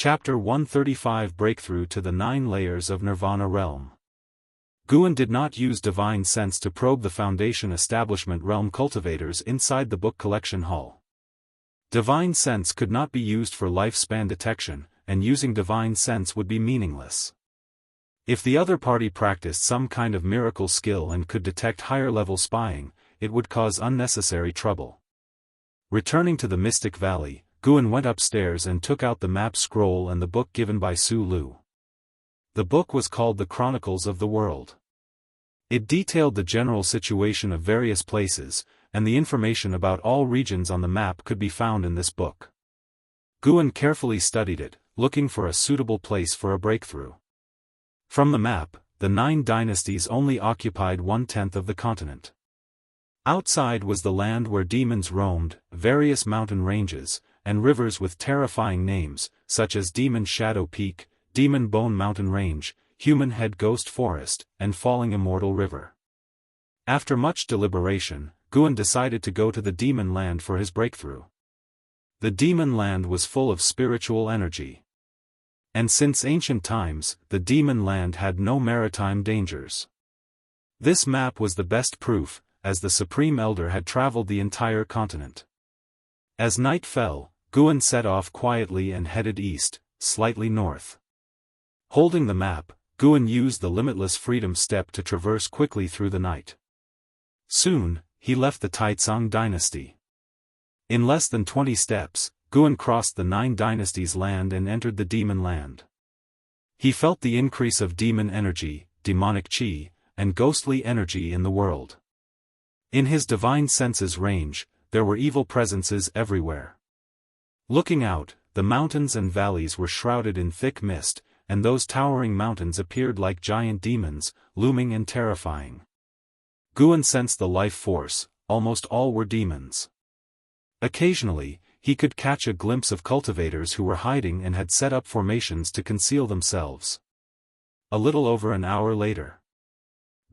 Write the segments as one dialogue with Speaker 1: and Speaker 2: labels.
Speaker 1: Chapter 135 Breakthrough to the 9 Layers of Nirvana Realm. Guan did not use divine sense to probe the Foundation Establishment Realm cultivators inside the book collection hall. Divine sense could not be used for lifespan detection, and using divine sense would be meaningless. If the other party practiced some kind of miracle skill and could detect higher-level spying, it would cause unnecessary trouble. Returning to the Mystic Valley, Guan went upstairs and took out the map scroll and the book given by Su Lu. The book was called The Chronicles of the World. It detailed the general situation of various places, and the information about all regions on the map could be found in this book. Guan carefully studied it, looking for a suitable place for a breakthrough. From the map, the 9 dynasties only occupied 1/10 of the continent. Outside was the land where demons roamed, various mountain ranges, and rivers with terrifying names, such as Demon Shadow Peak, Demon Bone Mountain Range, Human Head Ghost Forest, and Falling Immortal River. After much deliberation, Guan decided to go to the Demon Land for his breakthrough. The Demon Land was full of spiritual energy. And since ancient times, the Demon Land had no maritime dangers. This map was the best proof, as the Supreme Elder had traveled the entire continent. As night fell, Guan set off quietly and headed east, slightly north. Holding the map, Guan used the limitless freedom step to traverse quickly through the night. Soon, he left the Taizong dynasty. In less than 20 steps, Guan crossed the 9 dynasties' land and entered the Demon Land. He felt the increase of demon energy, demonic qi, and ghostly energy in the world. In his divine senses range, there were evil presences everywhere. Looking out, the mountains and valleys were shrouded in thick mist, and those towering mountains appeared like giant demons, looming and terrifying. Guan sensed the life force, almost all were demons. Occasionally, he could catch a glimpse of cultivators who were hiding and had set up formations to conceal themselves. A little over an hour later,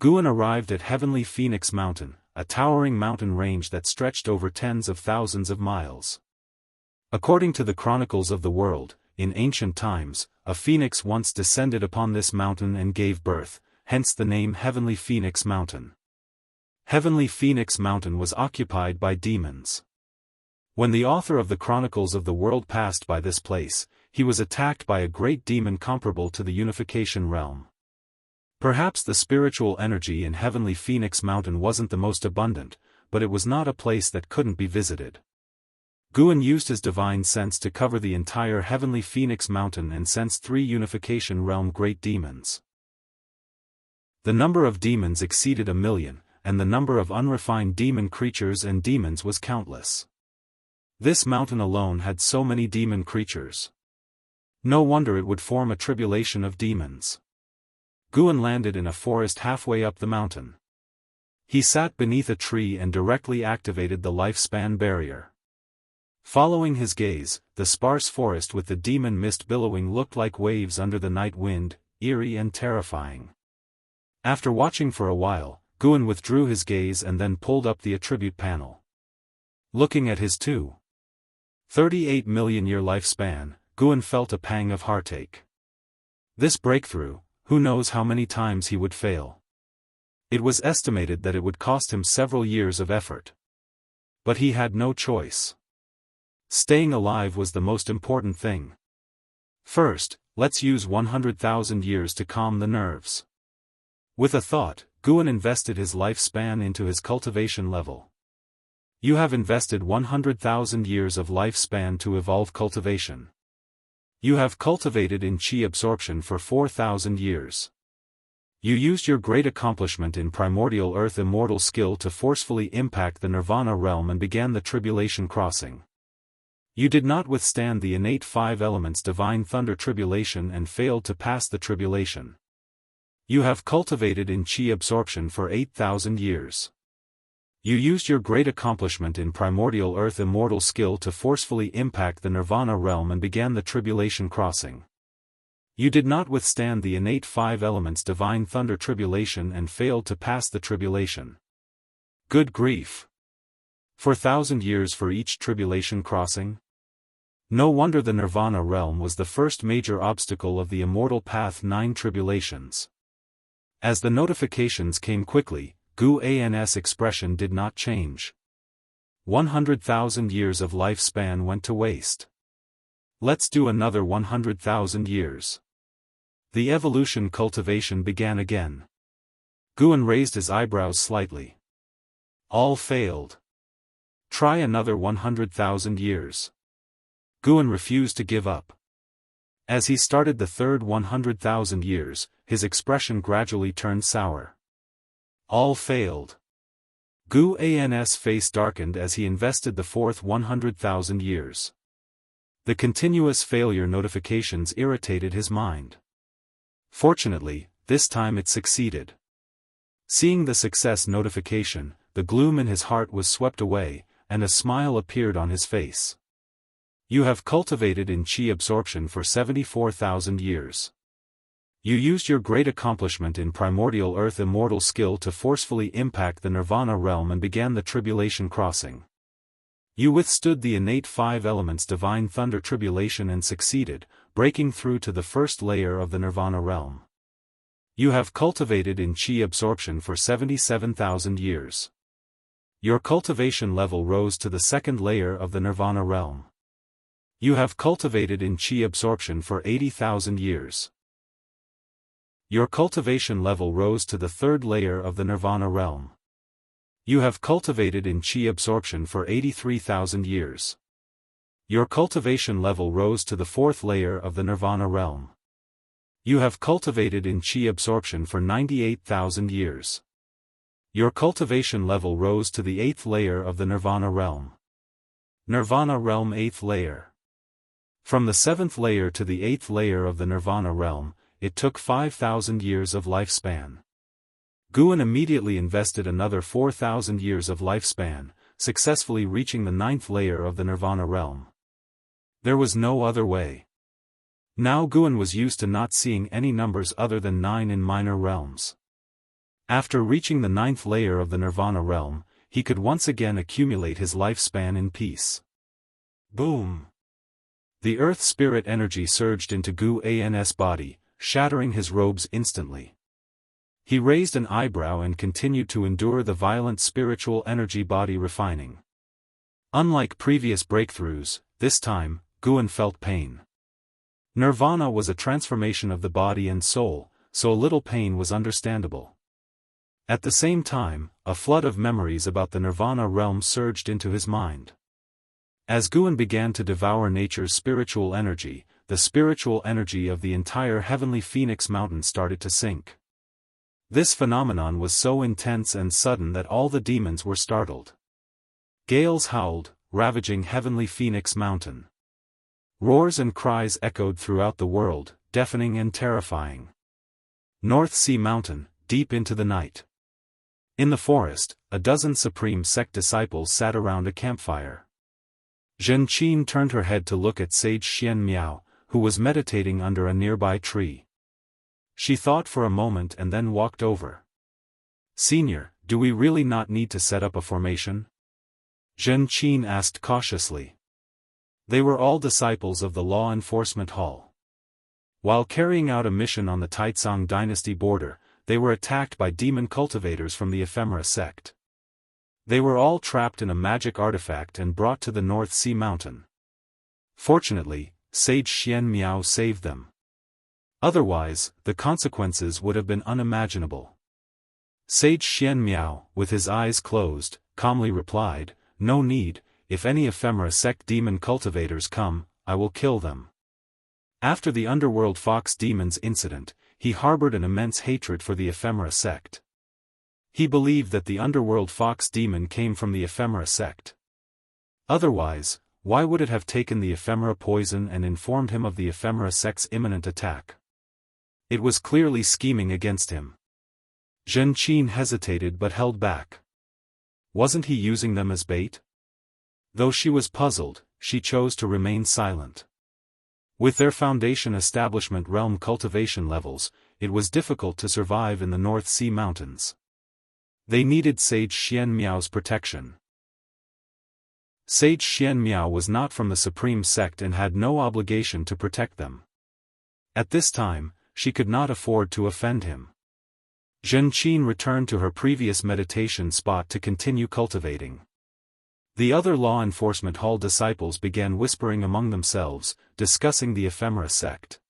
Speaker 1: Guan arrived at Heavenly Phoenix Mountain, a towering mountain range that stretched over tens of thousands of miles. According to the Chronicles of the World, in ancient times, a phoenix once descended upon this mountain and gave birth, hence the name Heavenly Phoenix Mountain. Heavenly Phoenix Mountain was occupied by demons. When the author of the Chronicles of the World passed by this place, he was attacked by a great demon comparable to the Unification Realm. Perhaps the spiritual energy in Heavenly Phoenix Mountain wasn't the most abundant, but it was not a place that couldn't be visited. Guan used his divine sense to cover the entire Heavenly Phoenix Mountain and sensed 3 Unification Realm great demons. The number of demons exceeded 1,000,000, and the number of unrefined demon creatures and demons was countless. This mountain alone had so many demon creatures. No wonder it would form a tribulation of demons. Guan landed in a forest halfway up the mountain. He sat beneath a tree and directly activated the lifespan barrier. Following his gaze, the sparse forest with the demon mist billowing looked like waves under the night wind, eerie and terrifying. After watching for a while, Guan withdrew his gaze and then pulled up the attribute panel. Looking at his 2.38 million-year lifespan, Guan felt a pang of heartache. This breakthrough, who knows how many times he would fail. It was estimated that it would cost him several years of effort. But he had no choice. Staying alive was the most important thing. First, let's use 100,000 years to calm the nerves. With a thought, Guan invested his lifespan into his cultivation level. You have invested 100,000 years of lifespan to evolve cultivation. You have cultivated in Qi absorption for 4,000 years. You used your great accomplishment in primordial earth immortal skill to forcefully impact the Nirvana realm and began the tribulation crossing. You did not withstand the innate 5 elements divine thunder tribulation and failed to pass the tribulation. You have cultivated in Qi absorption for 8,000 years. You used your great accomplishment in primordial earth immortal skill to forcefully impact the Nirvana realm and began the tribulation crossing. You did not withstand the innate 5 elements divine thunder tribulation and failed to pass the tribulation. Good grief! 4,000 years for each tribulation crossing? No wonder the Nirvana realm was the first major obstacle of the Immortal Path 9 tribulations. As the notifications came quickly, Gu An's expression did not change. 100,000 years of lifespan went to waste. Let's do another 100,000 years. The evolution cultivation began again. Guan raised his eyebrows slightly. All failed. Try another 100,000 years. Guan refused to give up. As he started the third 100,000 years, his expression gradually turned sour. All failed. Gu An's face darkened as he invested the fourth 100,000 years. The continuous failure notifications irritated his mind. Fortunately, this time it succeeded. Seeing the success notification, the gloom in his heart was swept away, and a smile appeared on his face. You have cultivated in qi absorption for 74,000 years. You used your great accomplishment in primordial earth immortal skill to forcefully impact the Nirvana realm and began the tribulation crossing. You withstood the innate 5 elements divine thunder tribulation and succeeded, breaking through to the first layer of the Nirvana realm. You have cultivated in qi absorption for 77,000 years. Your cultivation level rose to the second layer of the Nirvana realm. You have cultivated in qi absorption for 80,000 years. Your cultivation level rose to the third layer of the Nirvana realm. You have cultivated in qi absorption for 83,000 years. Your cultivation level rose to the fourth layer of the Nirvana realm. You have cultivated in qi absorption for 98,000 years. Your cultivation level rose to the eighth layer of the Nirvana realm. Nirvana realm 8th layer. From the 7th layer to the 8th layer of the Nirvana realm, it took 5,000 years of lifespan. Guan immediately invested another 4,000 years of lifespan, successfully reaching the 9th layer of the Nirvana realm. There was no other way. Now Guan was used to not seeing any numbers other than 9 in minor realms. After reaching the 9th layer of the Nirvana realm, he could once again accumulate his lifespan in peace. Boom! The earth spirit energy surged into Gu An's body, shattering his robes instantly. He raised an eyebrow and continued to endure the violent spiritual energy body refining. Unlike previous breakthroughs, this time, Guan felt pain. Nirvana was a transformation of the body and soul, so a little pain was understandable. At the same time, a flood of memories about the Nirvana realm surged into his mind. As Guan began to devour nature's spiritual energy, the spiritual energy of the entire heavenly Phoenix Mountain started to sink. This phenomenon was so intense and sudden that all the demons were startled. Gales howled, ravaging heavenly Phoenix Mountain. Roars and cries echoed throughout the world, deafening and terrifying. North Sea Mountain, deep into the night. In the forest, a dozen supreme sect disciples sat around a campfire. Zhen Qin turned her head to look at Sage Xian Miao, who was meditating under a nearby tree. She thought for a moment and then walked over. "Senior, do we really not need to set up a formation?" Zhen Qin asked cautiously. They were all disciples of the Law Enforcement Hall. While carrying out a mission on the Taizong dynasty border, they were attacked by demon cultivators from the Ephemera sect. They were all trapped in a magic artifact and brought to the North Sea Mountain. Fortunately, Sage Xian Miao saved them. Otherwise, the consequences would have been unimaginable. Sage Xian Miao, with his eyes closed, calmly replied, "No need, if any Ephemera sect demon cultivators come, I will kill them." After the underworld fox demons incident, he harbored an immense hatred for the Ephemera sect. He believed that the underworld fox demon came from the Ephemera sect. Otherwise, why would it have taken the Ephemera poison and informed him of the Ephemera sect's imminent attack? It was clearly scheming against him. Zhen Qin hesitated but held back. Wasn't he using them as bait? Though she was puzzled, she chose to remain silent. With their foundation establishment realm cultivation levels, it was difficult to survive in the North Sea Mountains. They needed Sage Xian Miao's protection. Sage Xianxia was not from the supreme sect and had no obligation to protect them. At this time, she could not afford to offend him. Zhenqin returned to her previous meditation spot to continue cultivating. The other law enforcement hall disciples began whispering among themselves, discussing the ephemera sect.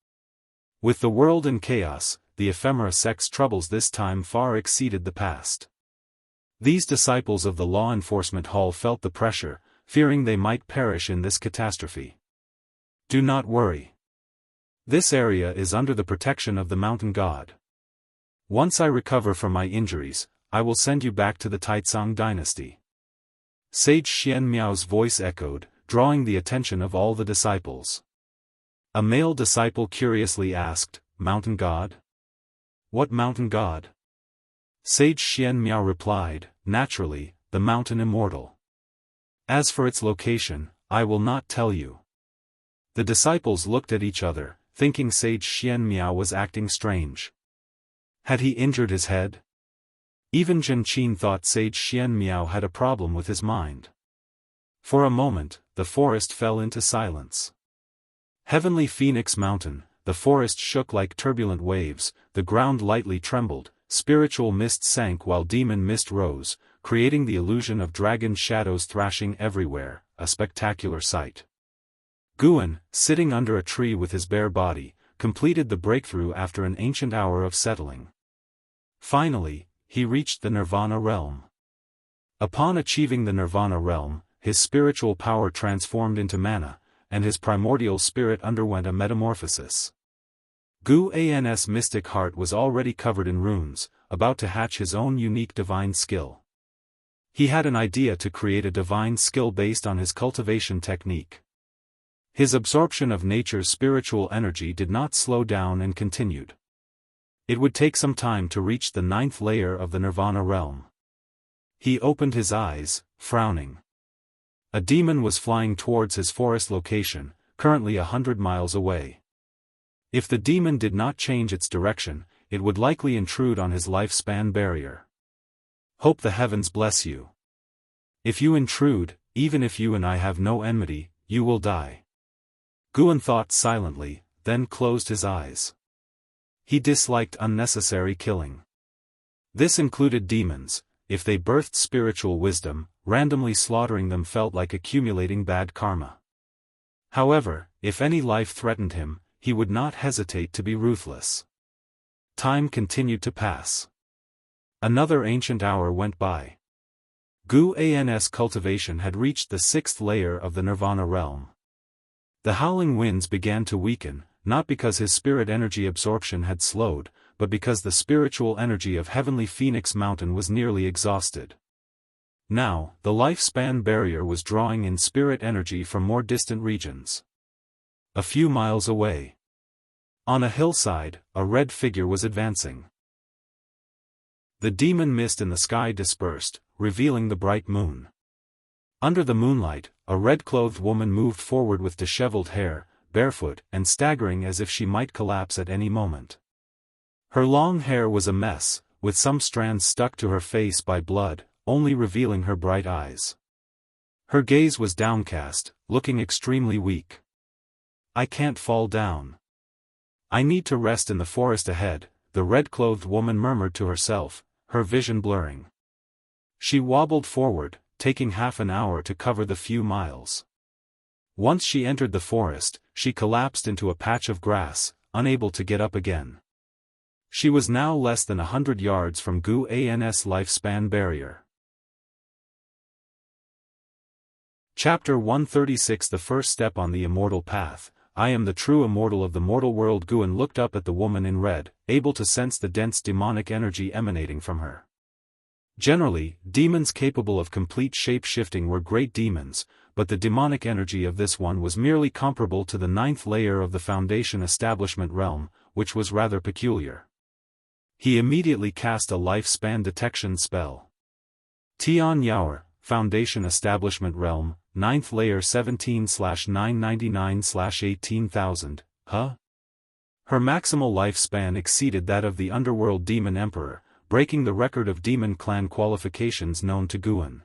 Speaker 1: With the world in chaos, the ephemera sect's troubles this time far exceeded the past. These disciples of the law enforcement hall felt the pressure, fearing they might perish in this catastrophe. Do not worry. This area is under the protection of the mountain god. Once I recover from my injuries, I will send you back to the Taizong dynasty. Sage Xianxia's voice echoed, drawing the attention of all the disciples. A male disciple curiously asked, "Mountain god? What mountain god?" Sage Xianxia replied, "Naturally, the mountain Immortal. As for its location, I will not tell you." The disciples looked at each other, thinking Sage Xianxia was acting strange. Had he injured his head? Even Zhenqin thought Sage Xianxia had a problem with his mind. For a moment, the forest fell into silence. Heavenly Phoenix Mountain, the forest shook like turbulent waves, the ground lightly trembled, spiritual mist sank while demon mist rose, creating the illusion of dragon shadows thrashing everywhere, a spectacular sight. Guan, sitting under a tree with his bare body, completed the breakthrough after an ancient hour of settling. Finally, he reached the Nirvana realm. Upon achieving the Nirvana realm, his spiritual power transformed into mana, and his primordial spirit underwent a metamorphosis. Guan's mystic heart was already covered in runes, about to hatch his own unique divine skill. He had an idea to create a divine skill based on his cultivation technique. His absorption of nature's spiritual energy did not slow down and continued. It would take some time to reach the 9th layer of the Nirvana realm. He opened his eyes, frowning. A demon was flying towards his forest location, currently 100 miles away. If the demon did not change its direction, it would likely intrude on his lifespan barrier. Hope the heavens bless you. If you intrude, even if you and I have no enmity, you will die. Guan thought silently, then closed his eyes. He disliked unnecessary killing. This included demons. If they birthed spiritual wisdom, randomly slaughtering them felt like accumulating bad karma. However, if any life threatened him, he would not hesitate to be ruthless. Time continued to pass. Another ancient hour went by. Guan's cultivation had reached the 6th layer of the Nirvana realm. The howling winds began to weaken, not because his spirit energy absorption had slowed, but because the spiritual energy of Heavenly Phoenix Mountain was nearly exhausted. Now, the lifespan barrier was drawing in spirit energy from more distant regions. A few miles away. On a hillside, a red figure was advancing. The demon mist in the sky dispersed, revealing the bright moon. Under the moonlight, a red-clothed woman moved forward with disheveled hair, barefoot and staggering as if she might collapse at any moment. Her long hair was a mess, with some strands stuck to her face by blood, only revealing her bright eyes. Her gaze was downcast, looking extremely weak. "I can't fall down. I need to rest in the forest ahead," the red-clothed woman murmured to herself, her vision blurring. She wobbled forward, taking half an hour to cover the few miles. Once she entered the forest, she collapsed into a patch of grass, unable to get up again. She was now less than 100 yards from Guan's lifespan barrier. Chapter 136 The First Step on the Immortal Path. I am the true immortal of the mortal world. Guan looked up at the woman in red, able to sense the dense demonic energy emanating from her. Generally, demons capable of complete shape-shifting were great demons, but the demonic energy of this one was merely comparable to the 9th layer of the Foundation Establishment realm, which was rather peculiar. He immediately cast a lifespan detection spell. Tian Yaoer, Foundation Establishment Realm, 9th layer 17/999/18,000, huh? Her maximal lifespan exceeded that of the underworld demon emperor, breaking the record of demon clan qualifications known to Guan.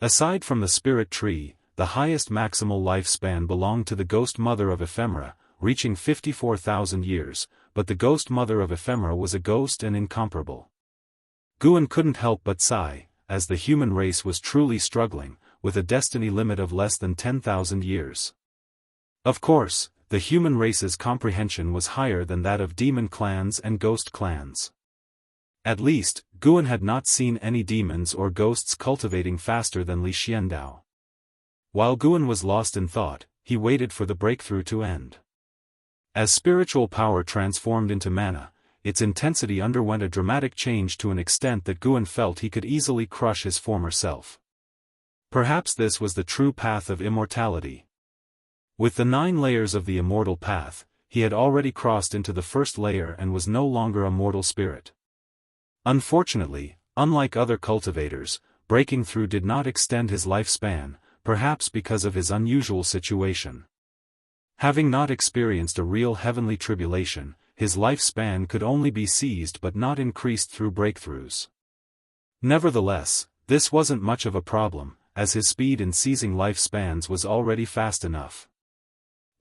Speaker 1: Aside from the spirit tree, the highest maximal lifespan belonged to the ghost mother of ephemera, reaching 54,000 years, but the ghost mother of ephemera was a ghost and incomparable. Guan couldn't help but sigh, as the human race was truly struggling, with a destiny limit of less than 10,000 years. Of course, the human race's comprehension was higher than that of demon clans and ghost clans. At least, Guan had not seen any demons or ghosts cultivating faster than Li Xiandao. While Guan was lost in thought, he waited for the breakthrough to end. As spiritual power transformed into mana, its intensity underwent a dramatic change to an extent that Guan felt he could easily crush his former self. Perhaps this was the true path of immortality. With the 9 layers of the immortal path, he had already crossed into the first layer and was no longer a mortal spirit. Unfortunately, unlike other cultivators, breaking through did not extend his lifespan, perhaps because of his unusual situation. Having not experienced a real heavenly tribulation, his lifespan could only be seized but not increased through breakthroughs. Nevertheless, this wasn't much of a problem, as his speed in seizing lifespans was already fast enough.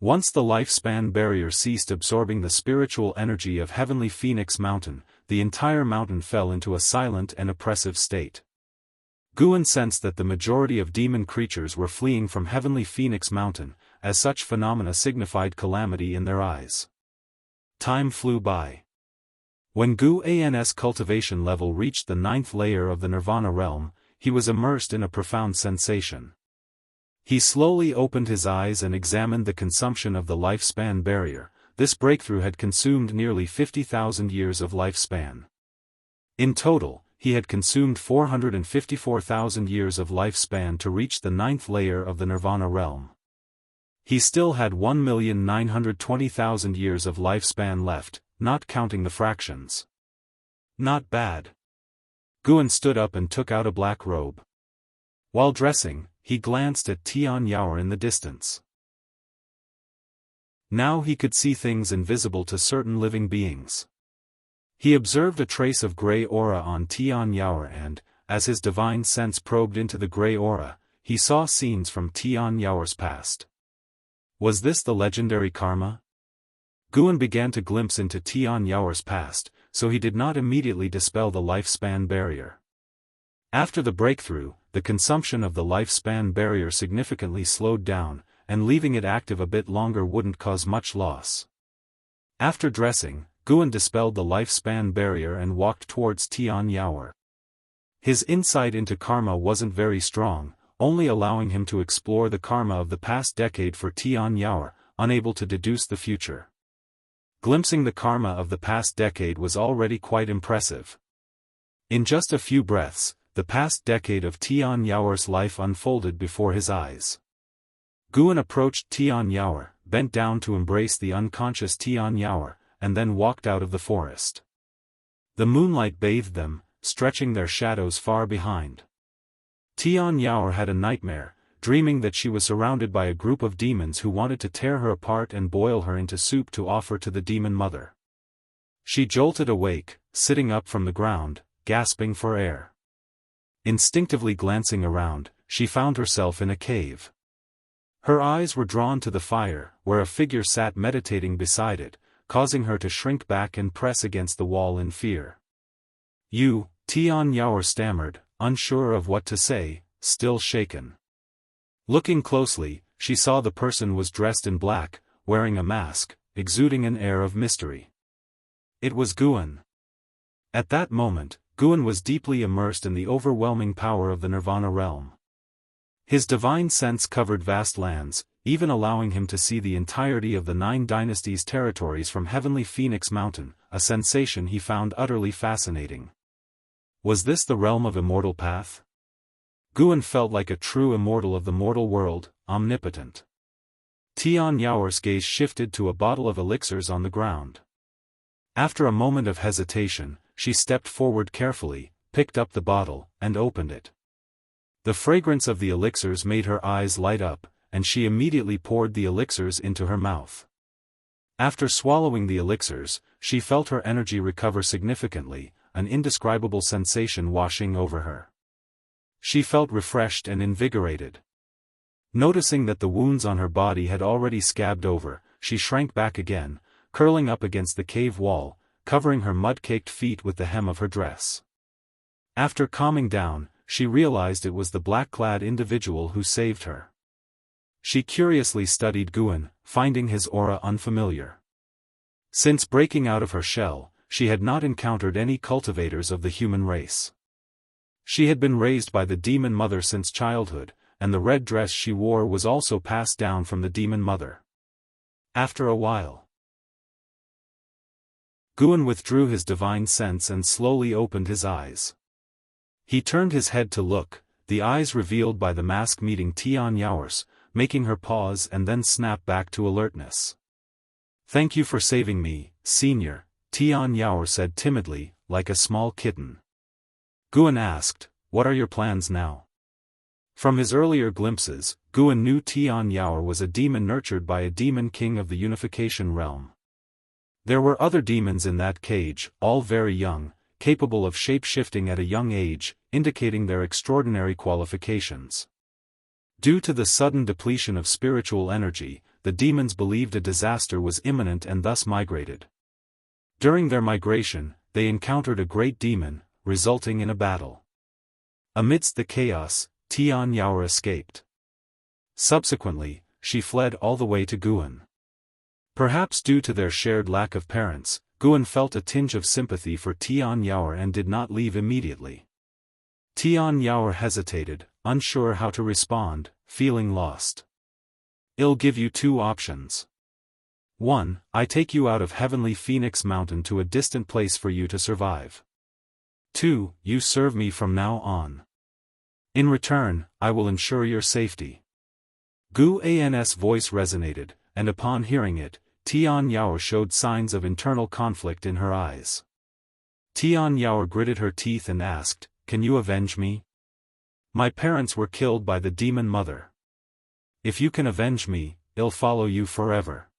Speaker 1: Once the lifespan barrier ceased absorbing the spiritual energy of Heavenly Phoenix Mountain, the entire mountain fell into a silent and oppressive state. Guan sensed that the majority of demon creatures were fleeing from Heavenly Phoenix Mountain, as such phenomena signified calamity in their eyes. Time flew by. When Guan's cultivation level reached the 9th layer of the Nirvana realm, he was immersed in a profound sensation. He slowly opened his eyes and examined the consumption of the lifespan barrier. This breakthrough had consumed nearly 50,000 years of lifespan. In total, he had consumed 454,000 years of lifespan to reach the 9th layer of the Nirvana realm. He still had 1,920,000 years of lifespan left, not counting the fractions. Not bad. Guan stood up and took out a black robe. While dressing, he glanced at Tian Yaoer in the distance. Now he could see things invisible to certain living beings. He observed a trace of gray aura on Tian Yaoer and, as his divine sense probed into the gray aura, he saw scenes from Tian Yaoer's past. Was this the legendary karma? Guan began to glimpse into Tian Yaoer's past, so he did not immediately dispel the lifespan barrier. After the breakthrough, the consumption of the lifespan barrier significantly slowed down, and leaving it active a bit longer wouldn't cause much loss. After dressing, Guan dispelled the lifespan barrier and walked towards Tian Yaoer. His insight into karma wasn't very strong, only allowing him to explore the karma of the past decade for Tian Yaoer, unable to deduce the future. Glimpsing the karma of the past decade was already quite impressive. In just a few breaths, the past decade of Tian Yaoer's life unfolded before his eyes. Guan approached Tian Yaoer, bent down to embrace the unconscious Tian Yaoer, and then walked out of the forest. The moonlight bathed them, stretching their shadows far behind. Tian Yaoer had a nightmare, dreaming that she was surrounded by a group of demons who wanted to tear her apart and boil her into soup to offer to the demon mother. She jolted awake, sitting up from the ground, gasping for air. Instinctively glancing around, she found herself in a cave. Her eyes were drawn to the fire, where a figure sat meditating beside it, causing her to shrink back and press against the wall in fear. "You," Tian Yaoer stammered, unsure of what to say, still shaken. Looking closely, she saw the person was dressed in black, wearing a mask, exuding an air of mystery. It was Guan. At that moment, Guan was deeply immersed in the overwhelming power of the Nirvana realm. His divine sense covered vast lands, even allowing him to see the entirety of the 9 dynasties' territories from Heavenly Phoenix Mountain, a sensation he found utterly fascinating. Was this the realm of immortal path? Guan felt like a true immortal of the mortal world, omnipotent. Tian Yaoer's gaze shifted to a bottle of elixirs on the ground. After a moment of hesitation, she stepped forward carefully, picked up the bottle, and opened it. The fragrance of the elixirs made her eyes light up, and she immediately poured the elixirs into her mouth. After swallowing the elixirs, she felt her energy recover significantly, an indescribable sensation washing over her. She felt refreshed and invigorated. Noticing that the wounds on her body had already scabbed over, she shrank back again, curling up against the cave wall, covering her mud-caked feet with the hem of her dress. After calming down, she realized it was the black-clad individual who saved her. She curiously studied Guan, finding his aura unfamiliar. Since breaking out of her shell, she had not encountered any cultivators of the human race. She had been raised by the demon mother since childhood, and the red dress she wore was also passed down from the demon mother. After a while, Guan withdrew his divine sense and slowly opened his eyes. He turned his head to look, the eyes revealed by the mask meeting Tian Yao's, making her pause and then snap back to alertness. "Thank you for saving me, Senior," Tian Yao said timidly, like a small kitten. Guan asked, "What are your plans now?" From his earlier glimpses, Guan knew Tian Yao was a demon nurtured by a demon king of the Unification realm. There were other demons in that cage, all very young, capable of shape-shifting at a young age, indicating their extraordinary qualifications. Due to the sudden depletion of spiritual energy, the demons believed a disaster was imminent and thus migrated. During their migration, they encountered a great demon, resulting in a battle. Amidst the chaos, Tian Yao escaped. Subsequently, she fled all the way to Guan. Perhaps due to their shared lack of parents, Guan felt a tinge of sympathy for Tian Yao and did not leave immediately. Tian Yao hesitated, unsure how to respond, feeling lost. "I'll give you two options. 1. I take you out of Heavenly Phoenix Mountain to a distant place for you to survive. 2. You serve me from now on. In return, I will ensure your safety." Gu An's voice resonated, and upon hearing it, Tian Yao showed signs of internal conflict in her eyes. Tian Yao gritted her teeth and asked, "Can you avenge me? My parents were killed by the demon mother. If you can avenge me, I'll follow you forever.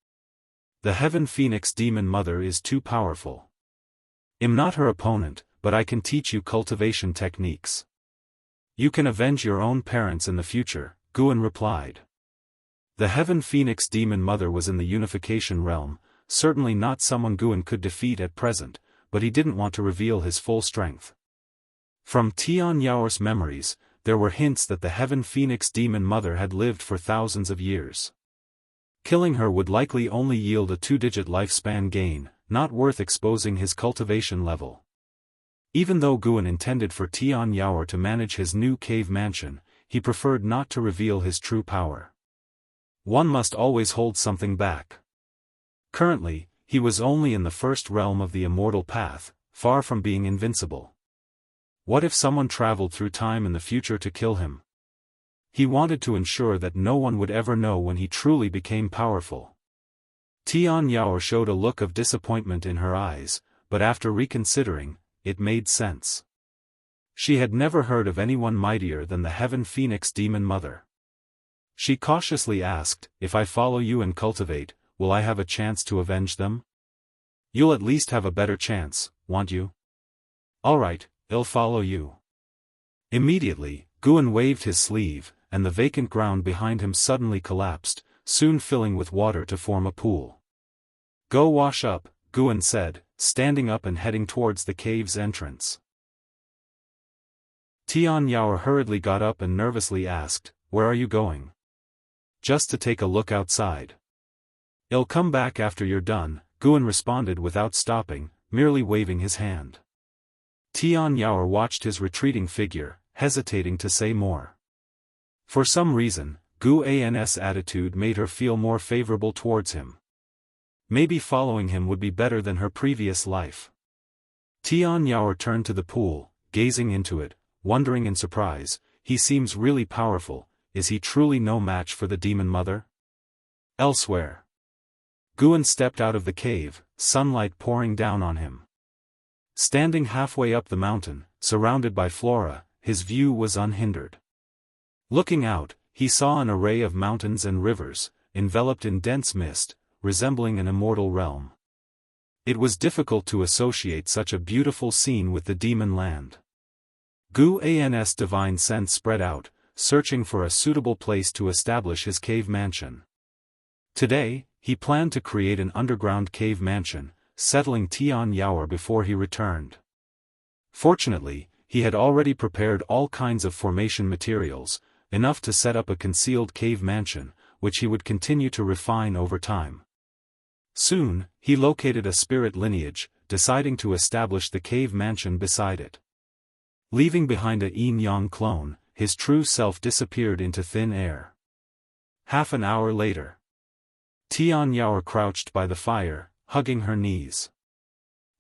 Speaker 1: The Heaven Phoenix demon mother is too powerful. I'm not her opponent, but I can teach you cultivation techniques. You can avenge your own parents in the future," Guan replied. The Heaven Phoenix demon mother was in the Unification realm, certainly not someone Guan could defeat at present, but he didn't want to reveal his full strength. From Tian Yao's memories, there were hints that the Heaven Phoenix demon mother had lived for thousands of years. Killing her would likely only yield a 2-digit lifespan gain, not worth exposing his cultivation level. Even though Guan intended for Tian Yao to manage his new cave mansion, he preferred not to reveal his true power. One must always hold something back. Currently, he was only in the first realm of the immortal path, far from being invincible. What if someone traveled through time in the future to kill him? He wanted to ensure that no one would ever know when he truly became powerful. Tian Yao showed a look of disappointment in her eyes, but after reconsidering, it made sense. She had never heard of anyone mightier than the Heaven Phoenix demon mother. She cautiously asked, "If I follow you and cultivate, will I have a chance to avenge them?" "You'll at least have a better chance, won't you?" "All right, I'll follow you." Immediately, Guan waved his sleeve, and the vacant ground behind him suddenly collapsed, soon filling with water to form a pool. "Go wash up," Guan said, standing up and heading towards the cave's entrance. Tian Yao hurriedly got up and nervously asked, "Where are you going?" "Just to take a look outside." "I'll come back after you're done," Guan responded without stopping, merely waving his hand. Tian Yao watched his retreating figure, hesitating to say more. For some reason, Gu An's attitude made her feel more favorable towards him. Maybe following him would be better than her previous life. Tian Yao turned to the pool, gazing into it, wondering in surprise, he seems really powerful, is he truly no match for the demon mother? Elsewhere. Guan stepped out of the cave, sunlight pouring down on him. Standing halfway up the mountain, surrounded by flora, his view was unhindered. Looking out, he saw an array of mountains and rivers, enveloped in dense mist, resembling an immortal realm. It was difficult to associate such a beautiful scene with the demon land. Gu An's divine sense spread out, searching for a suitable place to establish his cave mansion. Today, he planned to create an underground cave mansion, settling Tian Yaoer before he returned. Fortunately, he had already prepared all kinds of formation materials, enough to set up a concealed cave mansion, which he would continue to refine over time. Soon, he located a spirit lineage, deciding to establish the cave mansion beside it. Leaving behind a yin-yang clone, his true self disappeared into thin air. Half an hour later, Tian Yaoer crouched by the fire, hugging her knees.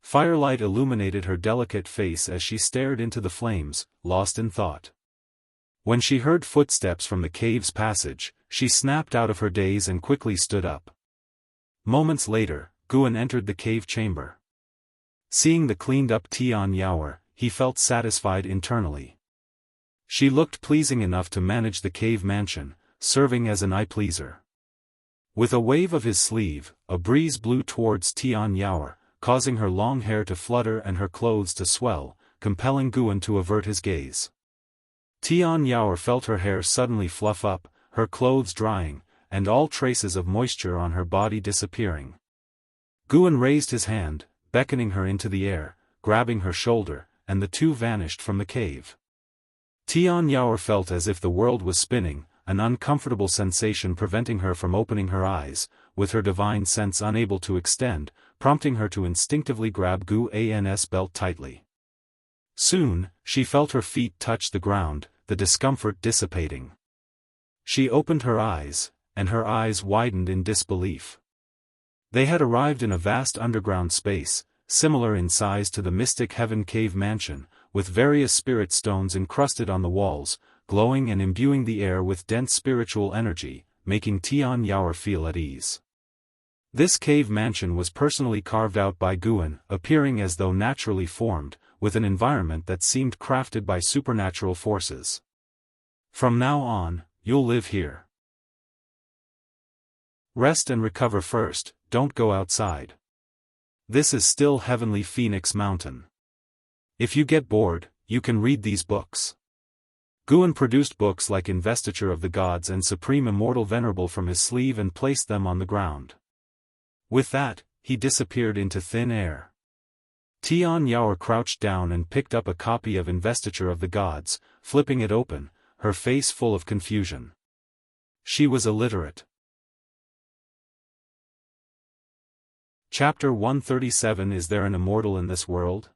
Speaker 1: Firelight illuminated her delicate face as she stared into the flames, lost in thought. When she heard footsteps from the cave's passage, she snapped out of her daze and quickly stood up. Moments later, Guan entered the cave chamber. Seeing the cleaned-up Tian Yaoer, he felt satisfied internally. She looked pleasing enough to manage the cave mansion, serving as an eye-pleaser. With a wave of his sleeve, a breeze blew towards Tian Yaoer, causing her long hair to flutter and her clothes to swell, compelling Guan to avert his gaze. Tian Yaoer felt her hair suddenly fluff up, her clothes drying, and all traces of moisture on her body disappearing. Guan raised his hand, beckoning her into the air, grabbing her shoulder, and the two vanished from the cave. Tian Yaoer felt as if the world was spinning, an uncomfortable sensation preventing her from opening her eyes, with her divine sense unable to extend, prompting her to instinctively grab Gu An's belt tightly. Soon, she felt her feet touch the ground, the discomfort dissipating. She opened her eyes, and her eyes widened in disbelief. They had arrived in a vast underground space, similar in size to the Mystic Heaven Cave Mansion, with various spirit stones encrusted on the walls, glowing and imbuing the air with dense spiritual energy, making Tian Yaoer feel at ease. This cave mansion was personally carved out by Guan, appearing as though naturally formed, with an environment that seemed crafted by supernatural forces. From now on, you'll live here. Rest and recover first, don't go outside. This is still Heavenly Phoenix Mountain. If you get bored, you can read these books. Guan produced books like Investiture of the Gods and Supreme Immortal Venerable from his sleeve and placed them on the ground. With that, he disappeared into thin air. Tian Yaoer crouched down and picked up a copy of Investiture of the Gods, flipping it open, her face full of confusion. She was illiterate. Chapter 137 Is there an immortal in this world?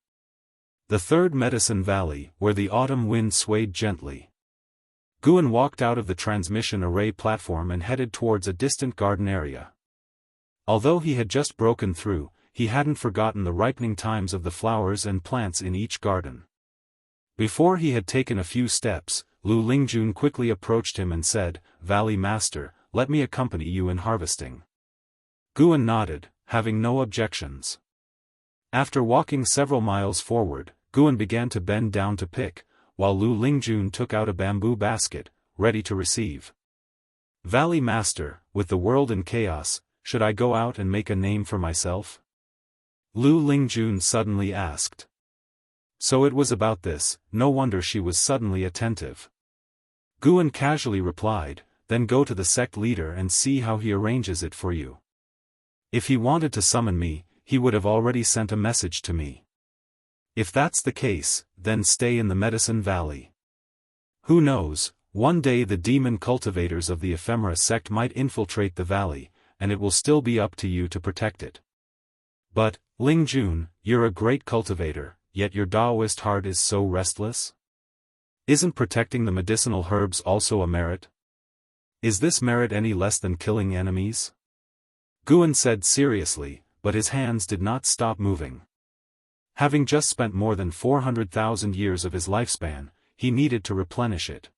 Speaker 1: The third Medicine Valley, where the autumn wind swayed gently. Guan walked out of the transmission array platform and headed towards a distant garden area. Although he had just broken through, he hadn't forgotten the ripening times of the flowers and plants in each garden. Before he had taken a few steps, Lu Lingjun quickly approached him and said, "Valley Master, let me accompany you in harvesting." Guan nodded, having no objections. After walking several miles forward, Guan began to bend down to pick, while Lu Lingjun took out a bamboo basket, ready to receive. "Valley Master, with the world in chaos, should I go out and make a name for myself?" Lu Lingjun suddenly asked. So it was about this, no wonder she was suddenly attentive. Guan casually replied, "Then go to the sect leader and see how he arranges it for you. If he wanted to summon me, he would have already sent a message to me. If that's the case, then stay in the Medicine Valley. Who knows, one day the demon cultivators of the Ephemera sect might infiltrate the valley, and it will still be up to you to protect it. But, Lingjun, you're a great cultivator, yet your Daoist heart is so restless? Isn't protecting the medicinal herbs also a merit? Is this merit any less than killing enemies?" Guan said seriously, but his hands did not stop moving. Having just spent more than 400,000 years of his lifespan, he needed to replenish it.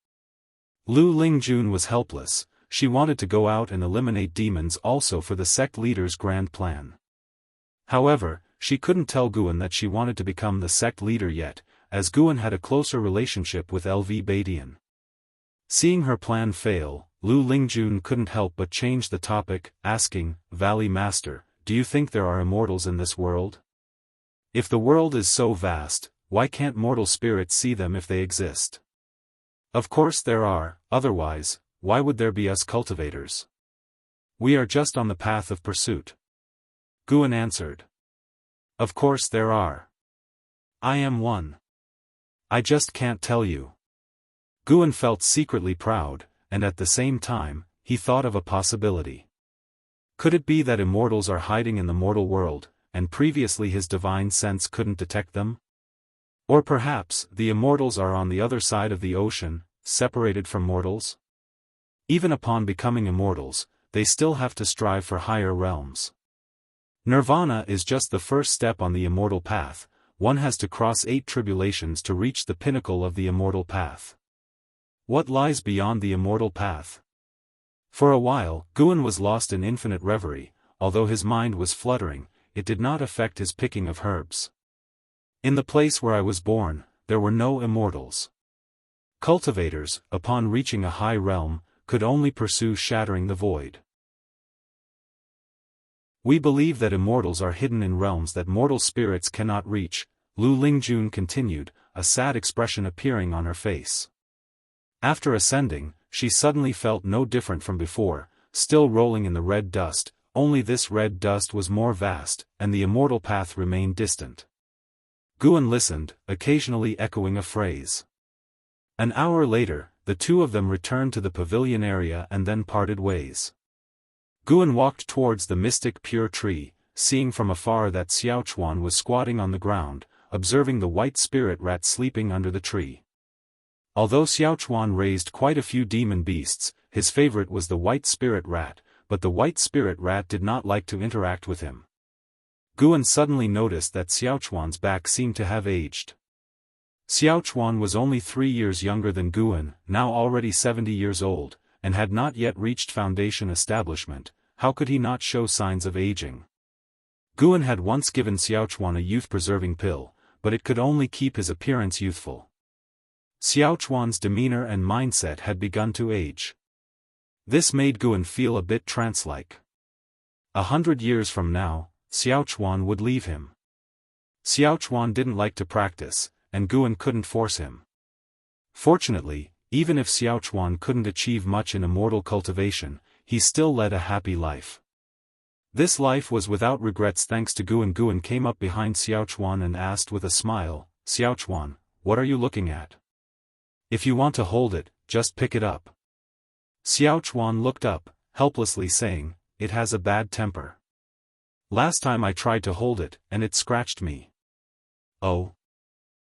Speaker 1: Lu Lingjun was helpless. She wanted to go out and eliminate demons also for the sect leader's grand plan. However, she couldn't tell Guan that she wanted to become the sect leader yet, as Guan had a closer relationship with LV Badian. Seeing her plan fail, Lu Lingjun couldn't help but change the topic, asking, "Valley Master, do you think there are immortals in this world? If the world is so vast, why can't mortal spirits see them if they exist? Of course there are, otherwise, why would there be us cultivators? We are just on the path of pursuit. Guan answered. Of course there are. I am one. I just can't tell you. Guan felt secretly proud, and at the same time, he thought of a possibility. Could it be that immortals are hiding in the mortal world, and previously his divine sense couldn't detect them? Or perhaps, the immortals are on the other side of the ocean, separated from mortals? Even upon becoming immortals, they still have to strive for higher realms. Nirvana is just the first step on the immortal path. One has to cross 8 tribulations to reach the pinnacle of the immortal path. What lies beyond the immortal path? For a while, Guan was lost in infinite reverie. Although his mind was fluttering, it did not affect his picking of herbs. In the place where I was born, there were no immortals. Cultivators, upon reaching a high realm, could only pursue shattering the void. We believe that immortals are hidden in realms that mortal spirits cannot reach, Lu Lingjun continued, a sad expression appearing on her face. After ascending, she suddenly felt no different from before, still rolling in the red dust, only this red dust was more vast, and the immortal path remained distant. Guan listened, occasionally echoing a phrase. An hour later, the two of them returned to the pavilion area and then parted ways. Guan walked towards the mystic pure tree, seeing from afar that Xiaochuan was squatting on the ground, observing the white spirit rat sleeping under the tree. Although Xiaochuan raised quite a few demon beasts, his favorite was the white spirit rat, but the white spirit rat did not like to interact with him. Guan suddenly noticed that Xiaochuan's back seemed to have aged. Xiaochuan was only 3 years younger than Guan, now already 70 years old, and had not yet reached foundation establishment. How could he not show signs of aging? Guan had once given Xiaochuan a youth-preserving pill, but it could only keep his appearance youthful. Xiaochuan's demeanor and mindset had begun to age. This made Guan feel a bit trance-like. 100 years from now, Xiaochuan would leave him. Xiaochuan didn't like to practice, and Guan couldn't force him. Fortunately, even if Xiaochuan couldn't achieve much in immortal cultivation, he still led a happy life. This life was without regrets thanks to Guan. Guan came up behind Xiaochuan and asked with a smile, "Xiaochuan, what are you looking at? If you want to hold it, just pick it up." Xiaochuan looked up, helplessly saying, "It has a bad temper. Last time I tried to hold it, and it scratched me." "Oh?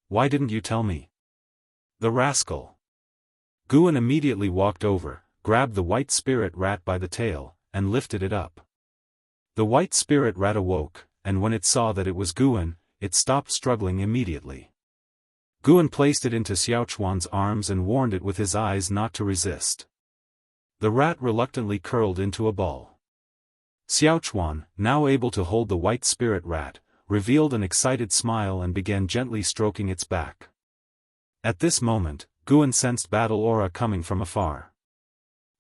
Speaker 1: Why didn't you tell me?" "The rascal." Guan immediately walked over, grabbed the white spirit rat by the tail, and lifted it up. The white spirit rat awoke, and when it saw that it was Guan, it stopped struggling immediately. Guan placed it into Xiaochuan's arms and warned it with his eyes not to resist. The rat reluctantly curled into a ball. Xiaochuan, now able to hold the white spirit rat, revealed an excited smile and began gently stroking its back. At this moment, Guan sensed battle aura coming from afar.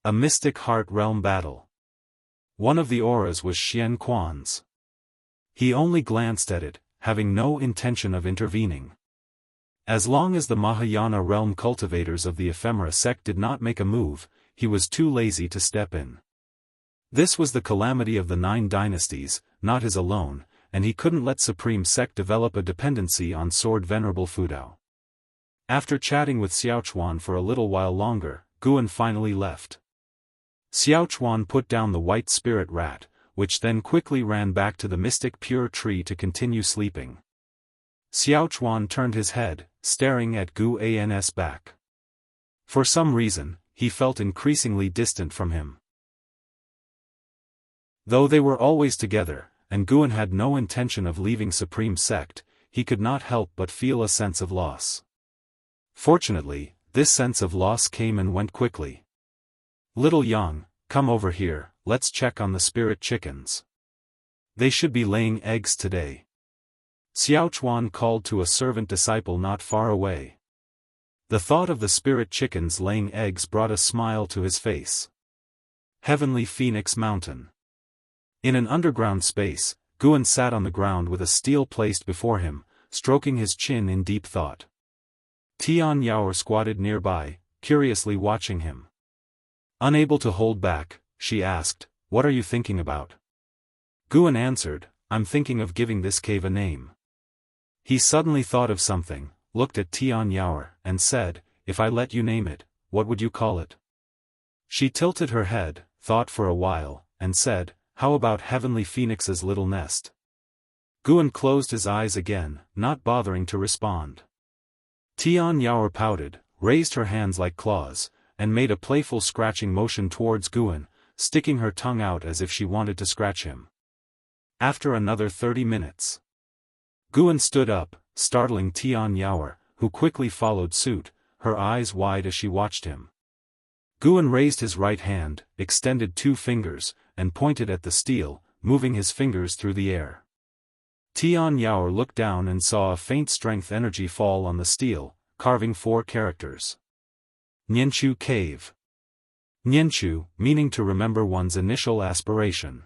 Speaker 1: A mystic heart realm battle. One of the auras was Xian Quan's. He only glanced at it, having no intention of intervening. As long as the Mahayana realm cultivators of the ephemera sect did not make a move, he was too lazy to step in. This was the calamity of the 9 dynasties, not his alone, and he couldn't let Supreme Sect develop a dependency on Sword Venerable Fudao. After chatting with Xiaochuan for a little while longer, Guan finally left. Xiaochuan put down the white spirit rat, which then quickly ran back to the mystic pure tree to continue sleeping. Xiaochuan turned his head, staring at Guan's back. For some reason, he felt increasingly distant from him. Though they were always together, and Guan had no intention of leaving Supreme Sect, he could not help but feel a sense of loss. Fortunately, this sense of loss came and went quickly. "Little Yang, come over here, let's check on the spirit chickens. They should be laying eggs today." Xiaochuan called to a servant disciple not far away. The thought of the spirit chickens laying eggs brought a smile to his face. Heavenly Phoenix Mountain. In an underground space, Guan sat on the ground with a steel placed before him, stroking his chin in deep thought. Tian Yaoer squatted nearby, curiously watching him. Unable to hold back, she asked, "What are you thinking about?" Guan answered, "I'm thinking of giving this cave a name." He suddenly thought of something, looked at Tian Yaoer, and said, "If I let you name it, what would you call it?" She tilted her head, thought for a while, and said, "How about Heavenly Phoenix's little nest?" Guan closed his eyes again, not bothering to respond. Tian Yaoer pouted, raised her hands like claws, and made a playful scratching motion towards Guan, sticking her tongue out as if she wanted to scratch him. After another 30 minutes. Guan stood up, startling Tian Yaoer, who quickly followed suit, her eyes wide as she watched him. Guan raised his right hand, extended 2 fingers, and pointed at the steel, moving his fingers through the air. Tian Yaoer looked down and saw a faint strength energy fall on the steel, carving 4 characters. Nianchu Cave. Nianchu, meaning to remember one's initial aspiration.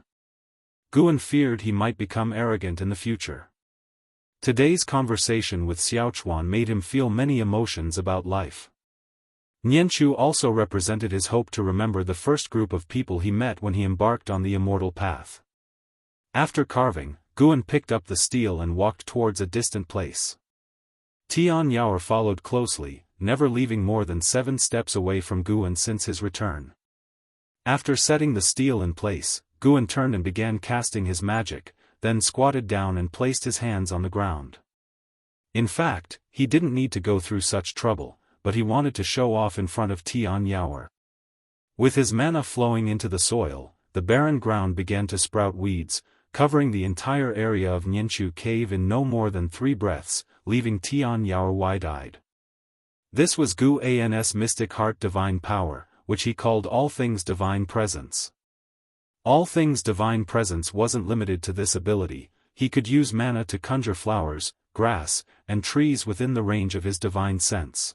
Speaker 1: Guan feared he might become arrogant in the future. Today's conversation with Xiaochuan made him feel many emotions about life. Nianchu also represented his hope to remember the first group of people he met when he embarked on the immortal path. After carving, Guan picked up the steel and walked towards a distant place. Tian Yaoer followed closely, never leaving more than 7 steps away from Guan since his return. After setting the steel in place, Guan turned and began casting his magic, then squatted down and placed his hands on the ground. In fact, he didn't need to go through such trouble, but he wanted to show off in front of Tian Yaoer. With his mana flowing into the soil, the barren ground began to sprout weeds, covering the entire area of Nianchu Cave in no more than 3 breaths, leaving Tian Yaoer wide-eyed. This was Guan's mystic heart divine power, which he called All Things Divine Presence. All Things Divine Presence wasn't limited to this ability, he could use mana to conjure flowers, grass, and trees within the range of his divine sense.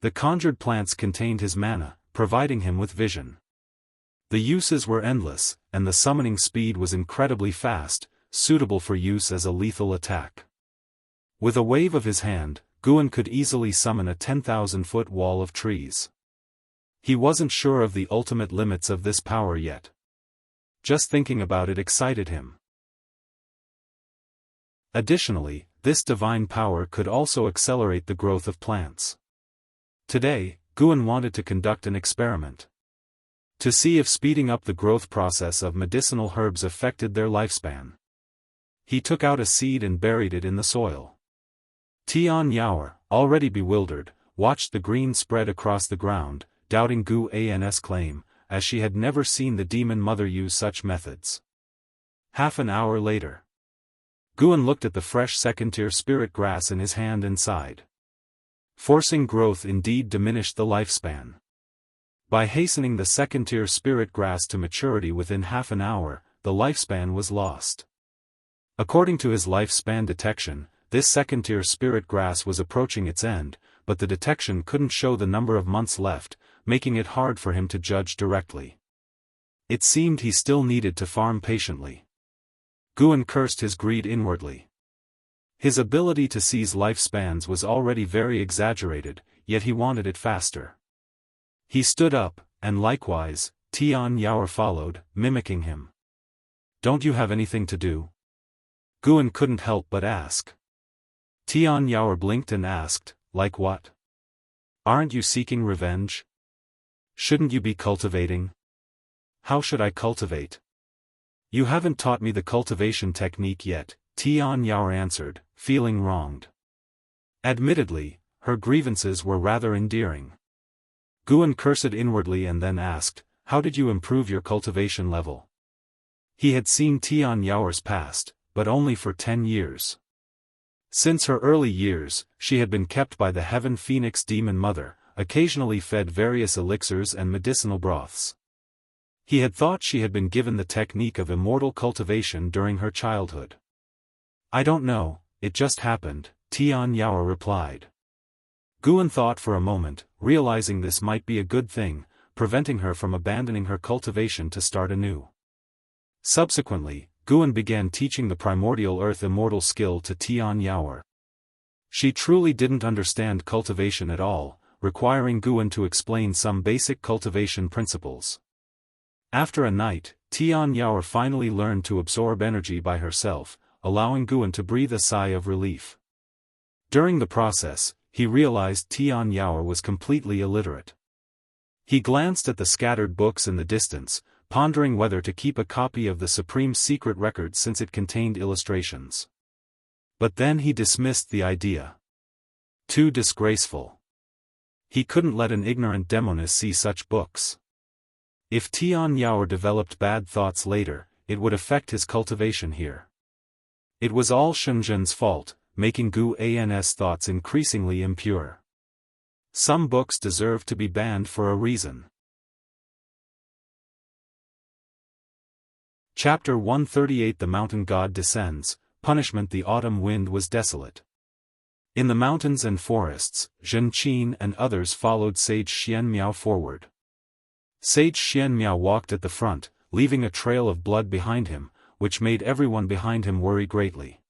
Speaker 1: The conjured plants contained his mana, providing him with vision. The uses were endless, and the summoning speed was incredibly fast, suitable for use as a lethal attack. With a wave of his hand, Guan could easily summon a 10,000-foot wall of trees. He wasn't sure of the ultimate limits of this power yet. Just thinking about it excited him. Additionally, this divine power could also accelerate the growth of plants. Today, Guan wanted to conduct an experiment. To see if speeding up the growth process of medicinal herbs affected their lifespan. He took out a seed and buried it in the soil. Tian Yaoer, already bewildered, watched the green spread across the ground, doubting Guan's claim, as she had never seen the demon mother use such methods. Half an hour later. Guan looked at the fresh second-tier spirit grass in his hand and sighed. Forcing growth indeed diminished the lifespan. By hastening the second-tier spirit grass to maturity within half an hour, the lifespan was lost. According to his lifespan detection, this second-tier spirit grass was approaching its end, but the detection couldn't show the number of months left, making it hard for him to judge directly. It seemed he still needed to farm patiently. Guan cursed his greed inwardly. His ability to seize lifespans was already very exaggerated, yet he wanted it faster. He stood up, and likewise, Tian Yaoer followed, mimicking him. "Don't you have anything to do?" Guan couldn't help but ask. Tian Yaoer blinked and asked, "Like what? Aren't you seeking revenge? Shouldn't you be cultivating?" "How should I cultivate? You haven't taught me the cultivation technique yet," Tian Yaoer answered, feeling wronged. Admittedly, her grievances were rather endearing. Guan cursed inwardly and then asked, "How did you improve your cultivation level?" He had seen Tian Yaoer's past, but only for 10 years. Since her early years, she had been kept by the Heaven Phoenix Demon Mother, occasionally fed various elixirs and medicinal broths. He had thought she had been given the technique of immortal cultivation during her childhood. "I don't know, it just happened," Tian Yaoer replied. Guan thought for a moment, realizing this might be a good thing, preventing her from abandoning her cultivation to start anew. Subsequently, Guan began teaching the primordial earth immortal skill to Tian Yaoer. She truly didn't understand cultivation at all, requiring Guan to explain some basic cultivation principles. After a night, Tian Yaoer finally learned to absorb energy by herself, allowing Guan to breathe a sigh of relief. During the process, he realized Tian Yaoer was completely illiterate. He glanced at the scattered books in the distance, pondering whether to keep a copy of the Supreme Secret Record since it contained illustrations. But then he dismissed the idea. Too disgraceful. He couldn't let an ignorant demoness see such books. If Tian Yaoer developed bad thoughts later, it would affect his cultivation here. It was all Shenzhen's fault, making Guan's thoughts increasingly impure. Some books deserve to be banned for a reason. Chapter 138 The Mountain God Descends, Punishment. The autumn wind was desolate. In the mountains and forests, Zhen Qin and others followed Sage Xianmiao forward. Sage Xianmiao walked at the front, leaving a trail of blood behind him, which made everyone behind him worry greatly.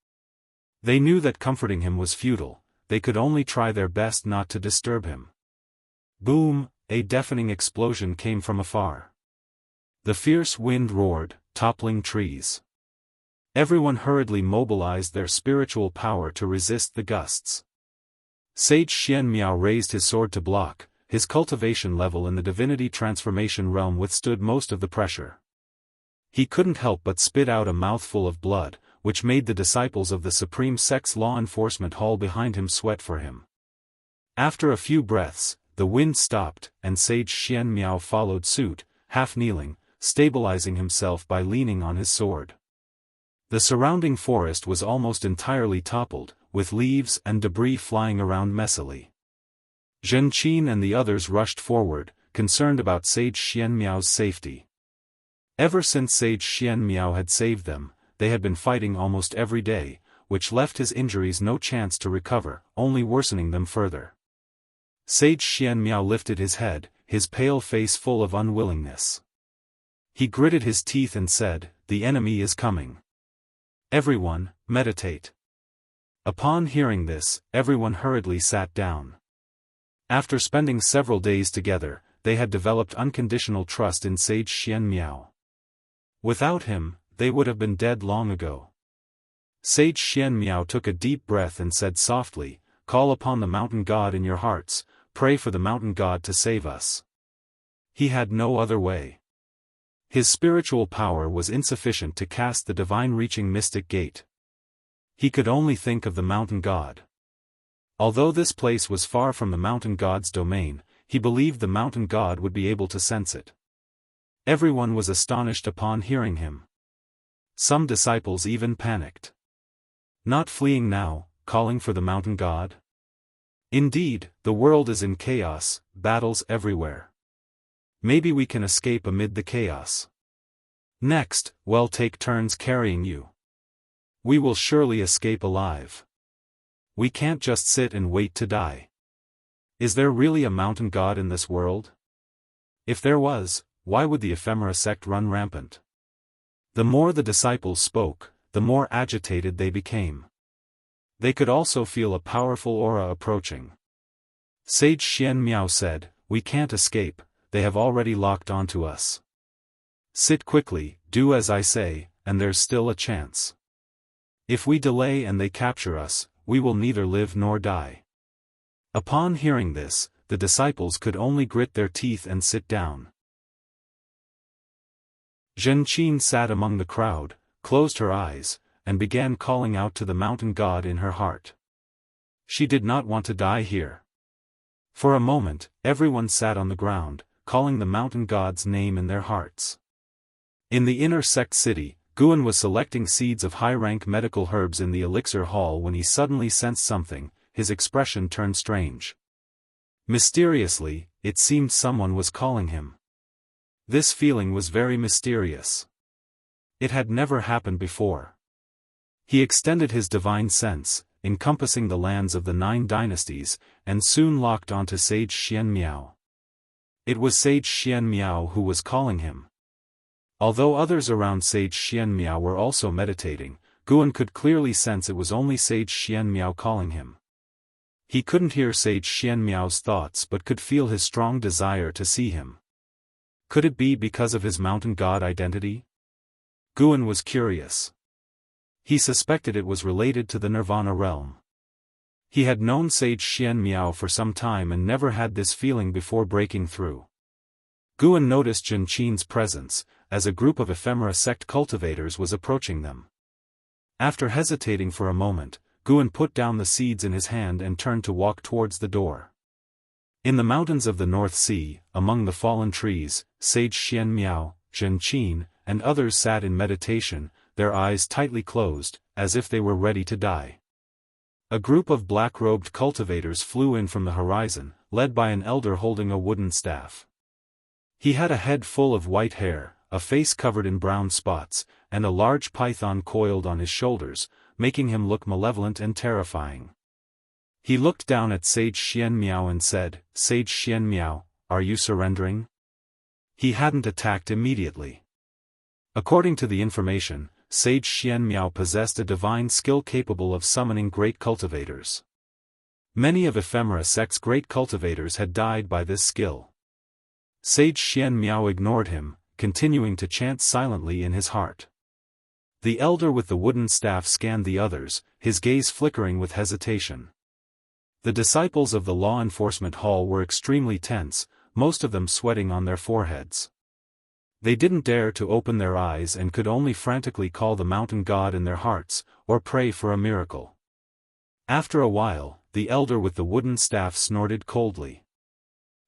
Speaker 1: They knew that comforting him was futile, they could only try their best not to disturb him. Boom! A deafening explosion came from afar. The fierce wind roared, toppling trees. Everyone hurriedly mobilized their spiritual power to resist the gusts. Sage Xianmiao raised his sword to block. His cultivation level in the divinity transformation realm withstood most of the pressure. He couldn't help but spit out a mouthful of blood, which made the disciples of the Supreme Sects Law Enforcement Hall behind him sweat for him. After a few breaths, the wind stopped, and Sage Xianmiao followed suit, half-kneeling, stabilizing himself by leaning on his sword. The surrounding forest was almost entirely toppled, with leaves and debris flying around messily. Zhen Qin and the others rushed forward, concerned about Sage Xianmiao's safety. Ever since Sage Xianmiao had saved them, they had been fighting almost every day, which left his injuries no chance to recover, only worsening them further. Sage Xianmiao lifted his head, his pale face full of unwillingness. He gritted his teeth and said, "The enemy is coming. Everyone, meditate." Upon hearing this, everyone hurriedly sat down. After spending several days together, they had developed unconditional trust in Sage Xianmiao. Without him, they would have been dead long ago. Sage Xianmiao took a deep breath and said softly, "Call upon the mountain god in your hearts, pray for the mountain god to save us." He had no other way. His spiritual power was insufficient to cast the divine-reaching mystic gate. He could only think of the mountain god. Although this place was far from the mountain god's domain, he believed the mountain god would be able to sense it. Everyone was astonished upon hearing him. Some disciples even panicked. Not fleeing now, calling for the mountain god? Indeed, the world is in chaos, battles everywhere. Maybe we can escape amid the chaos. Next, we'll take turns carrying you. We will surely escape alive. We can't just sit and wait to die. Is there really a mountain god in this world? If there was, why would the ephemera sect run rampant? The more the disciples spoke, the more agitated they became. They could also feel a powerful aura approaching. Sage Xianmiao said, "We can't escape, they have already locked onto us. Sit quickly, do as I say, and there's still a chance. If we delay and they capture us, we will neither live nor die." Upon hearing this, the disciples could only grit their teeth and sit down. Zhen Qin sat among the crowd, closed her eyes, and began calling out to the mountain god in her heart. She did not want to die here. For a moment, everyone sat on the ground, calling the mountain god's name in their hearts. In the inner sect city, Guan was selecting seeds of high-rank medical herbs in the elixir hall when he suddenly sensed something. His expression turned strange. Mysteriously, it seemed someone was calling him. This feeling was very mysterious. It had never happened before. He extended his divine sense, encompassing the lands of the 9 dynasties, and soon locked onto Sage Xianmiao. It was Sage Xianmiao who was calling him. Although others around Sage Xianmiao were also meditating, Guan could clearly sense it was only Sage Xianmiao calling him. He couldn't hear Sage Xianmiao's thoughts but could feel his strong desire to see him. Could it be because of his mountain god identity? Guan was curious. He suspected it was related to the Nirvana realm. He had known Sage Xianmiao for some time and never had this feeling before breaking through. Guan noticed Zhenqin's presence, as a group of ephemera sect cultivators was approaching them. After hesitating for a moment, Guan put down the seeds in his hand and turned to walk towards the door. In the mountains of the North Sea, among the fallen trees, Sage Xianmiao, Zhenqin, and others sat in meditation, their eyes tightly closed, as if they were ready to die. A group of black-robed cultivators flew in from the horizon, led by an elder holding a wooden staff. He had a head full of white hair, a face covered in brown spots, and a large python coiled on his shoulders, making him look malevolent and terrifying. He looked down at Sage Xianmiao and said, "Sage Xianmiao, are you surrendering?" He hadn't attacked immediately. According to the information, Sage Xianmiao possessed a divine skill capable of summoning great cultivators. Many of ephemera sect's great cultivators had died by this skill. Sage Xianmiao ignored him, continuing to chant silently in his heart. The elder with the wooden staff scanned the others, his gaze flickering with hesitation. The disciples of the law enforcement hall were extremely tense, most of them sweating on their foreheads. They didn't dare to open their eyes and could only frantically call the mountain god in their hearts, or pray for a miracle. After a while, the elder with the wooden staff snorted coldly.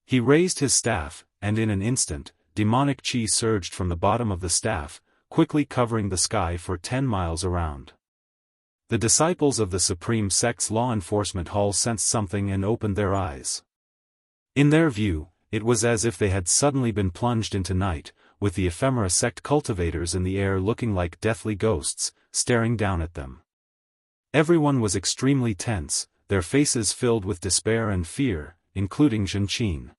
Speaker 1: He raised his staff, and in an instant, demonic chi surged from the bottom of the staff, quickly covering the sky for 10 miles around. The disciples of the Supreme Sect's law enforcement hall sensed something and opened their eyes. In their view, it was as if they had suddenly been plunged into night, with the ephemera sect cultivators in the air looking like deathly ghosts, staring down at them. Everyone was extremely tense, their faces filled with despair and fear, including Zhenqin.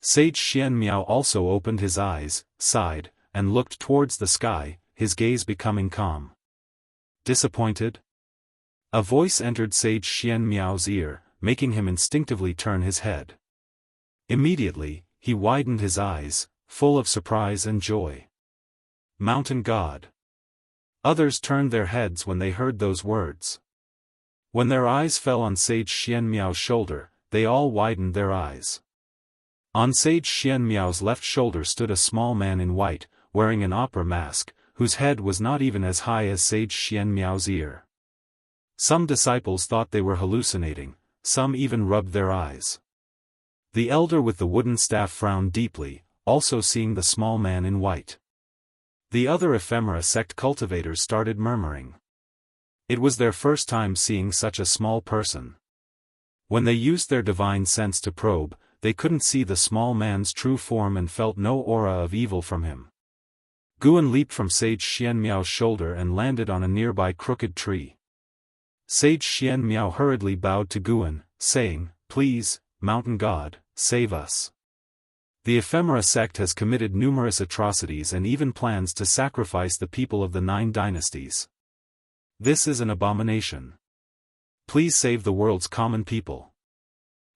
Speaker 1: Sage Xianmiao also opened his eyes, sighed, and looked towards the sky, his gaze becoming calm. Disappointed? A voice entered Sage Xianmiao's ear, making him instinctively turn his head. Immediately, he widened his eyes, full of surprise and joy. Mountain God. Others turned their heads when they heard those words. When their eyes fell on Sage Xianmiao's shoulder, they all widened their eyes. On Sage Xianmiao's left shoulder stood a small man in white, wearing an opera mask, whose head was not even as high as Sage Xianmiao's ear. Some disciples thought they were hallucinating, some even rubbed their eyes. The elder with the wooden staff frowned deeply, also seeing the small man in white. The other ephemera sect cultivators started murmuring. It was their first time seeing such a small person. When they used their divine sense to probe, they couldn't see the small man's true form and felt no aura of evil from him. Guan leaped from Sage Xianmiao's shoulder and landed on a nearby crooked tree. Sage Xianmiao hurriedly bowed to Guan, saying, "Please, Mountain God, save us. The ephemera sect has committed numerous atrocities and even plans to sacrifice the people of the 9 dynasties. This is an abomination. Please save the world's common people."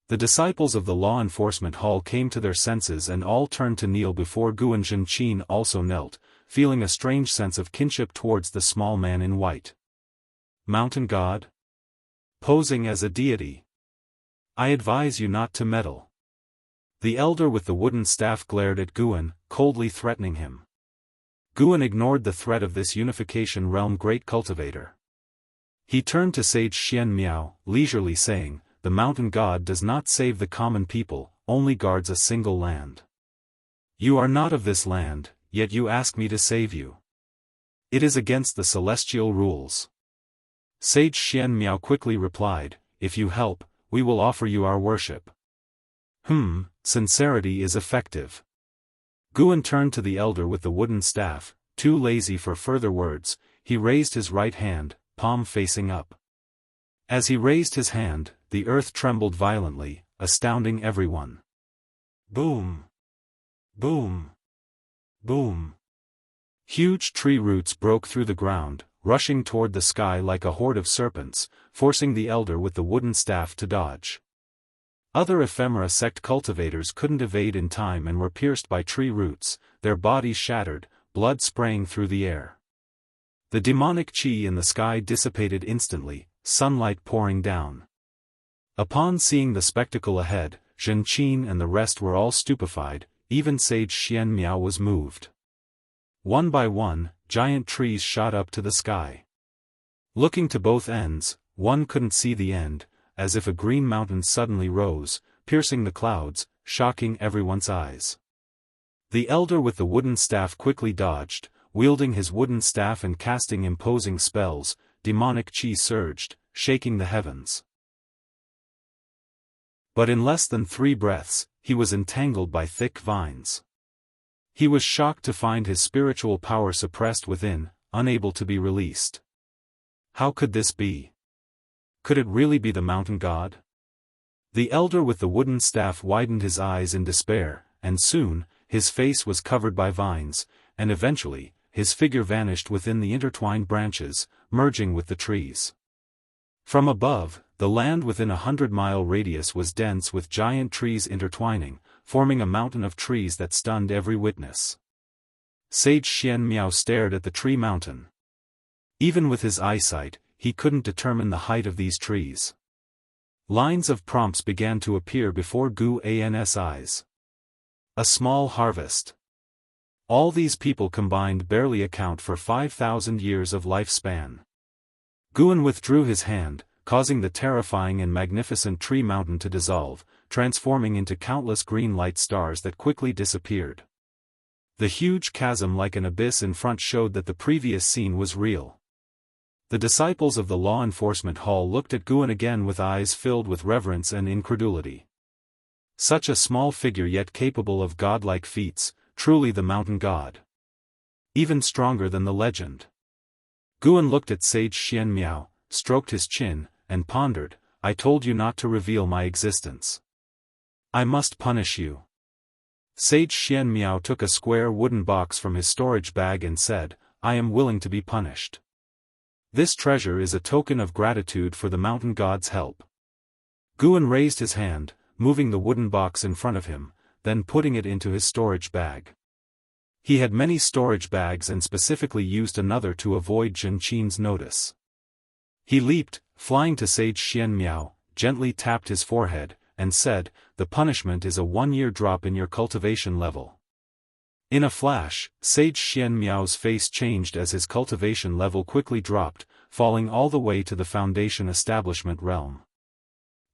Speaker 1: The disciples of the law enforcement hall came to their senses and all turned to kneel before Guan. Zhenqin also knelt, feeling a strange sense of kinship towards the small man in white. Mountain God? Posing as a deity. I advise you not to meddle. The elder with the wooden staff glared at Guan, coldly threatening him. Guan ignored the threat of this unification realm great cultivator. He turned to Sage Xianmiao, leisurely saying, "The mountain god does not save the common people, only guards a single land. You are not of this land, yet you ask me to save you. It is against the celestial rules." Sage Xianmiao quickly replied, "If you help, we will offer you our worship." Sincerity is effective. Guan turned to the elder with the wooden staff, too lazy for further words. He raised his right hand, palm facing up. As he raised his hand, the earth trembled violently, astounding everyone. Boom! Boom! Boom! Huge tree roots broke through the ground, rushing toward the sky like a horde of serpents, forcing the elder with the wooden staff to dodge. Other ephemera sect cultivators couldn't evade in time and were pierced by tree roots, their bodies shattered, blood spraying through the air. The demonic chi in the sky dissipated instantly, sunlight pouring down. Upon seeing the spectacle ahead, Zhenqin and the rest were all stupefied, even Sage Xianxia was moved. One by one, giant trees shot up to the sky. Looking to both ends, one couldn't see the end, as if a green mountain suddenly rose, piercing the clouds, shocking everyone's eyes. The elder with the wooden staff quickly dodged, wielding his wooden staff and casting imposing spells. Demonic chi surged, shaking the heavens. But in less than 3 breaths, he was entangled by thick vines. He was shocked to find his spiritual power suppressed within, unable to be released. How could this be? Could it really be the mountain god? The elder with the wooden staff widened his eyes in despair, and soon, his face was covered by vines, and eventually, his figure vanished within the intertwined branches, merging with the trees. From above, the land within a 100-mile radius was dense with giant trees intertwining, forming a mountain of trees that stunned every witness. Sage Xianxia stared at the tree mountain. Even with his eyesight, he couldn't determine the height of these trees. Lines of prompts began to appear before Gu An's eyes. A small harvest. All these people combined barely account for 5,000 years of lifespan. Guan withdrew his hand, causing the terrifying and magnificent tree mountain to dissolve, transforming into countless green light stars that quickly disappeared. The huge chasm like an abyss in front showed that the previous scene was real. The disciples of the law enforcement hall looked at Guan again with eyes filled with reverence and incredulity. Such a small figure yet capable of godlike feats, truly the mountain god. Even stronger than the legend. Guan looked at Sage Xianxia, stroked his chin, and pondered, "I told you not to reveal my existence. I must punish you." Sage Xianxia took a square wooden box from his storage bag and said, "I am willing to be punished. This treasure is a token of gratitude for the mountain god's help." Guan raised his hand, moving the wooden box in front of him, then putting it into his storage bag. He had many storage bags and specifically used another to avoid Zhenqin's notice. He leaped, flying to Sage Xianxia, gently tapped his forehead, and said, "The punishment is a 1-year drop in your cultivation level." In a flash, Sage Xianxia's face changed as his cultivation level quickly dropped, falling all the way to the Foundation Establishment realm.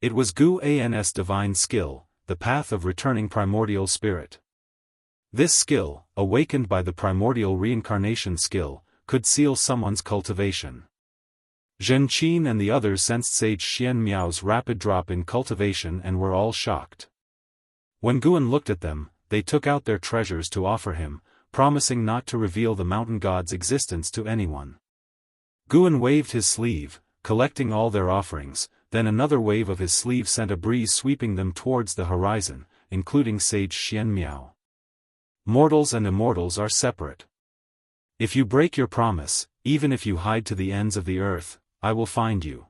Speaker 1: It was Gu An's divine skill, the path of returning primordial spirit. This skill, awakened by the primordial reincarnation skill, could seal someone's cultivation. Zhenqin and the others sensed Sage Xianxia's rapid drop in cultivation and were all shocked. When Guan looked at them, they took out their treasures to offer him, promising not to reveal the mountain god's existence to anyone. Guan waved his sleeve, collecting all their offerings, then another wave of his sleeve sent a breeze sweeping them towards the horizon, including Sage Xianxia. Mortals and immortals are separate. If you break your promise, even if you hide to the ends of the earth, I will find you.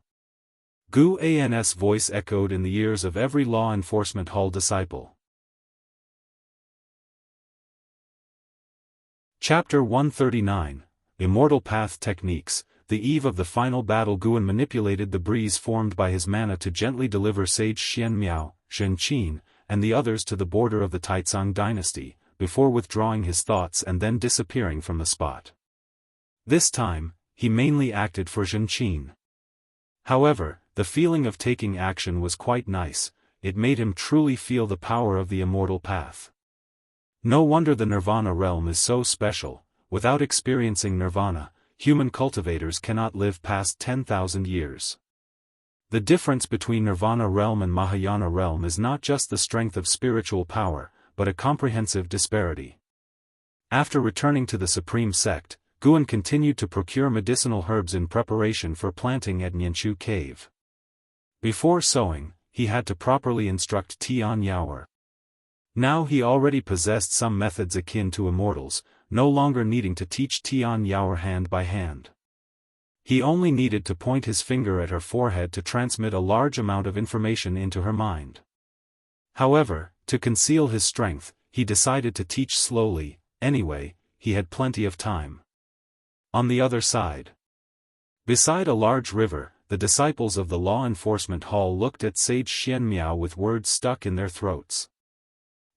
Speaker 1: Gu An's voice echoed in the ears of every law enforcement hall disciple. Chapter 139, Immortal Path Techniques. The eve of the final battle, Guan manipulated the breeze formed by his mana to gently deliver Sage Xianxia, Zhenqin, and the others to the border of the Taizong dynasty, before withdrawing his thoughts and then disappearing from the spot. This time, he mainly acted for Zhenqin. However, the feeling of taking action was quite nice. It made him truly feel the power of the immortal path. No wonder the Nirvana realm is so special. Without experiencing Nirvana, human cultivators cannot live past 10,000 years. The difference between Nirvana realm and Mahayana realm is not just the strength of spiritual power, but a comprehensive disparity. After returning to the supreme sect, Guan continued to procure medicinal herbs in preparation for planting at Nianchu Cave. Before sowing, he had to properly instruct Tian Yaoer. Now he already possessed some methods akin to immortals, no longer needing to teach Tian Yao hand by hand. He only needed to point his finger at her forehead to transmit a large amount of information into her mind. However, to conceal his strength, he decided to teach slowly. Anyway, he had plenty of time. On the other side, beside a large river, the disciples of the law enforcement hall looked at Sage Xianmiao with words stuck in their throats.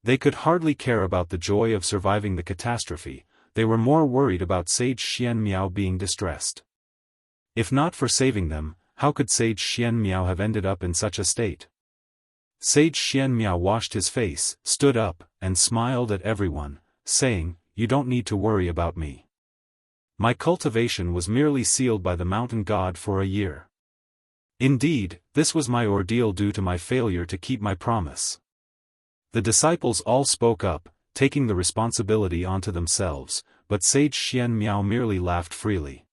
Speaker 1: They could hardly care about the joy of surviving the catastrophe, they were more worried about Sage Xianmiao being distressed. If not for saving them, how could Sage Xianmiao have ended up in such a state? Sage Xianmiao washed his face, stood up, and smiled at everyone, saying, "You don't need to worry about me. My cultivation was merely sealed by the mountain god for a year. Indeed, this was my ordeal due to my failure to keep my promise." The disciples all spoke up, taking the responsibility onto themselves, but Sage Xianmiao merely laughed freely.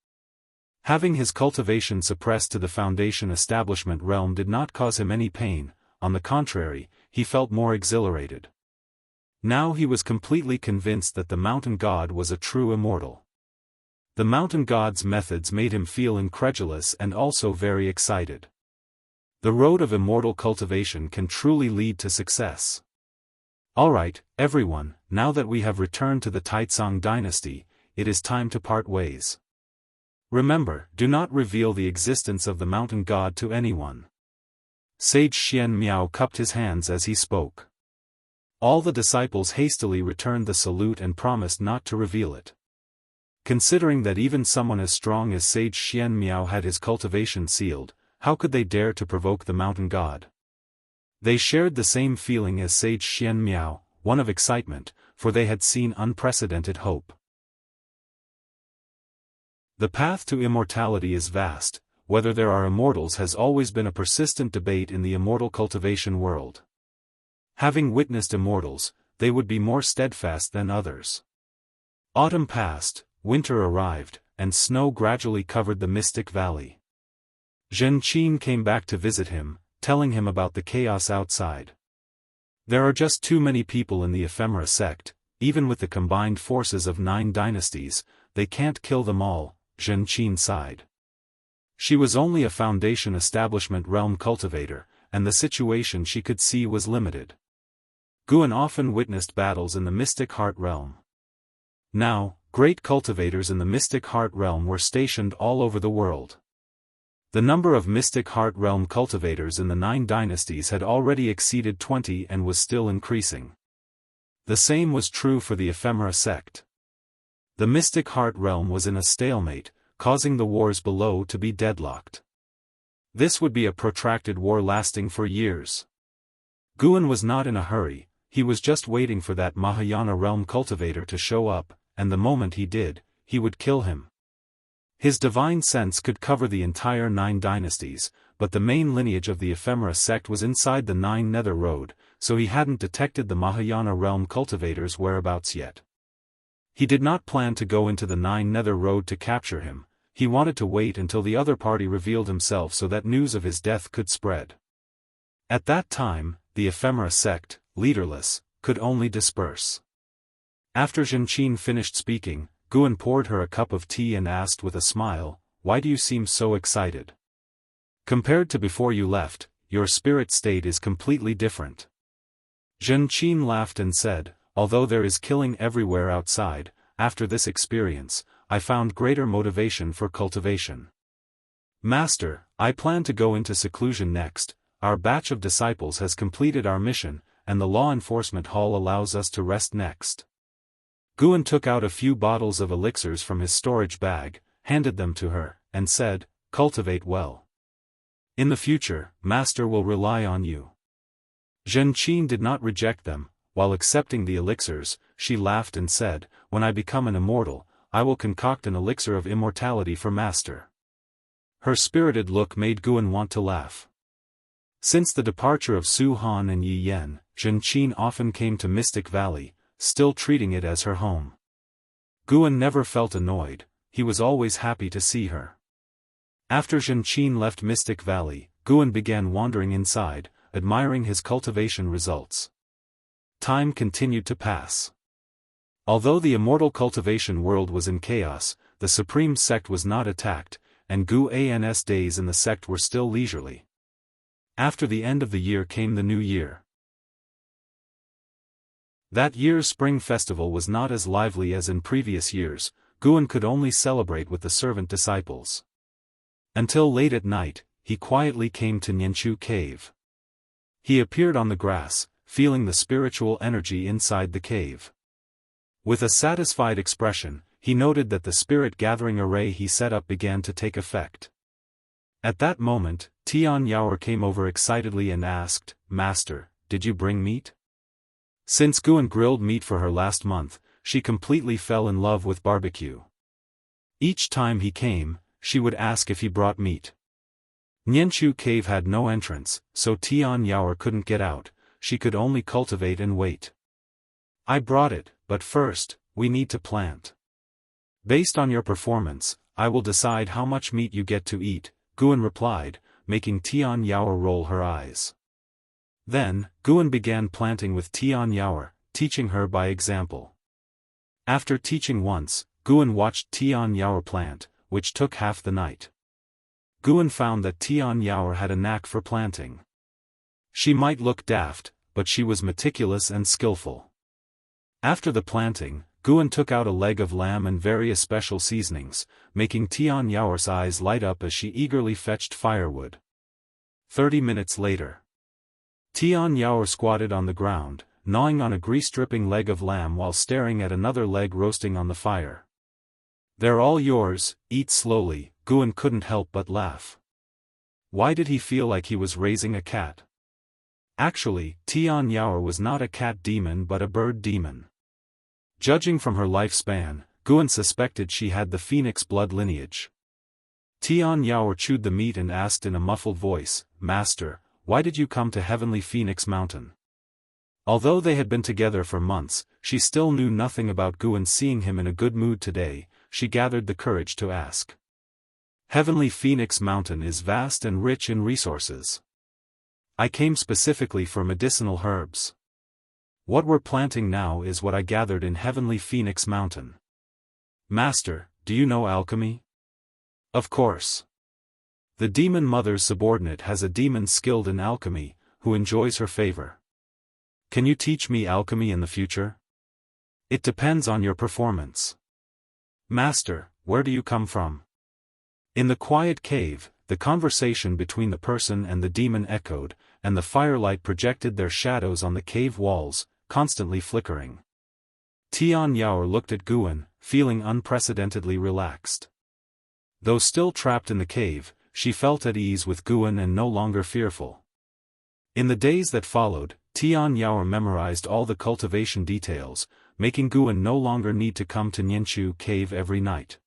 Speaker 1: Having his cultivation suppressed to the Foundation establishment realm did not cause him any pain, on the contrary, he felt more exhilarated. Now he was completely convinced that the mountain god was a true immortal. The mountain god's methods made him feel incredulous and also very excited. The road of immortal cultivation can truly lead to success. Alright, everyone, now that we have returned to the Taizong dynasty, it is time to part ways. Remember, do not reveal the existence of the mountain god to anyone. Sage Xianmiao cupped his hands as he spoke. All the disciples hastily returned the salute and promised not to reveal it. Considering that even someone as strong as Sage Xianmiao had his cultivation sealed, how could they dare to provoke the mountain god? They shared the same feeling as Sage Xianmiao, one of excitement, for they had seen unprecedented hope. The path to immortality is vast. Whether there are immortals has always been a persistent debate in the immortal cultivation world. Having witnessed immortals, they would be more steadfast than others. Autumn passed, winter arrived, and snow gradually covered the mystic valley. Zhen Qin came back to visit him, telling him about the chaos outside. There are just too many people in the ephemera sect, even with the combined forces of 9 dynasties, they can't kill them all, Zhen Qin sighed. She was only a Foundation establishment realm cultivator, and the situation she could see was limited. Guan often witnessed battles in the Mystic Heart realm. Now, great cultivators in the Mystic Heart realm were stationed all over the world. The number of Mystic Heart realm cultivators in the 9 dynasties had already exceeded 20 and was still increasing. The same was true for the ephemera sect. The Mystic Heart realm was in a stalemate, causing the wars below to be deadlocked. This would be a protracted war lasting for years. Guan was not in a hurry, he was just waiting for that Mahayana realm cultivator to show up, and the moment he did, he would kill him. His divine sense could cover the entire 9 dynasties, but the main lineage of the ephemera sect was inside the 9 Nether Road, so he hadn't detected the Mahayana realm cultivator's whereabouts yet. He did not plan to go into the 9 Nether Road to capture him, he wanted to wait until the other party revealed himself so that news of his death could spread. At that time, the ephemera sect, leaderless, could only disperse. After Zhen Qin finished speaking, Guan poured her a cup of tea and asked with a smile, "Why do you seem so excited? Compared to before you left, your spirit state is completely different." Zhen Qin laughed and said, "Although there is killing everywhere outside, after this experience, I found greater motivation for cultivation. Master, I plan to go into seclusion next. Our batch of disciples has completed our mission, and the law enforcement hall allows us to rest next." Guan took out a few bottles of elixirs from his storage bag, handed them to her, and said, "Cultivate well. In the future, Master will rely on you." Zhen Qin did not reject them. While accepting the elixirs, she laughed and said, "When I become an immortal, I will concoct an elixir of immortality for Master." Her spirited look made Guan want to laugh. Since the departure of Su Han and Yi Yan, Zhen Qin often came to Mystic Valley, still treating it as her home. Guan never felt annoyed, he was always happy to see her. After Zhen Qin left Mystic Valley, Guan began wandering inside, admiring his cultivation results. time continued to pass. Although the immortal cultivation world was in chaos, the supreme sect was not attacked, and Guan's days in the sect were still leisurely. After the end of the year came the new year. That year's spring festival was not as lively as in previous years. Guan could only celebrate with the servant disciples. Until late at night, he quietly came to Nianchu cave. He appeared on the grass, feeling the spiritual energy inside the cave. With a satisfied expression, he noted that the spirit-gathering array he set up began to take effect. At that moment, Tian Yaoer came over excitedly and asked, "Master, did you bring meat?" Since Guan grilled meat for her last month, she completely fell in love with barbecue. Each time he came, she would ask if he brought meat. Nianchu cave had no entrance, so Tian Yaoer couldn't get out, she could only cultivate and wait. "I brought it, but first, we need to plant. Based on your performance, I will decide how much meat you get to eat," Guan replied, making Tian Yaoer roll her eyes. Then, Guan began planting with Tian Yaoer, teaching her by example. After teaching once, Guan watched Tian Yaoer plant, which took half the night. Guan found that Tian Yaoer had a knack for planting. She might look daft, but she was meticulous and skillful. After the planting, Guan took out a leg of lamb and various special seasonings, making Tian Yaoer's eyes light up as she eagerly fetched firewood. 30 minutes later. Tian Yaoer squatted on the ground, gnawing on a grease-dripping leg of lamb while staring at another leg roasting on the fire. "They're all yours, eat slowly," Guan couldn't help but laugh. Why did he feel like he was raising a cat? Actually, Tian Yaoer was not a cat demon but a bird demon. Judging from her lifespan, Guan suspected she had the phoenix blood lineage. Tian Yaoer chewed the meat and asked in a muffled voice, "Master, why did you come to Heavenly Phoenix Mountain?" Although they had been together for months, she still knew nothing about Guan. Seeing him in a good mood today, she gathered the courage to ask. "Heavenly Phoenix Mountain is vast and rich in resources. I came specifically for medicinal herbs. What we're planting now is what I gathered in Heavenly Phoenix Mountain." "Master, do you know alchemy?" "Of course. The demon mother's subordinate has a demon skilled in alchemy, who enjoys her favor. Can you teach me alchemy in the future?" "It depends on your performance." "Master, where do you come from?" In the quiet cave, the conversation between the person and the demon echoed, and the firelight projected their shadows on the cave walls, constantly flickering. Tian Yaoer looked at Guan, feeling unprecedentedly relaxed. Though still trapped in the cave, she felt at ease with Guan and no longer fearful. In the days that followed, Tian Yaoer memorized all the cultivation details, making Guan no longer need to come to Nianchu cave every night.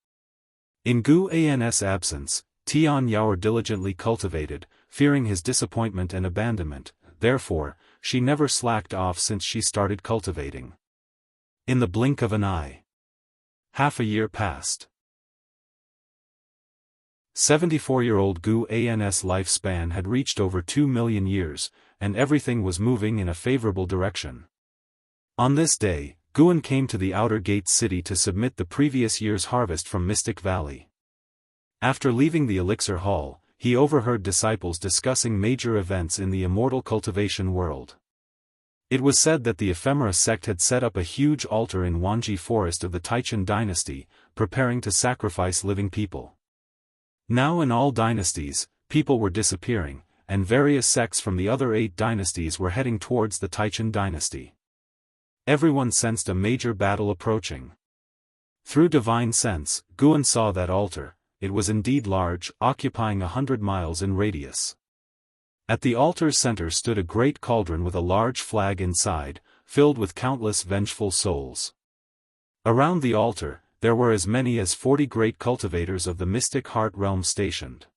Speaker 1: In Guan's absence, Tian Yaoer diligently cultivated, fearing his disappointment and abandonment. Therefore, she never slacked off since she started cultivating. In the blink of an eye, half a year passed. 74-year-old Guan's lifespan had reached over 2 million years, and everything was moving in a favorable direction. On this day, Guan came to the outer gate city to submit the previous year's harvest from Mystic Valley. After leaving the Elixir Hall, he overheard disciples discussing major events in the immortal cultivation world. It was said that the Ephemera sect had set up a huge altar in Wanji Forest of the Taichun dynasty, preparing to sacrifice living people. Now in all dynasties, people were disappearing, and various sects from the other 8 dynasties were heading towards the Taichun dynasty. Everyone sensed a major battle approaching. Through divine sense, Guan saw that altar. It was indeed large, occupying 100 miles in radius. At the altar's center stood a great cauldron with a large flag inside, filled with countless vengeful souls. Around the altar, there were as many as 40 great cultivators of the mystic heart realm stationed.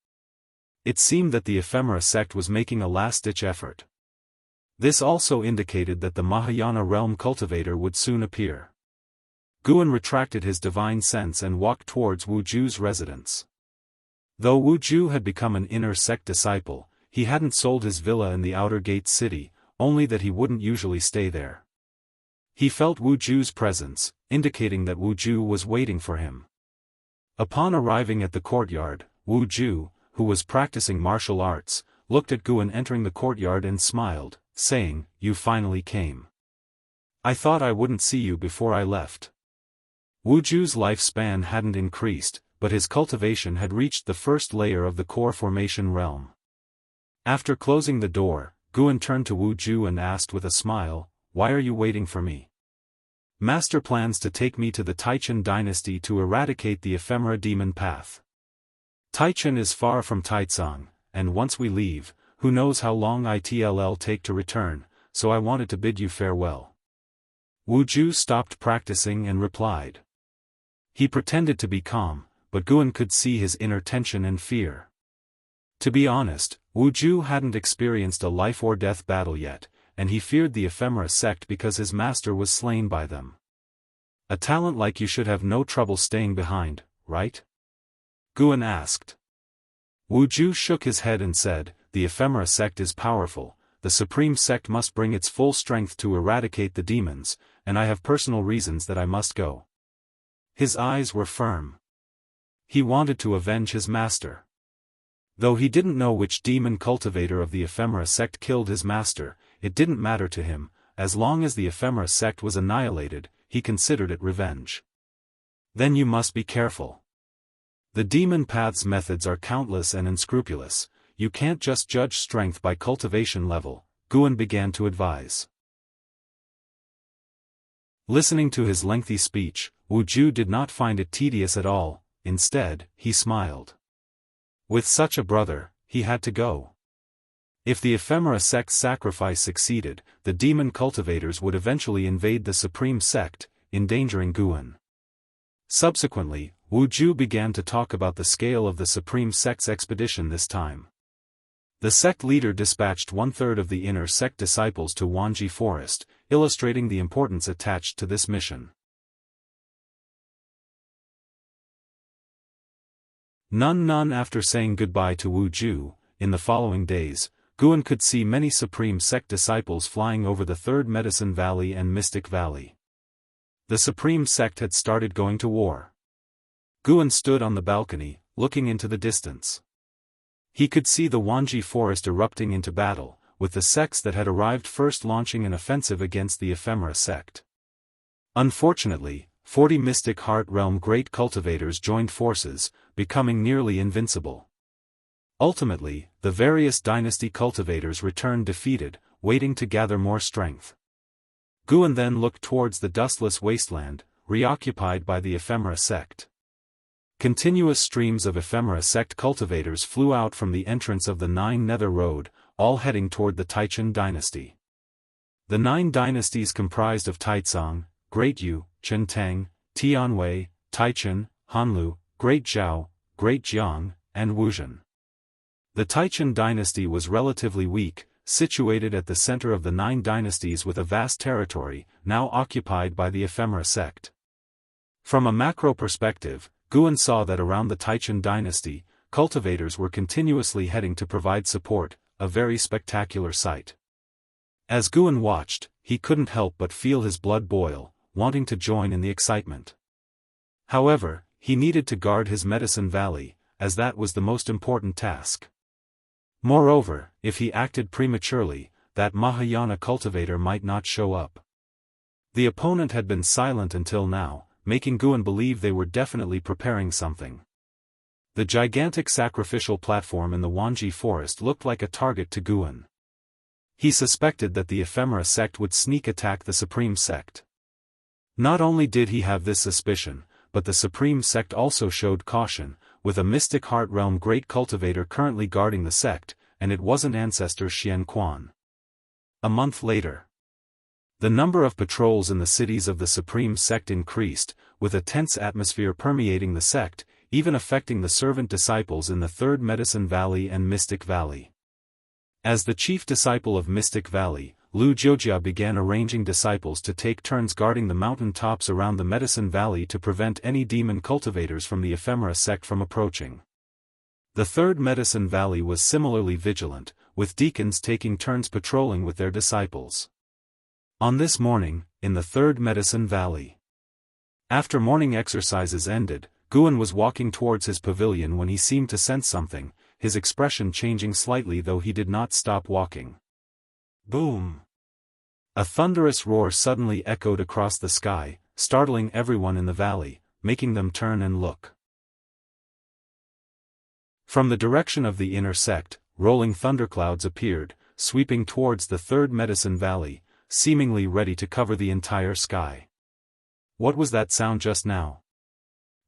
Speaker 1: It seemed that the Ephemera sect was making a last-ditch effort. This also indicated that the Mahayana realm cultivator would soon appear. Guan retracted his divine sense and walked towards Wu Ju's residence. Though Wu Ju had become an inner sect disciple, he hadn't sold his villa in the outer gate city, only that he wouldn't usually stay there. He felt Wu Ju's presence, indicating that Wu Ju was waiting for him. Upon arriving at the courtyard, Wu Ju, who was practicing martial arts, looked at Guan entering the courtyard and smiled, saying, "You finally came. I thought I wouldn't see you before I left." Wu Ju's lifespan hadn't increased, but his cultivation had reached the first layer of the core formation realm. After closing the door, Guan turned to Wu Ju and asked with a smile, "Why are you waiting for me?" "Master plans to take me to the Taichen dynasty to eradicate the ephemera demon path. Taichen is far from Taicang, and once we leave, who knows how long it'll take to return, so I wanted to bid you farewell." Wu Ju stopped practicing and replied. He pretended to be calm, but Guan could see his inner tension and fear. To be honest, Wu Ju hadn't experienced a life-or-death battle yet, and he feared the ephemera sect because his master was slain by them. "A talent like you should have no trouble staying behind, right?" Guan asked. Wu Ju shook his head and said, "The ephemera sect is powerful, the supreme sect must bring its full strength to eradicate the demons, and I have personal reasons that I must go." His eyes were firm. He wanted to avenge his master. Though he didn't know which demon cultivator of the ephemera sect killed his master, it didn't matter to him, as long as the ephemera sect was annihilated, he considered it revenge. "Then you must be careful. The demon path's methods are countless and unscrupulous, you can't just judge strength by cultivation level," Guan began to advise. Listening to his lengthy speech, Wu Ju did not find it tedious at all, instead, he smiled. With such a brother, he had to go. If the ephemera sect's sacrifice succeeded, the demon cultivators would eventually invade the supreme sect, endangering Guan. Subsequently, Wu Ju began to talk about the scale of the supreme sect's expedition this time. The sect leader dispatched 1/3 of the inner sect disciples to Wanji Forest, illustrating the importance attached to this mission. None after saying goodbye to Wu Ju, in the following days, Guan could see many supreme sect disciples flying over the Third Medicine Valley and Mystic Valley. The supreme sect had started going to war. Guan stood on the balcony, looking into the distance. He could see the Wanji Forest erupting into battle, with the sects that had arrived first launching an offensive against the ephemera sect. Unfortunately, 40 Mystic Heart Realm great cultivators joined forces, becoming nearly invincible. Ultimately, the various dynasty cultivators returned defeated, waiting to gather more strength. Guan then looked towards the dustless wasteland, reoccupied by the ephemera sect. Continuous streams of ephemera sect cultivators flew out from the entrance of the Nine Nether Road, all heading toward the Taichen dynasty. The 9 dynasties comprised of Taicang, Great Yu, Chentang, Tianwei, Taichen, Hanlu, Great Zhao, Great Jiang, and Wuzhen. The Taichen dynasty was relatively weak, situated at the center of the 9 dynasties with a vast territory, now occupied by the ephemera sect. From a macro perspective, Guan saw that around the Taichen dynasty, cultivators were continuously heading to provide support, a very spectacular sight. As Guan watched, he couldn't help but feel his blood boil, wanting to join in the excitement. However, he needed to guard his Medicine Valley, as that was the most important task. Moreover, if he acted prematurely, that Mahayana cultivator might not show up. The opponent had been silent until now, making Guan believe they were definitely preparing something. The gigantic sacrificial platform in the Wanji Forest looked like a target to Guan. He suspected that the ephemera sect would sneak attack the supreme sect. Not only did he have this suspicion, but the supreme sect also showed caution, with a Mystic Heart Realm great cultivator currently guarding the sect, and it wasn't ancestor Xian Quan. A month later, the number of patrols in the cities of the supreme sect increased, with a tense atmosphere permeating the sect, even affecting the servant disciples in the Third Medicine Valley and Mystic Valley. As the chief disciple of Mystic Valley, Lu Jiujia began arranging disciples to take turns guarding the mountain tops around the Medicine Valley to prevent any demon cultivators from the ephemera sect from approaching. The Third Medicine Valley was similarly vigilant, with deacons taking turns patrolling with their disciples. On this morning, in the Third Medicine Valley. After morning exercises ended, Guan was walking towards his pavilion when he seemed to sense something, his expression changing slightly though he did not stop walking. Boom! A thunderous roar suddenly echoed across the sky, startling everyone in the valley, making them turn and look. From the direction of the inner sect, rolling thunderclouds appeared, sweeping towards the Third Medicine Valley, seemingly ready to cover the entire sky. What was that sound just now?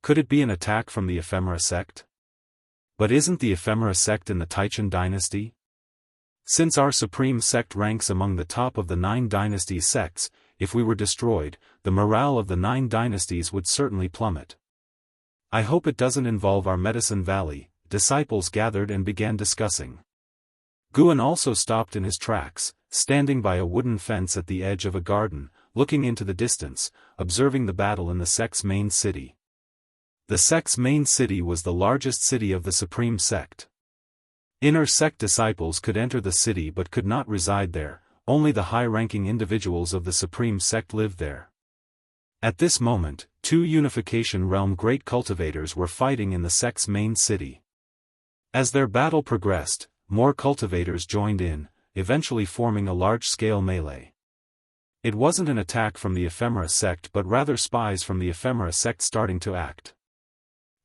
Speaker 1: Could it be an attack from the Ephemera sect? But isn't the Ephemera sect in the Taichan dynasty? Since our supreme sect ranks among the top of the 9 dynasty sects, if we were destroyed, the morale of the 9 dynasties would certainly plummet. I hope it doesn't involve our Medicine Valley. Disciples gathered and began discussing. Guan also stopped in his tracks, standing by a wooden fence at the edge of a garden, looking into the distance, observing the battle in the sect's main city. The sect's main city was the largest city of the supreme sect. Inner sect disciples could enter the city but could not reside there, only the high-ranking individuals of the supreme sect lived there. At this moment, 2 Unification Realm great cultivators were fighting in the sect's main city. As their battle progressed, more cultivators joined in, eventually forming a large-scale melee. It wasn't an attack from the Ephemera sect but rather spies from the Ephemera sect starting to act.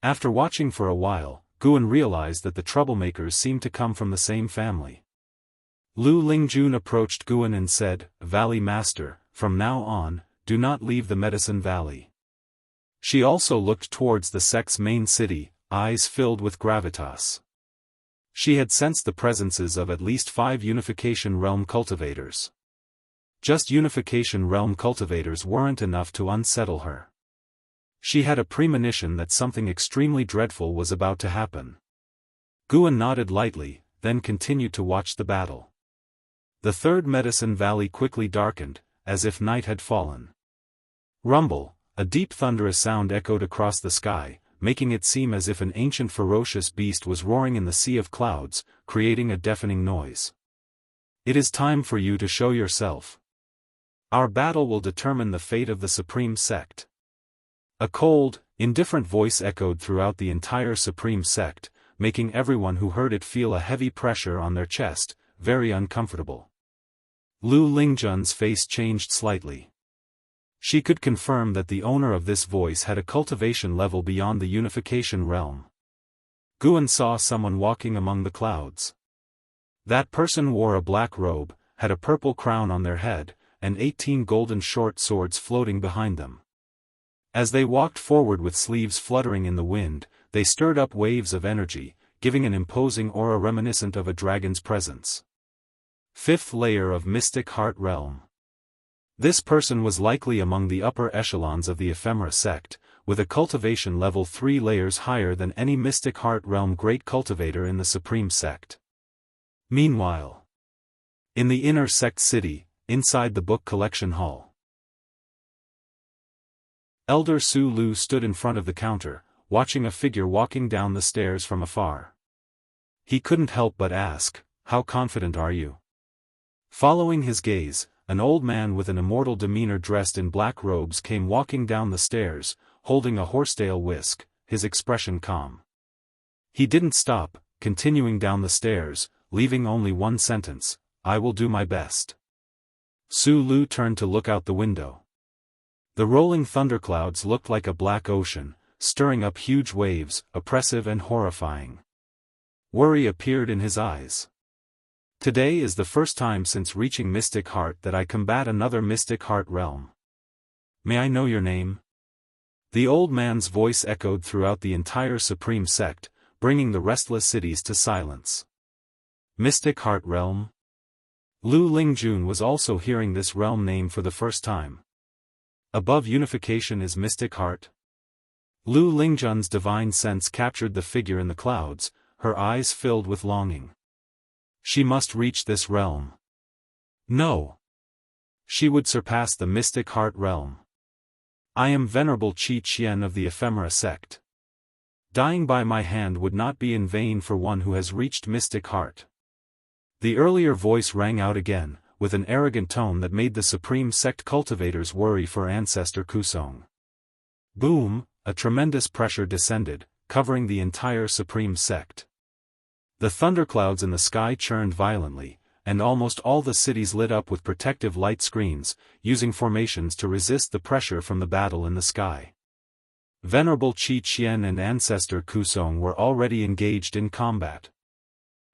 Speaker 1: After watching for a while, Guan realized that the troublemakers seemed to come from the same family. Lu Lingjun approached Guan and said, "Valley Master, from now on, do not leave the Medicine Valley." She also looked towards the sect's main city, eyes filled with gravitas. She had sensed the presences of at least 5 Unification Realm cultivators. Just Unification Realm cultivators weren't enough to unsettle her. She had a premonition that something extremely dreadful was about to happen. Guan nodded lightly, then continued to watch the battle. The Third Medicine Valley quickly darkened, as if night had fallen. Rumble, a deep thunderous sound echoed across the sky, making it seem as if an ancient ferocious beast was roaring in the sea of clouds, creating a deafening noise. It is time for you to show yourself. Our battle will determine the fate of the supreme sect. A cold, indifferent voice echoed throughout the entire supreme sect, making everyone who heard it feel a heavy pressure on their chest, very uncomfortable. Lu Lingjun's face changed slightly. She could confirm that the owner of this voice had a cultivation level beyond the Unification Realm. Guan saw someone walking among the clouds. That person wore a black robe, had a purple crown on their head, and 18 golden short swords floating behind them. As they walked forward with sleeves fluttering in the wind, they stirred up waves of energy, giving an imposing aura reminiscent of a dragon's presence. 5th layer of Mystic Heart Realm. This person was likely among the upper echelons of the Ephemera sect, with a cultivation level 3 layers higher than any Mystic Heart Realm great cultivator in the Supreme sect. Meanwhile, in the inner sect city, inside the book collection hall, Elder Su Lu stood in front of the counter, watching a figure walking down the stairs from afar. He couldn't help but ask, "How confident are you?" Following his gaze, an old man with an immortal demeanor dressed in black robes came walking down the stairs, holding a horsetail whisk, his expression calm. He didn't stop, continuing down the stairs, leaving only one sentence, "I will do my best." Su Lu turned to look out the window. The rolling thunderclouds looked like a black ocean, stirring up huge waves, oppressive and horrifying. Worry appeared in his eyes. Today is the first time since reaching Mystic Heart that I combat another Mystic Heart realm. May I know your name? The old man's voice echoed throughout the entire Supreme sect, bringing the restless cities to silence. Mystic Heart Realm? Lu Lingjun was also hearing this realm name for the first time. Above unification is Mystic Heart? Lu Lingjun's divine sense captured the figure in the clouds, her eyes filled with longing. She must reach this realm. No. She would surpass the Mystic Heart realm. I am Venerable Qi Qian of the Ephemera sect. Dying by my hand would not be in vain for one who has reached Mystic Heart. The earlier voice rang out again, with an arrogant tone that made the supreme sect cultivators worry for ancestor Kusong. Boom, a tremendous pressure descended, covering the entire supreme sect. The thunderclouds in the sky churned violently, and almost all the cities lit up with protective light screens, using formations to resist the pressure from the battle in the sky. Venerable Qi Qian and ancestor Kusong were already engaged in combat.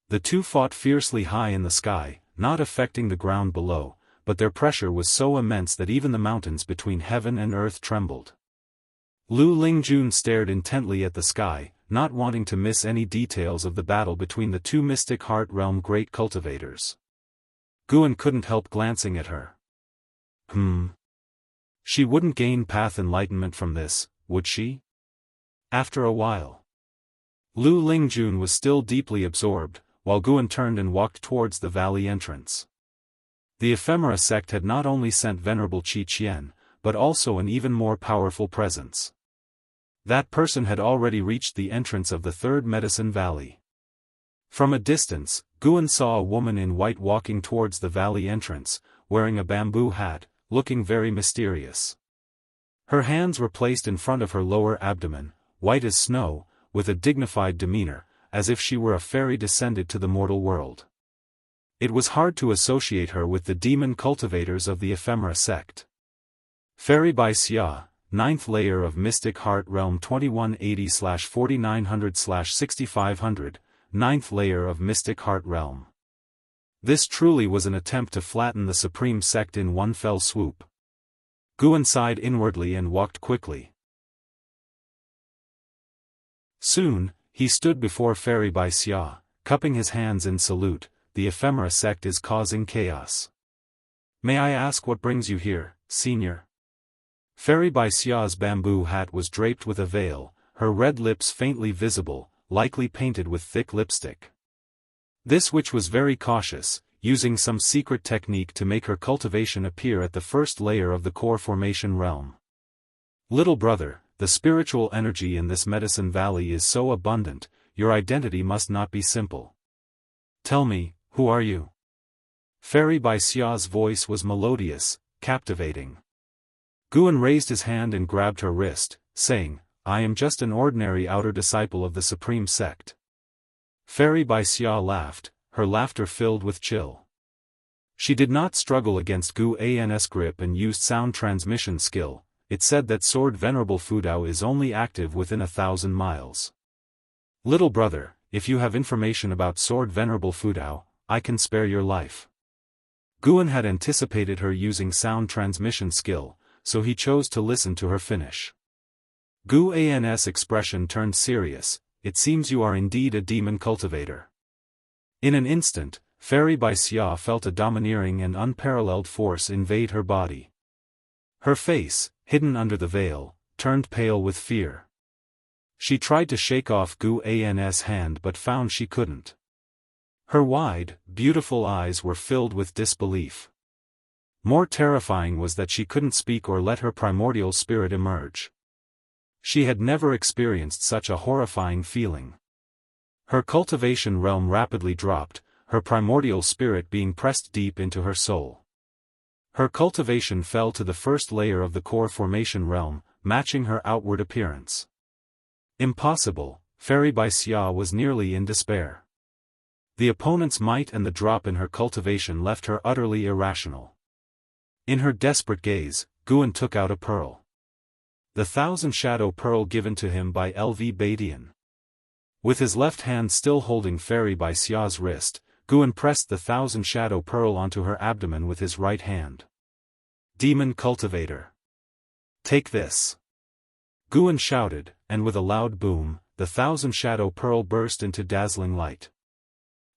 Speaker 1: The two fought fiercely high in the sky, not affecting the ground below, but their pressure was so immense that even the mountains between heaven and earth trembled. Lu Lingjun stared intently at the sky, not wanting to miss any details of the battle between the two Mystic Heart Realm great cultivators. Guan couldn't help glancing at her. She wouldn't gain path enlightenment from this, would she? After a while. Lu Lingjun was still deeply absorbed, while Guan turned and walked towards the valley entrance. The ephemera sect had not only sent Venerable Qi Qian, but also an even more powerful presence. That person had already reached the entrance of the third medicine valley. From a distance, Guan saw a woman in white walking towards the valley entrance, wearing a bamboo hat, looking very mysterious. Her hands were placed in front of her lower abdomen, white as snow, with a dignified demeanor, as if she were a fairy descended to the mortal world. It was hard to associate her with the demon cultivators of the ephemera sect. Fairy by Xia, 9th layer of Mystic Heart Realm 2180/4900/6500, 9th layer of Mystic Heart Realm. This truly was an attempt to flatten the supreme sect in one fell swoop. Guan sighed inwardly and walked quickly. Soon, he stood before Fairy by Xia, cupping his hands in salute. The ephemera sect is causing chaos. May I ask what brings you here, senior? Fairy by Xia's bamboo hat was draped with a veil, her red lips faintly visible, likely painted with thick lipstick. This witch was very cautious, using some secret technique to make her cultivation appear at the first layer of the core formation realm. Little brother, the spiritual energy in this medicine valley is so abundant, your identity must not be simple. Tell me, who are you? Fairy by Xia's voice was melodious, captivating. Guan raised his hand and grabbed her wrist, saying, I am just an ordinary outer disciple of the supreme sect. Fairy by Xia laughed, her laughter filled with chill. She did not struggle against Gu An's grip and used sound transmission skill. It said that sword Venerable Fudao is only active within 1,000 miles. Little brother, if you have information about sword Venerable Fudao, I can spare your life. Guan had anticipated her using sound transmission skill, so he chose to listen to her finish. Gu An's expression turned serious. It seems you are indeed a demon cultivator. In an instant, Fairy by Xia felt a domineering and unparalleled force invade her body. Her face, hidden under the veil, turned pale with fear. She tried to shake off Gu An's hand but found she couldn't. Her wide, beautiful eyes were filled with disbelief. More terrifying was that she couldn't speak or let her primordial spirit emerge. She had never experienced such a horrifying feeling. Her cultivation realm rapidly dropped, her primordial spirit being pressed deep into her soul. Her cultivation fell to the first layer of the core formation realm, matching her outward appearance. Impossible, Fairy by Xia was nearly in despair. The opponent's might and the drop in her cultivation left her utterly irrational. In her desperate gaze, Guan took out a pearl. The 1,000 Shadow Pearl given to him by Lv Badian. With his left hand still holding Fairy by Xia's wrist, Guan pressed the 1,000 Shadow Pearl onto her abdomen with his right hand. Demon Cultivator. Take this. Guan shouted, and with a loud boom, the 1,000 Shadow Pearl burst into dazzling light.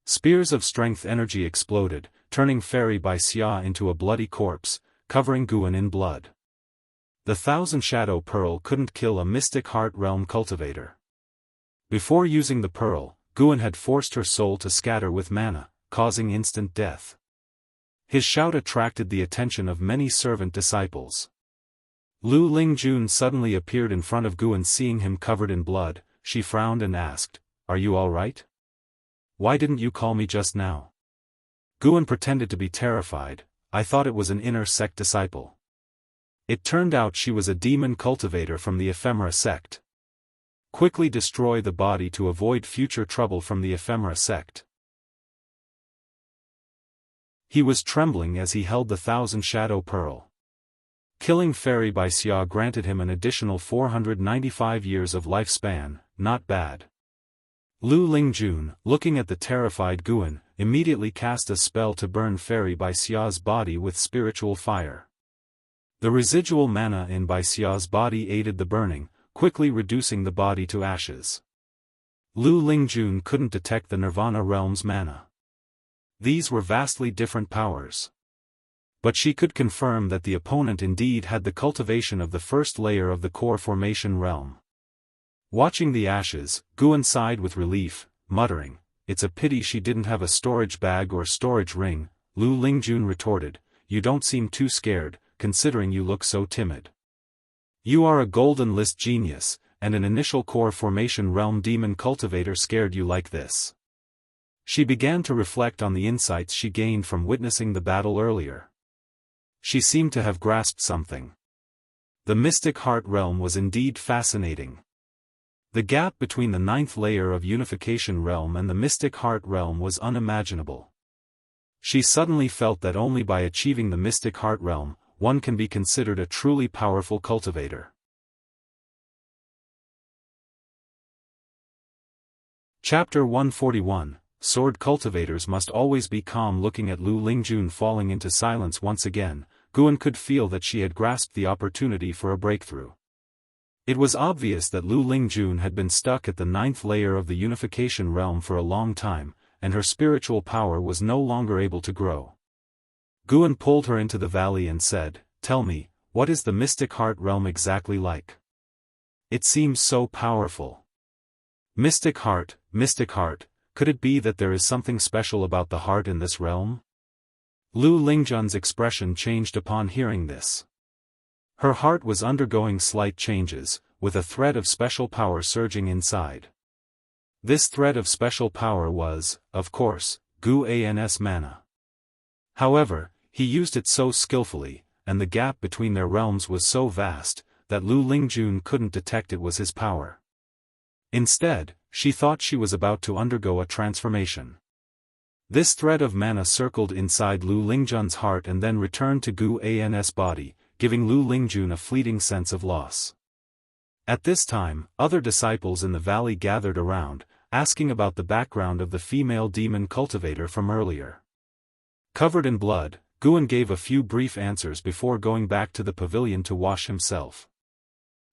Speaker 1: Spears of strength energy exploded, turning Fairy by Xia into a bloody corpse, covering Guan in blood. The 1,000 Shadow Pearl couldn't kill a Mystic Heart Realm cultivator. Before using the pearl, Guan had forced her soul to scatter with mana, causing instant death. His shout attracted the attention of many servant disciples. Lu Lingjun suddenly appeared in front of Guan. Seeing him covered in blood, she frowned and asked, Are you all right? Why didn't you call me just now? Guan pretended to be terrified. I thought it was an inner sect disciple. It turned out she was a demon cultivator from the Ephemera sect. Quickly destroy the body to avoid future trouble from the Ephemera sect. He was trembling as he held the 1,000 Shadow Pearl. Killing Fairy by Xia granted him an additional 495 years of lifespan, not bad. Lu Lingjun, looking at the terrified Guan, immediately cast a spell to burn Fairy by Xia's body with spiritual fire. The residual mana in Bai Xia's body aided the burning, quickly reducing the body to ashes. Lu Lingjun couldn't detect the Nirvana realm's mana. These were vastly different powers. But she could confirm that the opponent indeed had the cultivation of the first layer of the core formation realm. Watching the ashes, Guan sighed with relief, muttering, "It's a pity she didn't have a storage bag or storage ring." Lu Lingjun retorted, "You don't seem too scared, considering you look so timid. You are a golden list genius, and an initial core formation realm demon cultivator scared you like this." She began to reflect on the insights she gained from witnessing the battle earlier. She seemed to have grasped something. The Mystic Heart realm was indeed fascinating. The gap between the 9th layer of Unification realm and the Mystic Heart realm was unimaginable. She suddenly felt that only by achieving the Mystic Heart realm, one can be considered a truly powerful cultivator. Chapter 141, Sword Cultivators Must Always Be Calm. Looking at Lu Lingjun falling into silence once again, Guan could feel that she had grasped the opportunity for a breakthrough. It was obvious that Lu Lingjun had been stuck at the 9th layer of the Unification realm for a long time, and her spiritual power was no longer able to grow. Guan pulled her into the valley and said, "Tell me, what is the Mystic Heart realm exactly like? It seems so powerful." Mystic Heart, could it be that there is something special about the heart in this realm? Lu Lingjun's expression changed upon hearing this. Her heart was undergoing slight changes, with a thread of special power surging inside. This thread of special power was, of course, Guan's mana. However, he used it so skillfully, and the gap between their realms was so vast, that Lu Lingjun couldn't detect it was his power. Instead, she thought she was about to undergo a transformation. This thread of mana circled inside Lu Lingjun's heart and then returned to Guan's body, giving Lu Lingjun a fleeting sense of loss. At this time, other disciples in the valley gathered around, asking about the background of the female demon cultivator from earlier. Covered in blood, Guan gave a few brief answers before going back to the pavilion to wash himself.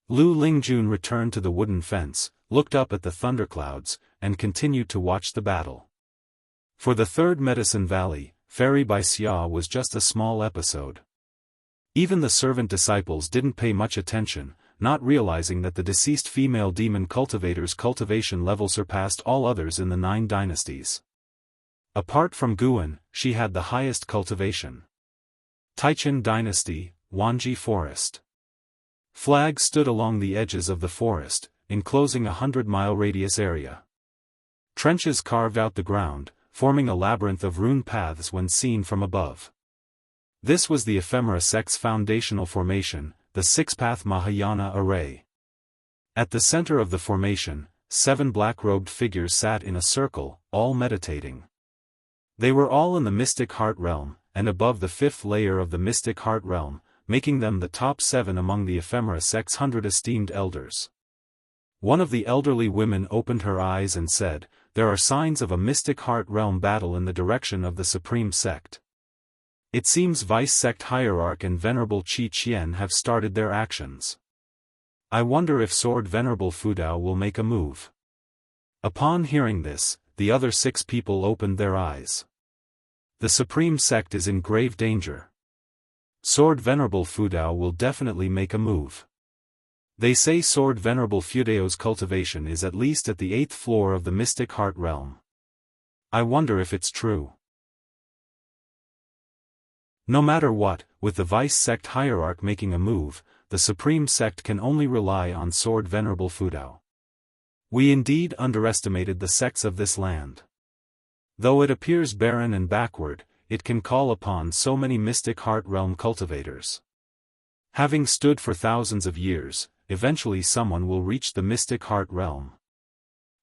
Speaker 1: Lu Lingjun returned to the wooden fence, looked up at the thunderclouds, and continued to watch the battle. For the third Medicine Valley, Fairy by Xia was just a small episode. Even the servant disciples didn't pay much attention, not realizing that the deceased female demon cultivator's cultivation level surpassed all others in the 9 dynasties. Apart from Guan, she had the highest cultivation. Taichen Dynasty, Wanji Forest. Flags stood along the edges of the forest, enclosing a 100-mile radius area. Trenches carved out the ground, forming a labyrinth of rune paths when seen from above. This was the Ephemera sect's foundational formation, the Six-Path Mahayana array. At the center of the formation, 7 black-robed figures sat in a circle, all meditating. They were all in the Mystic Heart realm, and above the 5th layer of the Mystic Heart realm, making them the top 7 among the Ephemera sect's 100 esteemed elders. One of the elderly women opened her eyes and said, "There are signs of a Mystic Heart realm battle in the direction of the Supreme Sect. It seems Vice Sect Hierarch and Venerable Qi Qian have started their actions. I wonder if Sword Venerable Fudao will make a move." Upon hearing this, the other 6 people opened their eyes. The Supreme Sect is in grave danger. Sword Venerable Fudao will definitely make a move. They say Sword Venerable Fudao's cultivation is at least at the 8th floor of the Mystic Heart realm. I wonder if it's true. No matter what, with the Vice Sect Hierarch making a move, the Supreme Sect can only rely on Sword Venerable Fudao. We indeed underestimated the sects of this land. Though it appears barren and backward, it can call upon so many mystic heart realm cultivators. Having stood for thousands of years, eventually someone will reach the mystic heart realm.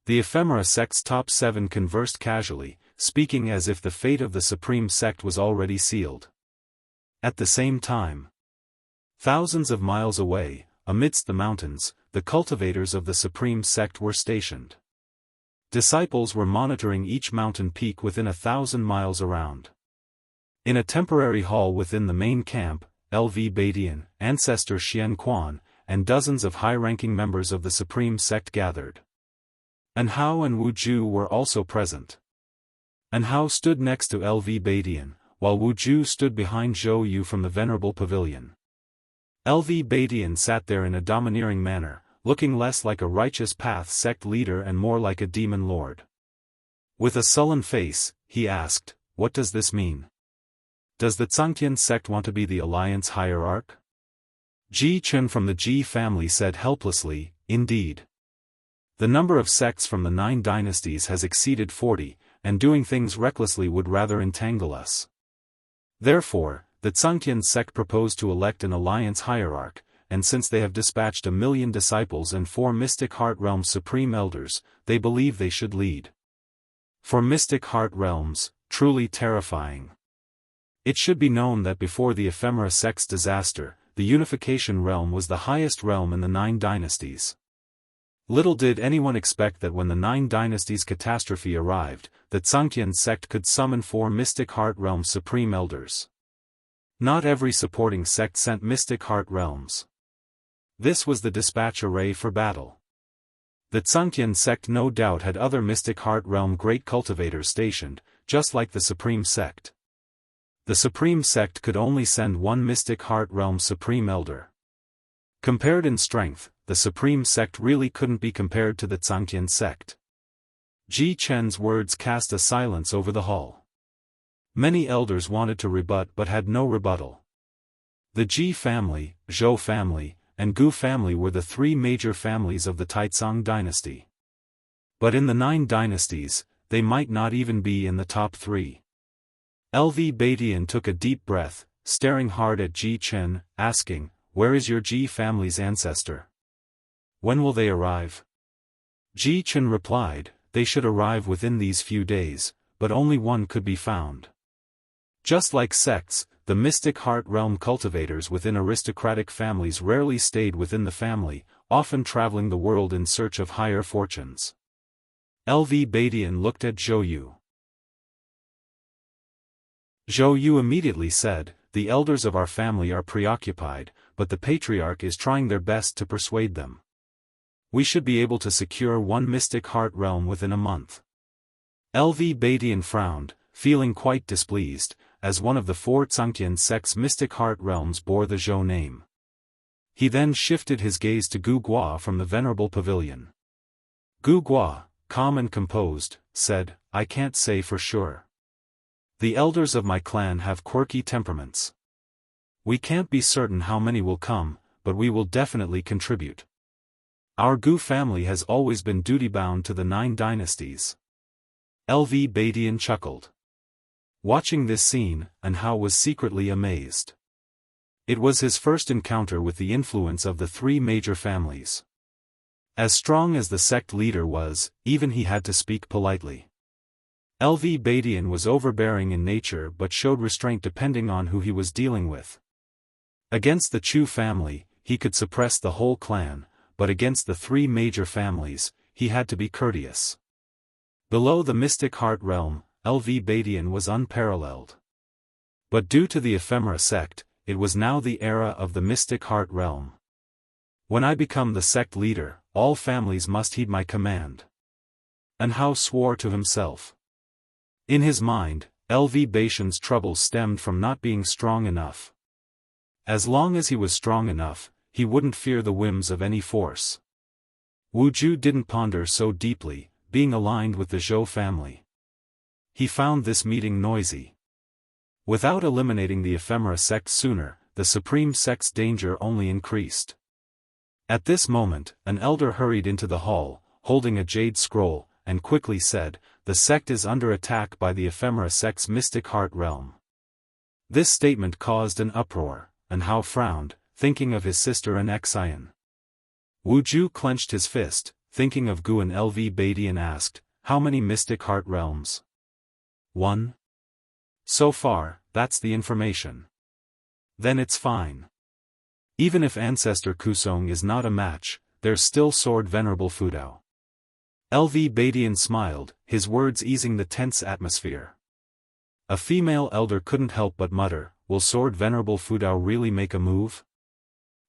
Speaker 1: The ephemera sect's top 7 conversed casually, speaking as if the fate of the supreme sect was already sealed. At the same time, thousands of miles away, amidst the mountains, the cultivators of the supreme sect were stationed. Disciples were monitoring each mountain peak within 1,000 miles around. In a temporary hall within the main camp, LV Badian, ancestor Xian Quan, and dozens of high-ranking members of the supreme sect gathered. Anhao and Wu Ju were also present. Anhao stood next to LV Badian, while Wu Ju stood behind Zhou Yu from the venerable pavilion. LV Badian sat there in a domineering manner, looking less like a righteous path sect leader and more like a demon lord. With a sullen face, he asked, "What does this mean? Does the Zhangtian sect want to be the alliance hierarch?" Ji Chun from the Ji family said helplessly, "Indeed. The number of sects from the 9 dynasties has exceeded 40, and doing things recklessly would rather entangle us. Therefore, the Zhangtian sect proposed to elect an alliance hierarch, and since they have dispatched 1,000,000 disciples and 4 mystic heart realms supreme elders, they believe they should lead. For mystic heart realms, truly terrifying. It should be known that before the ephemera sect's disaster, the unification realm was the highest realm in the 9 dynasties. Little did anyone expect that when the 9 dynasties' catastrophe arrived, the Zhangtian sect could summon 4 mystic heart realm supreme elders. Not every supporting sect sent mystic heart realms. This was the dispatch array for battle. The Zhangtian sect no doubt had other mystic heart realm great cultivators stationed, just like the supreme sect. The supreme sect could only send 1 mystic heart realm supreme elder. Compared in strength, the supreme sect really couldn't be compared to the Zhangtian sect. Ji Chen's words cast a silence over the hall. Many elders wanted to rebut but had no rebuttal. The Ji family, Zhou family, and Gu family were the 3 major families of the Taizong dynasty. But in the 9 dynasties, they might not even be in the top 3. LV Badian took a deep breath, staring hard at Ji Chen, asking, "Where is your Ji family's ancestor? When will they arrive?" Ji Chen replied, "They should arrive within these few days, but only one could be found." Just like sects, the mystic heart realm cultivators within aristocratic families rarely stayed within the family, often traveling the world in search of higher fortunes. LV Badian looked at Zhou Yu. Zhou Yu immediately said, "The elders of our family are preoccupied, but the patriarch is trying their best to persuade them. We should be able to secure 1 mystic heart realm within a month." LV Badian frowned, feeling quite displeased, as one of the 4 Zhangtian sect's mystic heart realms bore the Zhou name. He then shifted his gaze to Gu Gua from the venerable pavilion. Gu Gua, calm and composed, said, "I can't say for sure. The elders of my clan have quirky temperaments. We can't be certain how many will come, but we will definitely contribute. Our Gu family has always been duty-bound to the 9 dynasties." LV Badian chuckled. Watching this scene, Anhao was secretly amazed. It was his first encounter with the influence of the 3 major families. As strong as the sect leader was, even he had to speak politely. LV Badian was overbearing in nature but showed restraint depending on who he was dealing with. Against the Chu family, he could suppress the whole clan, but against the 3 major families, he had to be courteous. Below the mystic heart realm, LV Badian was unparalleled. But due to the ephemera sect, it was now the era of the mystic heart realm. When I become the sect leader, all families must heed my command. Anhao swore to himself. In his mind, LV Badian's troubles stemmed from not being strong enough. As long as he was strong enough, he wouldn't fear the whims of any force. Wu Ju didn't ponder so deeply, being aligned with the Zhou family. He found this meeting noisy. Without eliminating the ephemera sect sooner, the supreme sect's danger only increased. At this moment, an elder hurried into the hall, holding a jade scroll, and quickly said, the sect is under attack by the ephemera sect's mystic heart realm. This statement caused an uproar, and Hao frowned, thinking of his sister and Xian. Wu Ju clenched his fist, thinking of Guan Lv Beatty, and asked, how many mystic heart realms? 1. So far, that's the information. Then it's fine. Even if Ancestor Kusong is not a match, there's still Sword Venerable Fudao. Lv Badian smiled, his words easing the tense atmosphere. A female elder couldn't help but mutter, will Sword Venerable Fudao really make a move?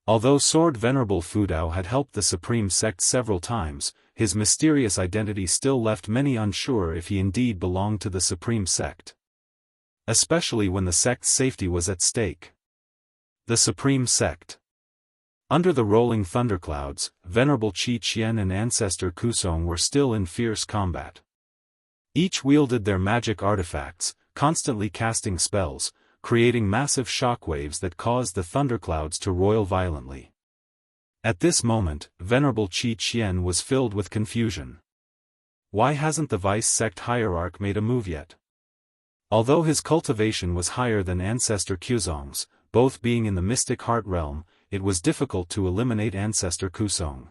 Speaker 1: Although Sword Venerable Fudao had helped the Supreme Sect several times, his mysterious identity still left many unsure if he indeed belonged to the Supreme Sect. Especially when the sect's safety was at stake. The Supreme Sect. Under the rolling thunderclouds, Venerable Qi Qian and Ancestor Kusong were still in fierce combat. Each wielded their magic artifacts, constantly casting spells, creating massive shockwaves that caused the thunderclouds to roil violently. At this moment, Venerable Qi Qian was filled with confusion. Why hasn't the Vice Sect Hierarch made a move yet? Although his cultivation was higher than Ancestor Kusong's, both being in the Mystic Heart realm, it was difficult to eliminate Ancestor Kusong.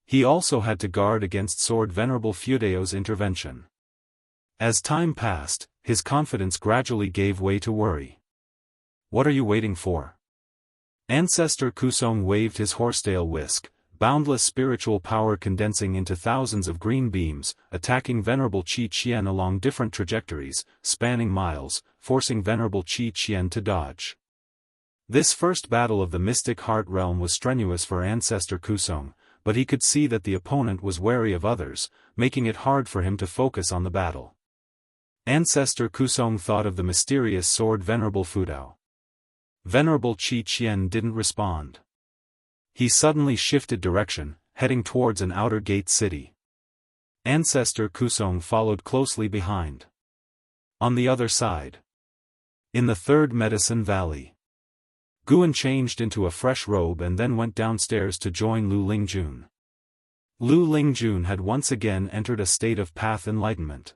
Speaker 1: He also had to guard against Sword Venerable Fudao's intervention. As time passed, his confidence gradually gave way to worry. What are you waiting for? Ancestor Kusong waved his horsetail whisk, boundless spiritual power condensing into thousands of green beams, attacking Venerable Qi Qian along different trajectories, spanning miles, forcing Venerable Qi Qian to dodge. This first battle of the Mystic Heart realm was strenuous for Ancestor Kusong, but he could see that the opponent was wary of others, making it hard for him to focus on the battle. Ancestor Kusong thought of the mysterious Sword Venerable Fudao. Venerable Qi Qian didn't respond. He suddenly shifted direction, heading towards an outer gate city. Ancestor Kusong followed closely behind. On the other side. In the Third Medicine Valley. Guan changed into a fresh robe and then went downstairs to join Lu Lingjun. Lu Lingjun had once again entered a state of path enlightenment.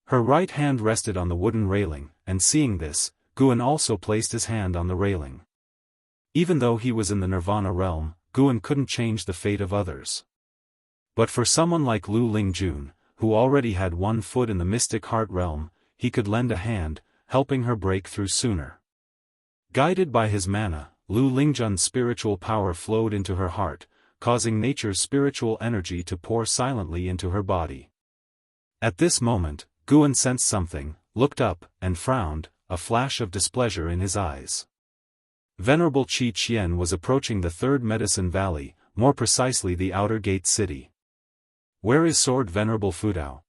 Speaker 1: Her right hand rested on the wooden railing, and seeing this, Guan also placed his hand on the railing. Even though he was in the Nirvana realm, Guan couldn't change the fate of others. But for someone like Lu Lingjun, who already had one foot in the Mystic Heart realm, he could lend a hand, helping her break through sooner. Guided by his mana, Lu Lingjun's spiritual power flowed into her heart, causing nature's spiritual energy to pour silently into her body. At this moment, Guan sensed something, looked up, and frowned, a flash of displeasure in his eyes. Venerable Qi Qian was approaching the Third Medicine Valley, more precisely the Outer Gate City. Where is Sword Venerable Fudao?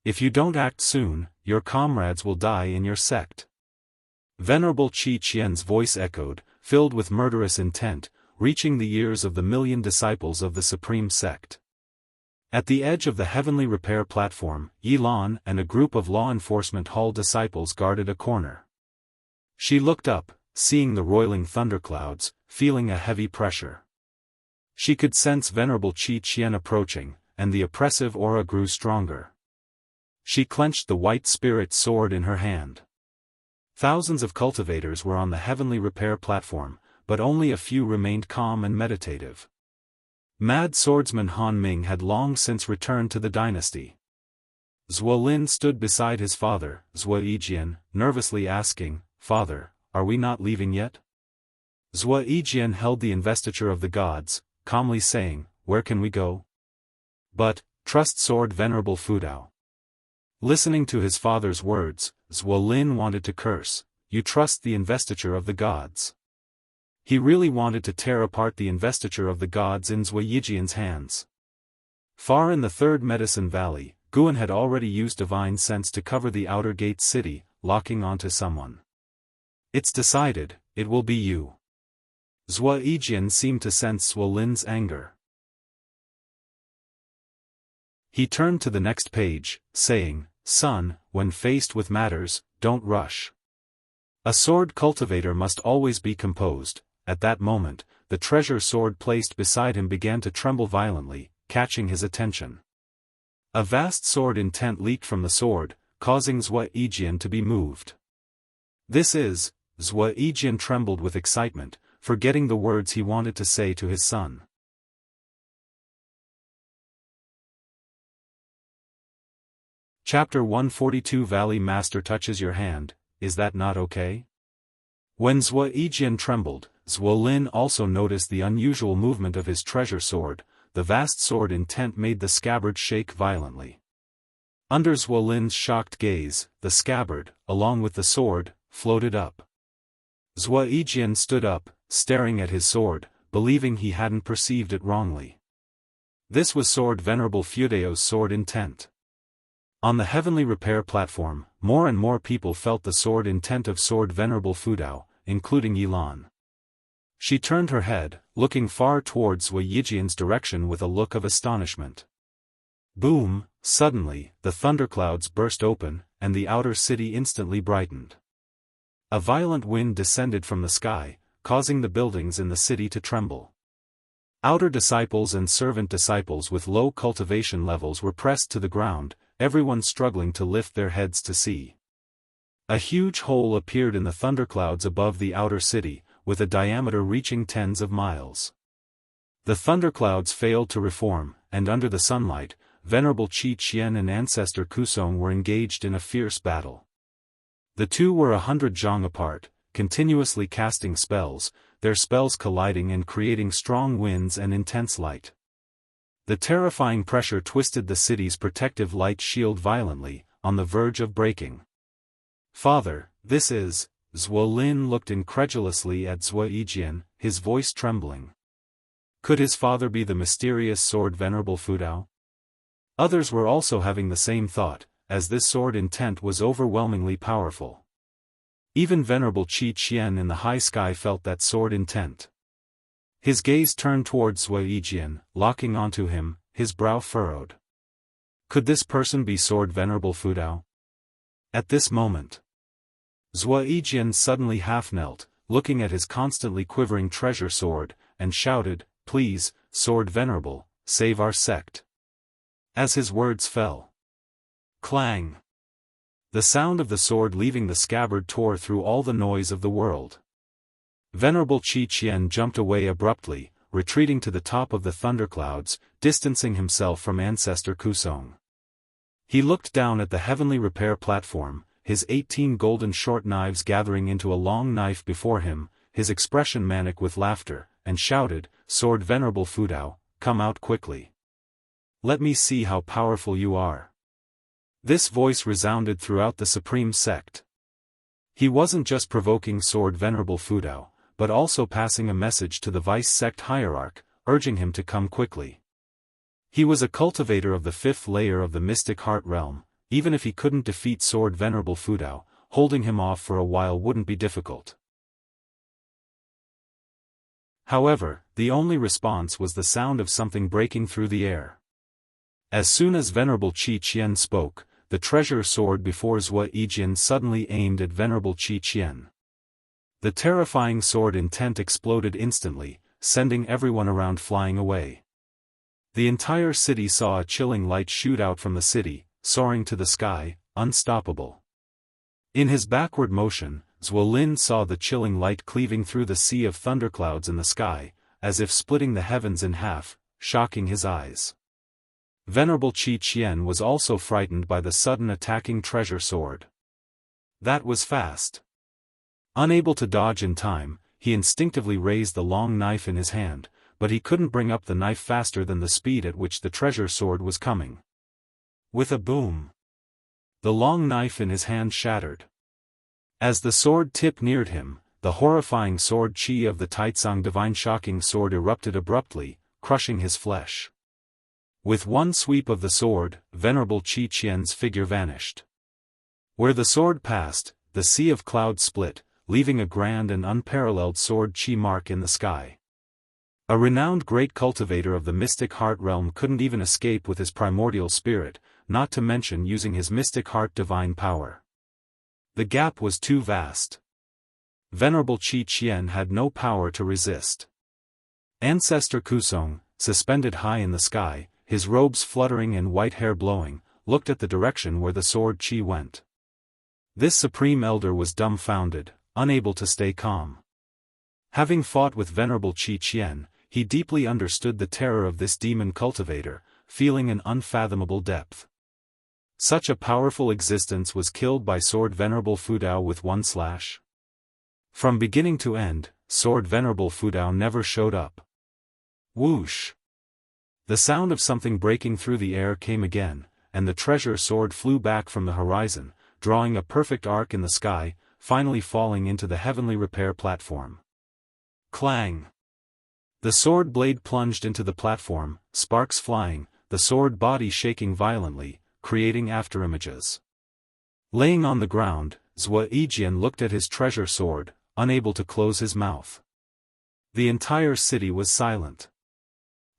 Speaker 1: If you don't act soon, your comrades will die in your sect. Venerable Qi Qian's voice echoed, filled with murderous intent, reaching the ears of the million disciples of the Supreme Sect. At the edge of the heavenly repair platform, Yilan and a group of law enforcement hall disciples guarded a corner. She looked up, seeing the roiling thunderclouds, feeling a heavy pressure. She could sense Venerable Qi Qian approaching, and the oppressive aura grew stronger. She clenched the white spirit sword in her hand. Thousands of cultivators were on the heavenly repair platform, but only a few remained calm and meditative. Mad swordsman Han Ming had long since returned to the dynasty. Zhuo Lin stood beside his father, Zhuo Yijian, nervously asking, "Father, are we not leaving yet?" Zhuo Yijian held the investiture of the gods, calmly saying, "Where can we go?" "But, trust Sword Venerable Fudao." Listening to his father's words, Zhuo Lin wanted to curse, "You trust the investiture of the gods." He really wanted to tear apart the investiture of the gods in Zhuo Yijian's hands. Far in the Third Medicine Valley, Guan had already used divine sense to cover the Outer Gate City, locking onto someone. "It's decided, it will be you." Zhuo Yijian seemed to sense Zhuo Lin's anger. He turned to the next page, saying, "Son, when faced with matters, don't rush. A sword cultivator must always be composed." At that moment, the treasure sword placed beside him began to tremble violently, catching his attention. A vast sword intent leaked from the sword, causing Zhuo Yijian to be moved. This is, Zhuo Yijian trembled with excitement, forgetting the words he wanted to say to his son. Chapter 142 Valley Master touches your hand, is that not okay? When Zhuo Yijian trembled, Zhuo Lin also noticed the unusual movement of his treasure sword. The vast sword intent made the scabbard shake violently. Under Zhuo Lin's shocked gaze, the scabbard, along with the sword, floated up. Zhuo Yijian stood up, staring at his sword, believing he hadn't perceived it wrongly. This was Sword Venerable Fudeo's sword intent. On the heavenly repair platform, more and more people felt the sword intent of Sword Venerable Fudao, including Yilan. She turned her head, looking far towards Zhuo Yijian's direction with a look of astonishment. Boom! Suddenly, the thunderclouds burst open, and the outer city instantly brightened. A violent wind descended from the sky, causing the buildings in the city to tremble. Outer disciples and servant disciples with low cultivation levels were pressed to the ground, everyone struggling to lift their heads to see. A huge hole appeared in the thunderclouds above the outer city, with a diameter reaching tens of miles. The thunderclouds failed to reform, and under the sunlight, Venerable Qi Qian and Ancestor Kusong were engaged in a fierce battle. The two were 100 zhang apart, continuously casting spells, their spells colliding and creating strong winds and intense light. The terrifying pressure twisted the city's protective light shield violently, on the verge of breaking. Father, this is... Zhuo Lin looked incredulously at Zhuo Yijian, his voice trembling. Could his father be the mysterious Sword Venerable Fudao? Others were also having the same thought, as this sword intent was overwhelmingly powerful. Even Venerable Qi Qian in the high sky felt that sword intent. His gaze turned towards Zhuo Yijian, locking onto him, his brow furrowed. Could this person be Sword Venerable Fudao? At this moment, Zhuo Yijian suddenly half-knelt, looking at his constantly quivering treasure sword, and shouted, "Please, Sword Venerable, save our sect." As his words fell, clang! The sound of the sword leaving the scabbard tore through all the noise of the world. Venerable Qi Qian jumped away abruptly, retreating to the top of the thunderclouds, distancing himself from Ancestor Kusong. He looked down at the heavenly repair platform, his 18 golden short knives gathering into a long knife before him, his expression manic with laughter, and shouted, "Sword Venerable Fudao, come out quickly. Let me see how powerful you are." This voice resounded throughout the supreme sect. He wasn't just provoking Sword Venerable Fudao, but also passing a message to the vice sect hierarch, urging him to come quickly. He was a cultivator of the 5th layer of the mystic heart realm. Even if he couldn't defeat Sword Venerable Fudao, holding him off for a while wouldn't be difficult. However, the only response was the sound of something breaking through the air. As soon as Venerable Qi Qian spoke, the treasure sword before Zhuo Yijian suddenly aimed at Venerable Qi Qian. The terrifying sword intent exploded instantly, sending everyone around flying away. The entire city saw a chilling light shoot out from the city, soaring to the sky, unstoppable. In his backward motion, Zhuo Lin saw the chilling light cleaving through the sea of thunderclouds in the sky, as if splitting the heavens in half, shocking his eyes. Venerable Qi Qian was also frightened by the sudden attacking treasure sword. That was fast. Unable to dodge in time, he instinctively raised the long knife in his hand, but he couldn't bring up the knife faster than the speed at which the treasure sword was coming. With a boom, the long knife in his hand shattered. As the sword tip neared him, the horrifying sword qi of the Taizang divine shocking sword erupted abruptly, crushing his flesh. With one sweep of the sword, Venerable Qi Qian's figure vanished. Where the sword passed, the sea of clouds split, leaving a grand and unparalleled sword qi mark in the sky. A renowned great cultivator of the mystic heart realm couldn't even escape with his primordial spirit, not to mention using his mystic heart divine power. The gap was too vast. Venerable Qi Qian had no power to resist. Ancestor Kusong, suspended high in the sky, his robes fluttering and white hair blowing, looked at the direction where the sword chi went. This supreme elder was dumbfounded, unable to stay calm. Having fought with Venerable Qi Qian, he deeply understood the terror of this demon cultivator, feeling an unfathomable depth. Such a powerful existence was killed by sword Venerable Fudao with one slash. From beginning to end, sword Venerable Fudao never showed up. Whoosh! The sound of something breaking through the air came again, and the treasure sword flew back from the horizon, drawing a perfect arc in the sky, finally falling into the heavenly repair platform. Clang! The sword blade plunged into the platform, sparks flying, the sword body shaking violently, creating afterimages. Laying on the ground, Zhuo Yijian looked at his treasure sword, unable to close his mouth. The entire city was silent.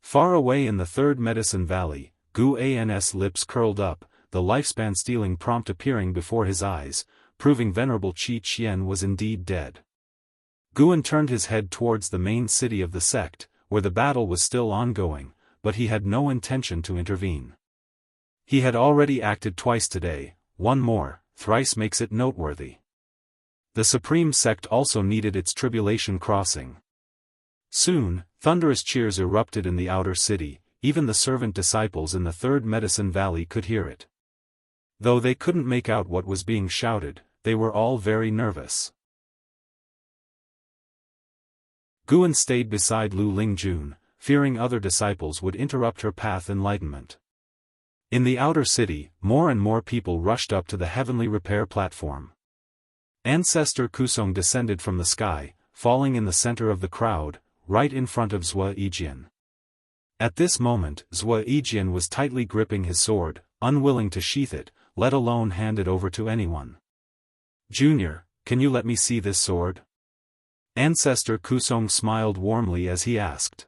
Speaker 1: Far away in the third medicine valley, Gu An's lips curled up, the lifespan-stealing prompt appearing before his eyes, proving Venerable Qi Qian was indeed dead. Guan turned his head towards the main city of the sect, where the battle was still ongoing, but he had no intention to intervene. He had already acted twice today, one more, thrice makes it noteworthy. The supreme sect also needed its tribulation crossing. Soon, thunderous cheers erupted in the outer city, even the servant disciples in the third medicine valley could hear it. Though they couldn't make out what was being shouted, they were all very nervous. Guan stayed beside Lu Lingjun, fearing other disciples would interrupt her path enlightenment. In the outer city, more and more people rushed up to the heavenly repair platform. Ancestor Kusong descended from the sky, falling in the center of the crowd, right in front of Zhuo Yijian. At this moment, Zhuo Yijian was tightly gripping his sword, unwilling to sheath it, let alone hand it over to anyone. "Junior, can you let me see this sword?" Ancestor Kusong smiled warmly as he asked.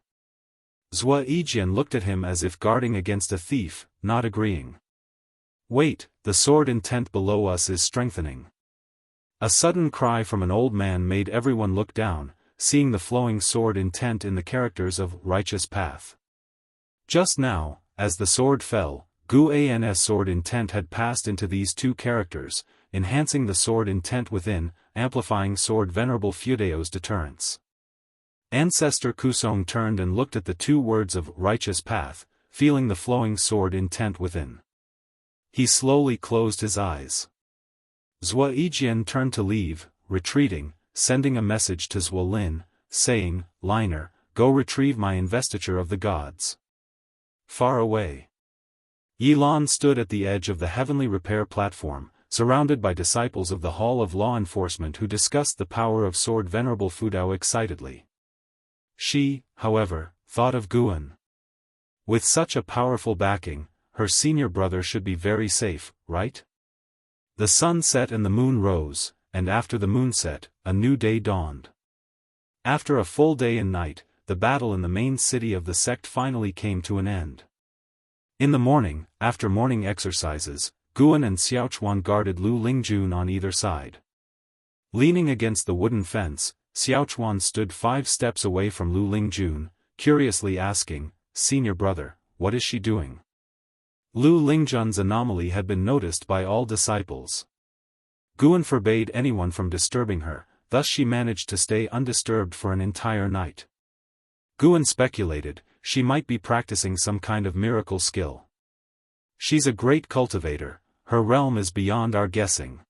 Speaker 1: Zhuo Yijian looked at him as if guarding against a thief, not agreeing. "Wait, the sword intent below us is strengthening." A sudden cry from an old man made everyone look down, seeing the flowing sword intent in the characters of Righteous Path. Just now, as the sword fell, Gu An's sword intent had passed into these two characters, enhancing the sword intent within, amplifying sword Venerable Fudao's deterrence. Ancestor Kusong turned and looked at the two words of Righteous Path, feeling the flowing sword intent within. He slowly closed his eyes. Zhuo Yijian turned to leave, retreating, sending a message to Zhuo Lin, saying, "Liner, go retrieve my investiture of the gods." Far away, Yilan stood at the edge of the heavenly repair platform, surrounded by disciples of the Hall of Law Enforcement who discussed the power of sword Venerable Fudao excitedly. She, however, thought of Guan. With such a powerful backing, her senior brother should be very safe, right? The sun set and the moon rose, and after the moonset, a new day dawned. After a full day and night, the battle in the main city of the sect finally came to an end. In the morning, after morning exercises, Guan and Xiaochuan guarded Lu Lingjun on either side. Leaning against the wooden fence, Xiaochuan stood 5 steps away from Lu Lingjun, curiously asking, "Senior brother, what is she doing?" Lu Lingjun's anomaly had been noticed by all disciples. Guan forbade anyone from disturbing her, thus she managed to stay undisturbed for an entire night. Guan speculated, she might be practicing some kind of miracle skill. She's a great cultivator, her realm is beyond our guessing.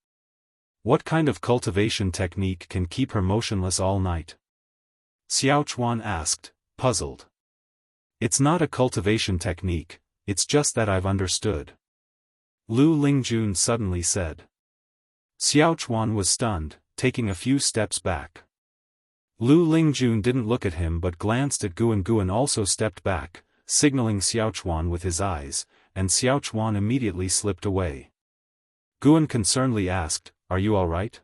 Speaker 1: What kind of cultivation technique can keep her motionless all night? Xiaochuan asked, puzzled. It's not a cultivation technique, it's just that I've understood. Lu Lingjun suddenly said. Xiaochuan was stunned, taking a few steps back. Lu Lingjun didn't look at him but glanced at Guan. Guan also stepped back, signaling Xiaochuan with his eyes, and Xiaochuan immediately slipped away. Guan concernedly asked, "Are you alright?"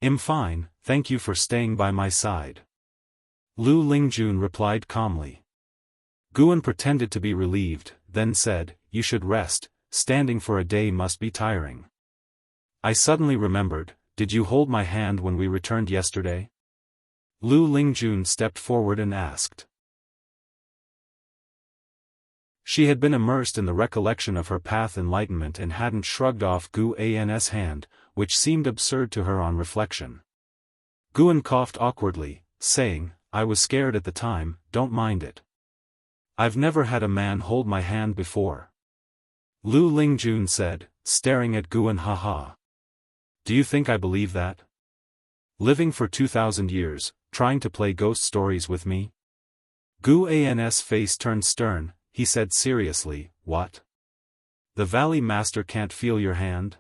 Speaker 1: "I'm fine, thank you for staying by my side." Lu Lingjun replied calmly. Guan pretended to be relieved, then said, "You should rest, standing for a day must be tiring." "I suddenly remembered, did you hold my hand when we returned yesterday?" Lu Lingjun stepped forward and asked. She had been immersed in the recollection of her path enlightenment and hadn't shrugged off Guan's hand, which seemed absurd to her on reflection. Guan coughed awkwardly, saying, "I was scared at the time, don't mind it. I've never had a man hold my hand before." Lu Lingjun said, staring at Guan. "Haha. Do you think I believe that? Living for 2,000 years, trying to play ghost stories with me?" Guan's face turned stern. He said seriously, "What? The Valley Master can't feel your hand?"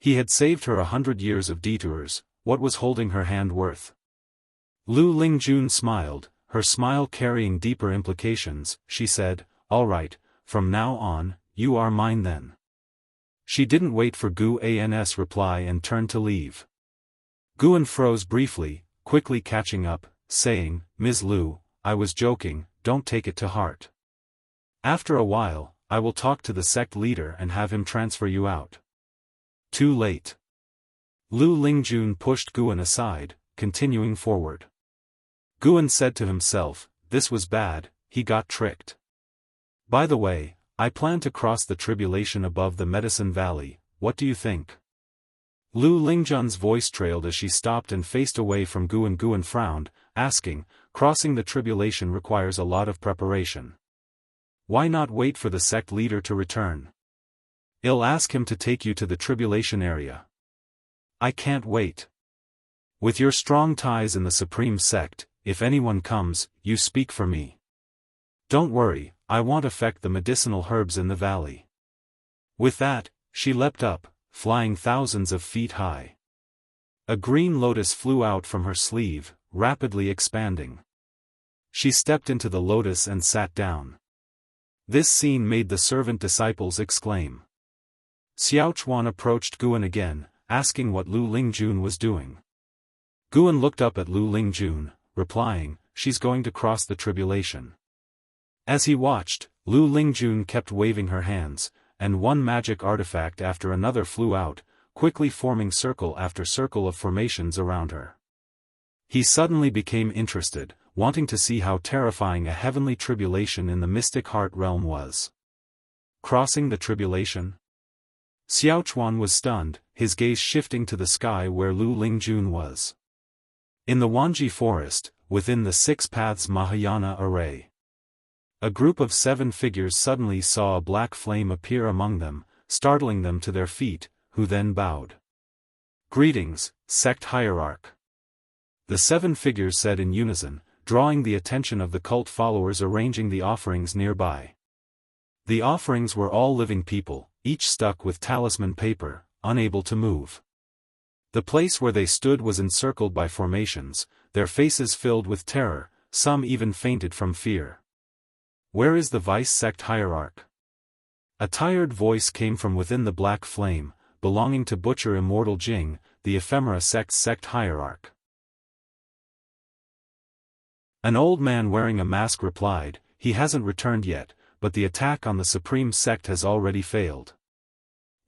Speaker 1: He had saved her 100 years of detours, what was holding her hand worth? Lu Lingjun smiled, her smile carrying deeper implications. She said, "All right, from now on, you are mine then." She didn't wait for Guan's reply and turned to leave. Guan froze briefly, quickly catching up, saying, "Ms. Lu, I was joking, don't take it to heart. After a while, I will talk to the sect leader and have him transfer you out." Too late. Lu Lingjun pushed Guan aside, continuing forward. Guan said to himself, this was bad, he got tricked. "By the way, I plan to cross the tribulation above the Medicine Valley, what do you think?" Lu Lingjun's voice trailed as she stopped and faced away from Guan. Guan frowned, asking, "Crossing the tribulation requires a lot of preparation. Why not wait for the sect leader to return? I'll ask him to take you to the tribulation area." "I can't wait. With your strong ties in the Supreme Sect, if anyone comes, you speak for me. Don't worry, I won't affect the medicinal herbs in the valley." With that, she leapt up, flying thousands of feet high. A green lotus flew out from her sleeve, rapidly expanding. She stepped into the lotus and sat down. This scene made the servant disciples exclaim. Xiaochuan approached Guan again, asking what Lu Lingjun was doing. Guan looked up at Lu Lingjun, replying, "She's going to cross the tribulation." As he watched, Lu Lingjun kept waving her hands, and one magic artifact after another flew out, quickly forming circle after circle of formations around her. He suddenly became interested, wanting to see how terrifying a heavenly tribulation in the mystic heart realm was. Crossing the tribulation? Xiaochuan was stunned, his gaze shifting to the sky where Lu Lingjun was. In the Wanji forest, within the Six Paths Mahayana array. A group of 7 figures suddenly saw a black flame appear among them, startling them to their feet, who then bowed. "Greetings, sect hierarch." The 7 figures said in unison, drawing the attention of the cult followers arranging the offerings nearby. The offerings were all living people, each stuck with talisman paper, unable to move. The place where they stood was encircled by formations, their faces filled with terror, some even fainted from fear. "Where is the vice sect hierarch?" A tired voice came from within the black flame, belonging to Butcher Immortal Jing, the ephemera sect's sect hierarch. An old man wearing a mask replied, "He hasn't returned yet, but the attack on the Supreme Sect has already failed.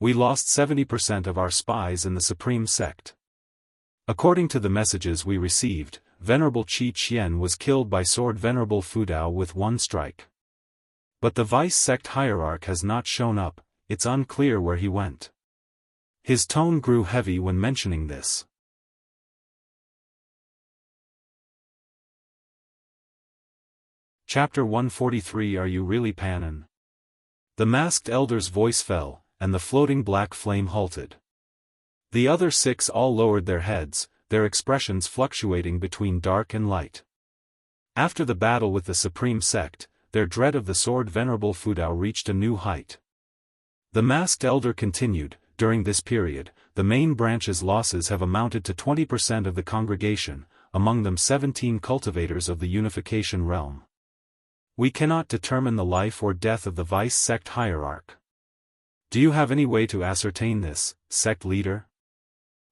Speaker 1: We lost 70% of our spies in the Supreme Sect. According to the messages we received, Venerable Qi Qian was killed by Sword Venerable Fudao with one strike. But the Vice Sect Hierarch has not shown up, it's unclear where he went." His tone grew heavy when mentioning this. Chapter 143 Are You Really Panin? The masked elder's voice fell, and the floating black flame halted. The other 6 all lowered their heads, their expressions fluctuating between dark and light. After the battle with the Supreme Sect, their dread of the Sword Venerable Fudao reached a new height. The masked elder continued, "During this period, the main branch's losses have amounted to 20% of the congregation, among them 17 cultivators of the unification realm. We cannot determine the life or death of the vice sect hierarch. Do you have any way to ascertain this, sect leader?"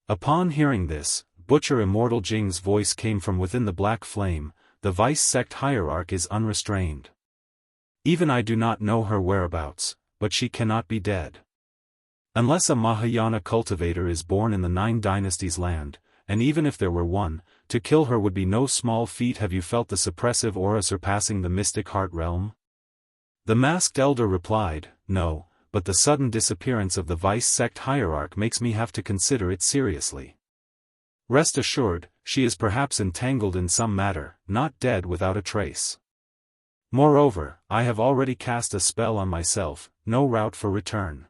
Speaker 1: Upon hearing this, Butcher Immortal Jing's voice came from within the black flame, "The vice sect hierarch is unrestrained. Even I do not know her whereabouts, but she cannot be dead. Unless a Mahayana cultivator is born in the 9 dynasties land, and even if there were one, to kill her would be no small feat. Have you felt the suppressive aura surpassing the mystic heart realm?" The masked elder replied, "No, but the sudden disappearance of the vice sect hierarch makes me have to consider it seriously. Rest assured, she is perhaps entangled in some matter, not dead without a trace. Moreover, I have already cast a spell on myself, no route for return.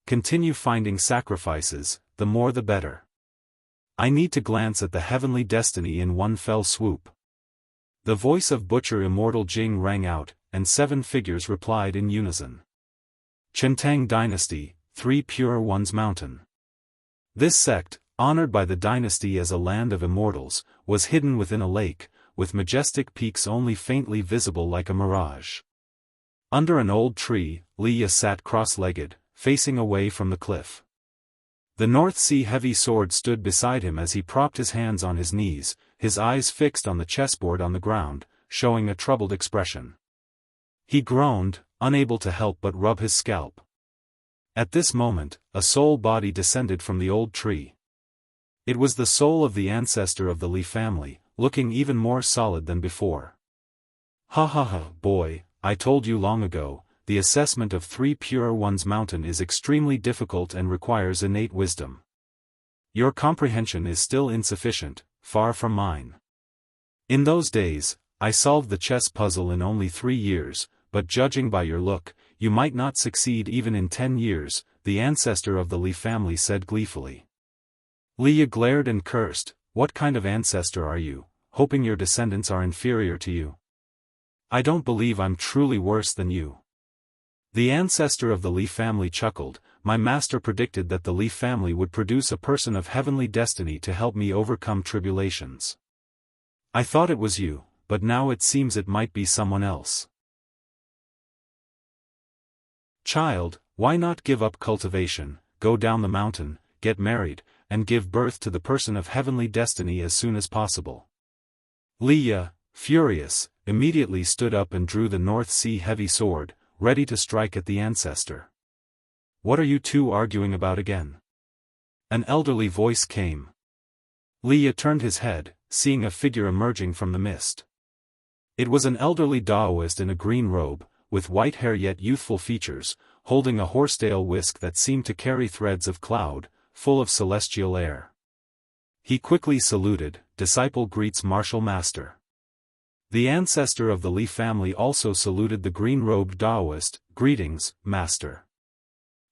Speaker 1: Continue finding sacrifices, the more the better. I need to glance at the heavenly destiny in one fell swoop." The voice of Butcher Immortal Jing rang out, and 7 figures replied in unison. Chintang Dynasty, 3 Pure Ones Mountain. This sect, honored by the dynasty as a land of immortals, was hidden within a lake, with majestic peaks only faintly visible like a mirage. Under an old tree, Liya sat cross-legged, facing away from the cliff. The North Sea heavy sword stood beside him as he propped his hands on his knees, his eyes fixed on the chessboard on the ground, showing a troubled expression. He groaned, unable to help but rub his scalp. At this moment, a soul body descended from the old tree. It was the soul of the ancestor of the Li family, looking even more solid than before. "Ha ha ha, boy, I told you long ago, the assessment of 3 Pure Ones Mountain is extremely difficult and requires innate wisdom. Your comprehension is still insufficient, far from mine. In those days, I solved the chess puzzle in only 3 years, but judging by your look, you might not succeed even in 10 years, the ancestor of the Li family said gleefully. Liya glared and cursed, "What kind of ancestor are you, hoping your descendants are inferior to you? I don't believe I'm truly worse than you." The ancestor of the Li family chuckled, "My master predicted that the Li family would produce a person of heavenly destiny to help me overcome tribulations. I thought it was you, but now it seems it might be someone else. Child, why not give up cultivation, go down the mountain, get married, and give birth to the person of heavenly destiny as soon as possible?" Liya, furious, immediately stood up and drew the North Sea heavy sword, ready to strike at the ancestor. "What are you two arguing about again?" An elderly voice came. Liya turned his head, seeing a figure emerging from the mist. It was an elderly Daoist in a green robe, with white hair yet youthful features, holding a horsetail whisk that seemed to carry threads of cloud, full of celestial air. He quickly saluted, "Disciple greets martial master." The ancestor of the Li family also saluted the green-robed Daoist, "Greetings, master."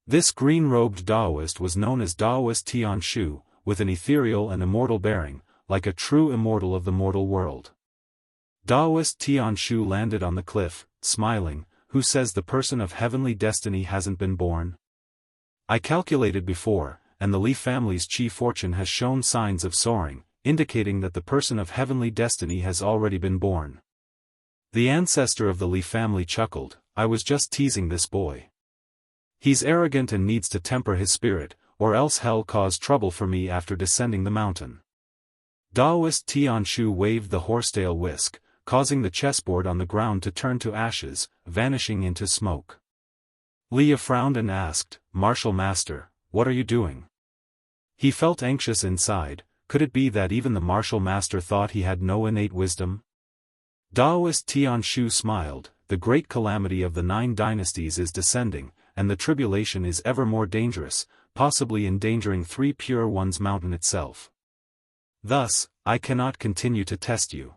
Speaker 1: This green-robed Daoist was known as Daoist Tianshu, with an ethereal and immortal bearing, like a true immortal of the mortal world. Daoist Tianshu landed on the cliff, smiling, "Who says the person of heavenly destiny hasn't been born? I calculated before, and the Li family's chi fortune has shown signs of soaring, indicating that the person of heavenly destiny has already been born." The ancestor of the Li family chuckled, "I was just teasing this boy. He's arrogant and needs to temper his spirit, or else hell caused trouble for me after descending the mountain." Daoist Tianshu waved the horsetail whisk, causing the chessboard on the ground to turn to ashes, vanishing into smoke. Liya frowned and asked, "Martial master, what are you doing?" He felt anxious inside. Could it be that even the martial master thought he had no innate wisdom? Daoist Tianshu smiled, "The great calamity of the 9 dynasties is descending, and the tribulation is ever more dangerous, possibly endangering 3 Pure Ones Mountain itself. Thus, I cannot continue to test you.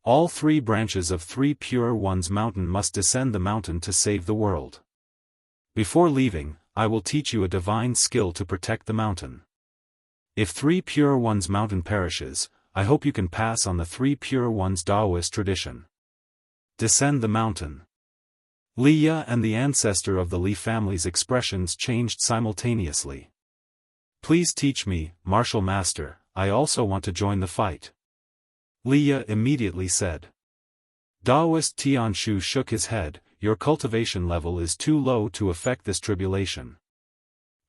Speaker 1: All 3 branches of 3 Pure Ones Mountain must descend the mountain to save the world. Before leaving, I will teach you a divine skill to protect the mountain. If 3 Pure Ones Mountain perishes, I hope you can pass on the 3 Pure Ones Daoist tradition. Descend the mountain." Liya and the ancestor of the Li family's expressions changed simultaneously. "Please teach me, martial master, I also want to join the fight," Liya immediately said. Daoist Tianshu shook his head, "Your cultivation level is too low to affect this tribulation.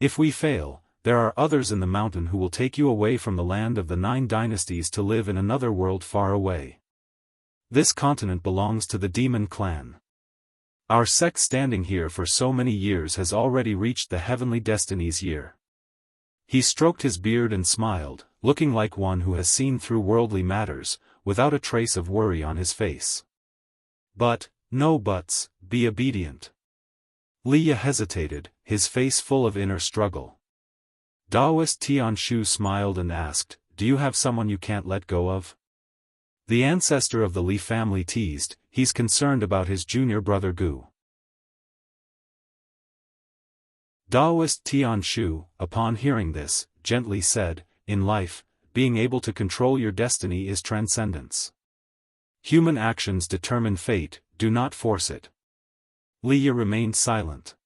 Speaker 1: If we fail, there are others in the mountain who will take you away from the land of the 9 dynasties to live in another world far away. This continent belongs to the demon clan. Our sect standing here for so many years has already reached the heavenly destinies year." He stroked his beard and smiled, looking like one who has seen through worldly matters, without a trace of worry on his face. "But, No buts, be obedient. Liya hesitated, his face full of inner struggle. Daoist Tianshu smiled and asked, "Do you have someone you can't let go of?" The ancestor of the Li family teased, "He's concerned about his junior brother Gu." Daoist Tianshu, upon hearing this, gently said, "In life, being able to control your destiny is transcendence. Human actions determine fate, do not force it." Liya remained silent.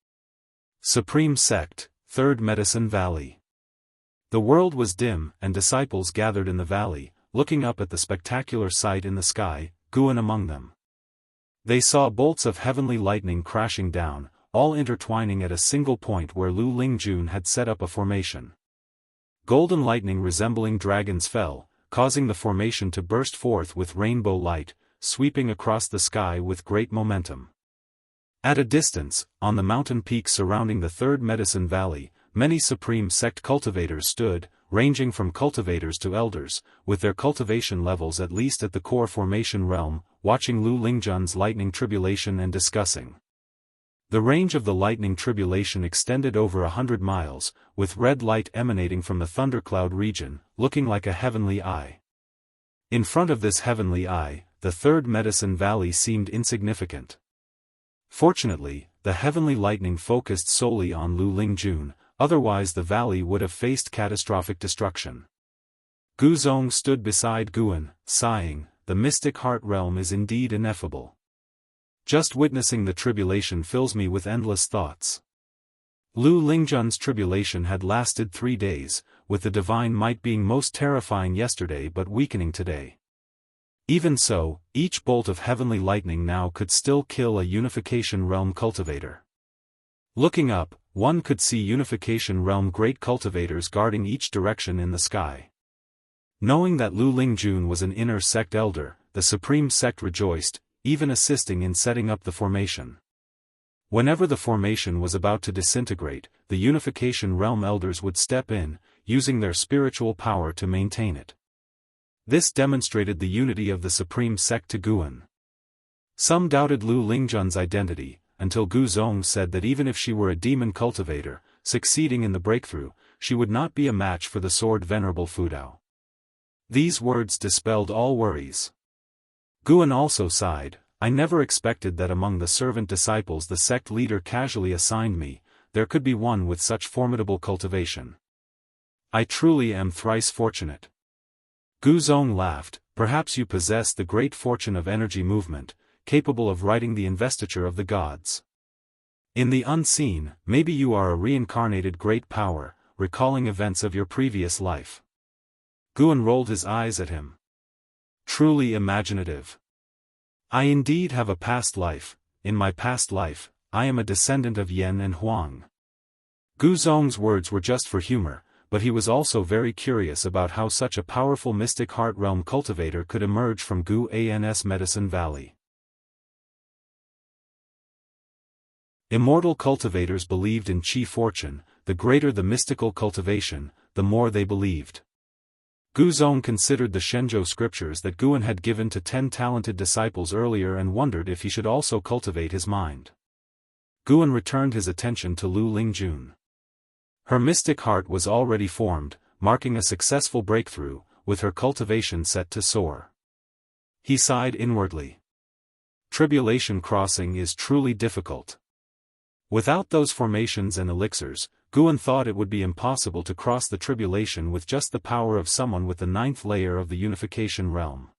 Speaker 1: Supreme Sect, Third Medicine Valley. The world was dim, and disciples gathered in the valley, looking up at the spectacular sight in the sky, Guan among them. They saw bolts of heavenly lightning crashing down, all intertwining at a single point where Lu Lingjun had set up a formation. Golden lightning resembling dragons fell, causing the formation to burst forth with rainbow light, sweeping across the sky with great momentum. At a distance, on the mountain peaks surrounding the Third Medicine Valley, many Supreme Sect cultivators stood, ranging from cultivators to elders, with their cultivation levels at least at the core formation realm, watching Lu Lingjun's lightning tribulation and discussing. The range of the lightning tribulation extended over 100 miles, with red light emanating from the thundercloud region, looking like a heavenly eye. In front of this heavenly eye, the Third Medicine Valley seemed insignificant. Fortunately, the heavenly lightning focused solely on Lu Lingjun, otherwise the valley would have faced catastrophic destruction. Gu Zong stood beside Guan, sighing, "The mystic heart realm is indeed ineffable. Just witnessing the tribulation fills me with endless thoughts." Lu Lingjun's tribulation had lasted 3 days, with the divine might being most terrifying yesterday but weakening today. Even so, each bolt of heavenly lightning now could still kill a Unification Realm cultivator. Looking up, one could see Unification Realm great cultivators guarding each direction in the sky. Knowing that Lu Lingjun was an inner sect elder, the Supreme Sect rejoiced, even assisting in setting up the formation. Whenever the formation was about to disintegrate, the Unification Realm elders would step in, using their spiritual power to maintain it. This demonstrated the unity of the Supreme Sect to Guan. Some doubted Lu Lingjun's identity, until Gu Zong said that even if she were a demon cultivator, succeeding in the breakthrough, she would not be a match for the sword Venerable Fudao. These words dispelled all worries. Guan also sighed, "I never expected that among the servant disciples the sect leader casually assigned me, there could be one with such formidable cultivation. I truly am thrice fortunate." Gu Zong laughed, "Perhaps you possess the great fortune of energy movement, capable of writing the investiture of the gods. In the unseen, maybe you are a reincarnated great power, recalling events of your previous life." Guan rolled his eyes at him. "Truly imaginative. I indeed have a past life. In my past life, I am a descendant of Yen and Huang." Gu Zong's words were just for humor, but he was also very curious about how such a powerful mystic heart realm cultivator could emerge from Gu An's Medicine Valley. Immortal cultivators believed in chi fortune. The greater the mystical cultivation, the more they believed. Gu Zong considered the Shenzhou scriptures that Guan had given to 10 talented disciples earlier and wondered if he should also cultivate his mind. Guan returned his attention to Lu Lingjun. Her mystic heart was already formed, marking a successful breakthrough, with her cultivation set to soar. He sighed inwardly. Tribulation crossing is truly difficult. Without those formations and elixirs, Guan thought it would be impossible to cross the tribulation with just the power of someone with the 9th layer of the Unification Realm.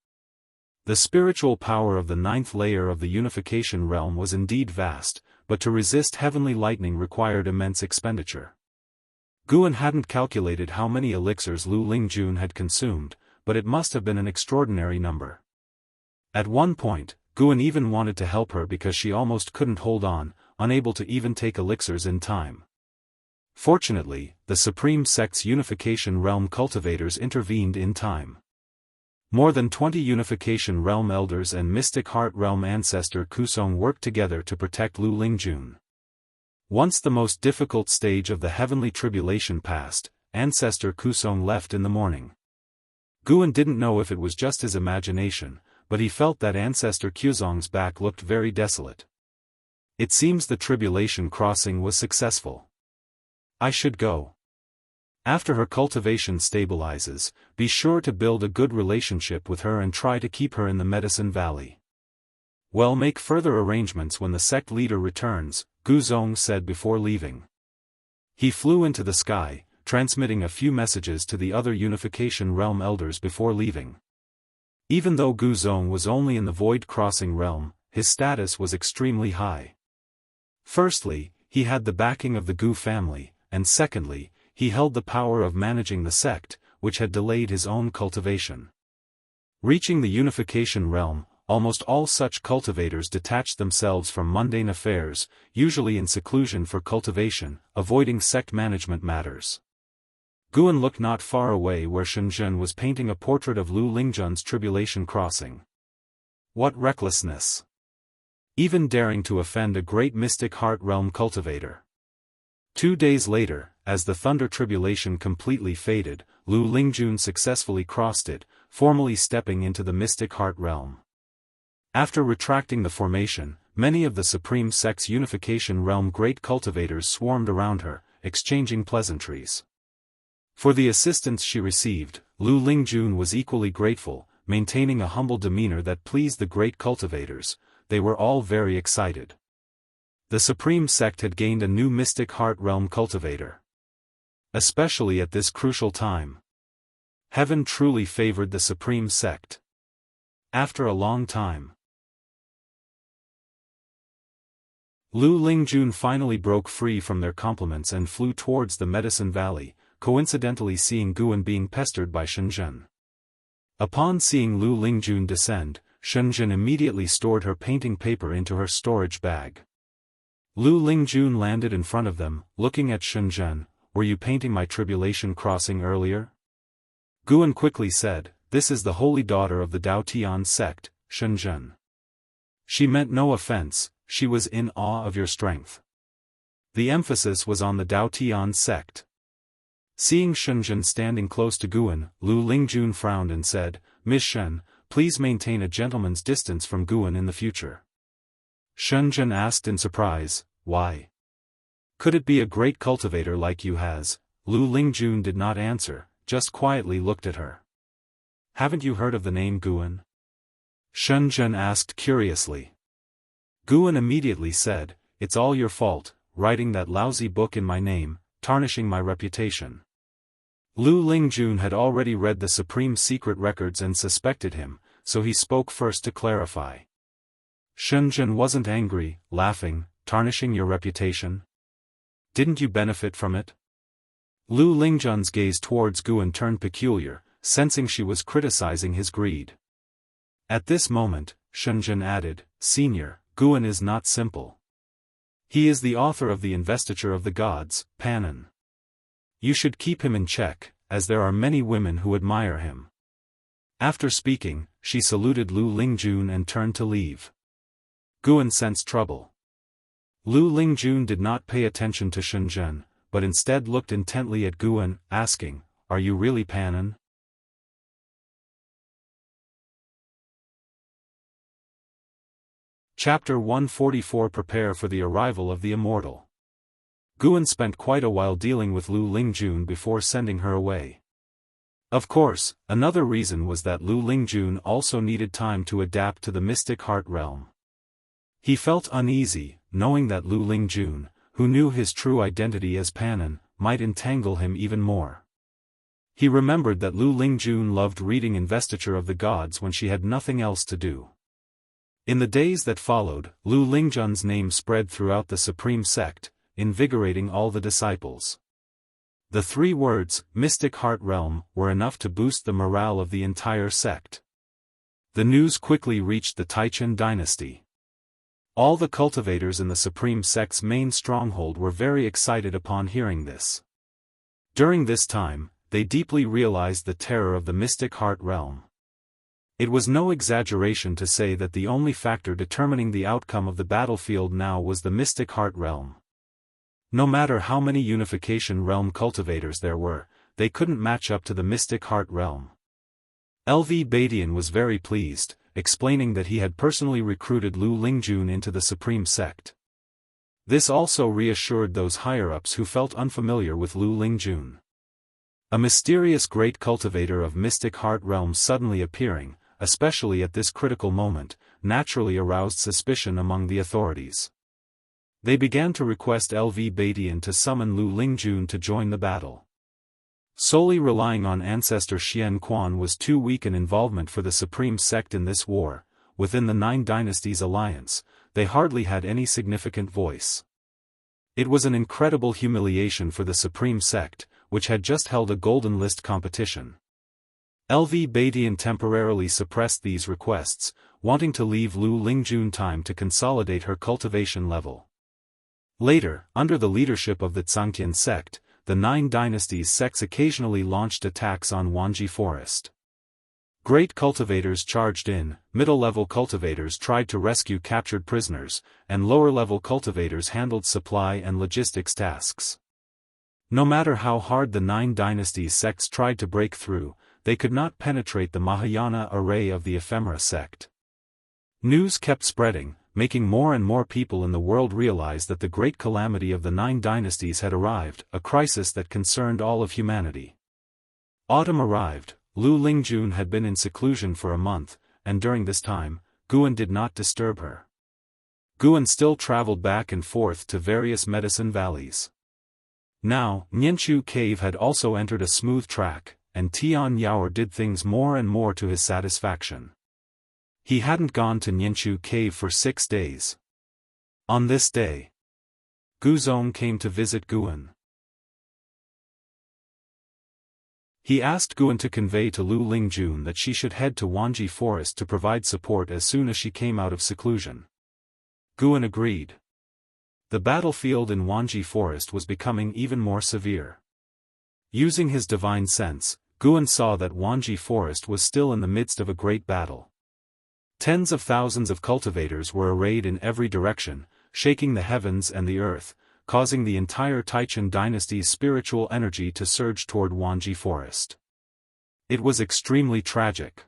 Speaker 1: The spiritual power of the 9th layer of the Unification Realm was indeed vast, but to resist heavenly lightning required immense expenditure. Guan hadn't calculated how many elixirs Lu Lingjun had consumed, but it must have been an extraordinary number. At one point, Guan even wanted to help her because she almost couldn't hold on, unable to even take elixirs in time. Fortunately, the Supreme Sect's Unification Realm cultivators intervened in time. More than 20 Unification Realm elders and Mystic Heart Realm ancestor Kusong worked together to protect Lu Lingjun. Once the most difficult stage of the heavenly tribulation passed, Ancestor Kusong left in the morning. Guan didn't know if it was just his imagination, but he felt that Ancestor Quzong's back looked very desolate. It seems the tribulation crossing was successful. I should go. After her cultivation stabilizes, be sure to build a good relationship with her and try to keep her in the Medicine Valley. Well, make further arrangements when the sect leader returns, Guzong said before leaving. He flew into the sky, transmitting a few messages to the other Unification Realm elders before leaving. Even though Guzong was only in the Void Crossing realm, his status was extremely high. Firstly, he had the backing of the Gu family, and secondly, he held the power of managing the sect, which had delayed his own cultivation. Reaching the Unification Realm, almost all such cultivators detached themselves from mundane affairs, usually in seclusion for cultivation, avoiding sect management matters. Guan looked not far away where Shenzhen was painting a portrait of Lu Lingjun's tribulation crossing. What recklessness! Even daring to offend a great mystic heart realm cultivator. 2 days later, as the thunder tribulation completely faded, Lu Lingjun successfully crossed it, formally stepping into the mystic heart realm. After retracting the formation, many of the Supreme Sect's Unification Realm great cultivators swarmed around her, exchanging pleasantries. For the assistance she received, Lu Lingjun was equally grateful, maintaining a humble demeanor that pleased the great cultivators. They were all very excited. The Supreme Sect had gained a new Mystic Heart Realm cultivator. Especially at this crucial time. Heaven truly favored the Supreme Sect. After a long time, Lu Lingjun finally broke free from their compliments and flew towards the Medicine Valley, coincidentally seeing Guan being pestered by Shenzhen. Upon seeing Lu Lingjun descend, Shenzhen immediately stored her painting paper into her storage bag. Lu Lingjun landed in front of them, looking at Shenzhen. Were you painting my tribulation crossing earlier? Guan quickly said, this is the holy daughter of the Dao Tian sect, Shenzhen. She meant no offense, she was in awe of your strength. The emphasis was on the Dao Tian sect. Seeing Shenzhen standing close to Guan, Lu Lingjun frowned and said, Miss Shen, please maintain a gentleman's distance from Guan in the future. Shenzhen asked in surprise, why? Could it be a great cultivator like you has? Lu Lingjun did not answer, just quietly looked at her. Haven't you heard of the name Guan? Shenzhen asked curiously. Guan immediately said, it's all your fault, writing that lousy book in my name, tarnishing my reputation. Lu Lingjun had already read the Supreme Secret records and suspected him, so he spoke first to clarify. Shenzhen wasn't angry, laughing, tarnishing your reputation? Didn't you benefit from it? Lu Lingjun's gaze towards Guan turned peculiar, sensing she was criticizing his greed. At this moment, Shenzhen added, Senior, Guan is not simple. He is the author of the Investiture of the Gods, Panan. You should keep him in check, as there are many women who admire him. After speaking, she saluted Lu Lingjun and turned to leave. Guan sensed trouble. Lu Lingjun did not pay attention to Shenzhen, but instead looked intently at Guan, asking, are you really Panan? Chapter 144 Prepare for the arrival of the Immortal. Guan spent quite a while dealing with Lu Lingjun before sending her away. Of course, another reason was that Lu Lingjun also needed time to adapt to the Mystic Heart Realm. He felt uneasy, knowing that Lu Lingjun, who knew his true identity as Panan, might entangle him even more. He remembered that Lu Lingjun loved reading Investiture of the Gods when she had nothing else to do. In the days that followed, Lu Lingjun's name spread throughout the Supreme Sect, invigorating all the disciples. The 3 words, Mystic Heart Realm, were enough to boost the morale of the entire sect. The news quickly reached the Taichen dynasty. All the cultivators in the Supreme Sect's main stronghold were very excited upon hearing this. During this time, they deeply realized the terror of the Mystic Heart Realm. It was no exaggeration to say that the only factor determining the outcome of the battlefield now was the Mystic Heart Realm. No matter how many Unification Realm cultivators there were, they couldn't match up to the Mystic Heart Realm. LV Badian was very pleased, explaining that he had personally recruited Lu Lingjun into the supreme sect. This also reassured those higher-ups who felt unfamiliar with Lu Lingjun. A mysterious great cultivator of mystic heart realms suddenly appearing, especially at this critical moment, naturally aroused suspicion among the authorities. They began to request LV Badian to summon Lu Lingjun to join the battle. Solely relying on ancestor Xian Quan was too weak an involvement for the supreme sect in this war. Within the Nine Dynasties alliance, they hardly had any significant voice. It was an incredible humiliation for the supreme sect, which had just held a golden list competition. LV Badian temporarily suppressed these requests, wanting to leave Lu Lingjun time to consolidate her cultivation level. Later, under the leadership of the Zhangtian sect, the Nine Dynasties sects occasionally launched attacks on Wanji Forest. Great cultivators charged in, middle-level cultivators tried to rescue captured prisoners, and lower-level cultivators handled supply and logistics tasks. No matter how hard the Nine Dynasties sects tried to break through, they could not penetrate the Mahayana array of the Ephemera sect. News kept spreading, making more and more people in the world realize that the great calamity of the Nine Dynasties had arrived, a crisis that concerned all of humanity. Autumn arrived. Lu Lingjun had been in seclusion for a month, and during this time, Guan did not disturb her. Guan still traveled back and forth to various medicine valleys. Now, Nianchu Cave had also entered a smooth track, and Tian Yaoer did things more and more to his satisfaction. He hadn't gone to Nianchu Cave for 6 days. On this day, Guzong came to visit Guan. He asked Guan to convey to Lu Lingjun that she should head to Wanji Forest to provide support as soon as she came out of seclusion. Guan agreed. The battlefield in Wanji Forest was becoming even more severe. Using his divine sense, Guan saw that Wanji Forest was still in the midst of a great battle. Tens of thousands of cultivators were arrayed in every direction, shaking the heavens and the earth, causing the entire Taichun dynasty's spiritual energy to surge toward Wanji Forest. It was extremely tragic.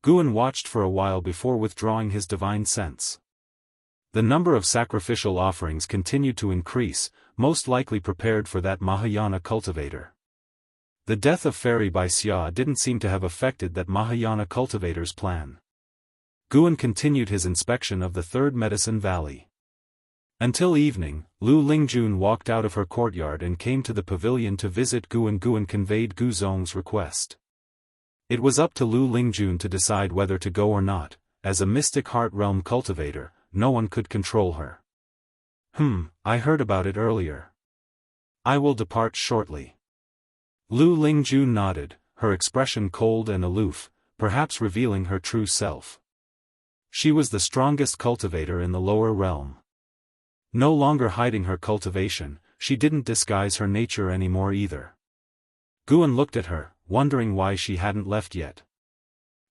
Speaker 1: Guan watched for a while before withdrawing his divine sense. The number of sacrificial offerings continued to increase, most likely prepared for that Mahayana cultivator. The death of Fairy by Xia didn't seem to have affected that Mahayana cultivator's plan. Guan continued his inspection of the third medicine valley. Until evening, Lu Lingjun walked out of her courtyard and came to the pavilion to visit Guan. Guan conveyed Guzong's request. It was up to Lu Lingjun to decide whether to go or not. As a mystic heart realm cultivator, no one could control her. I heard about it earlier. I will depart shortly. Lu Lingjun nodded, her expression cold and aloof, perhaps revealing her true self. She was the strongest cultivator in the lower realm. No longer hiding her cultivation, she didn't disguise her nature anymore either. Guan looked at her, wondering why she hadn't left yet.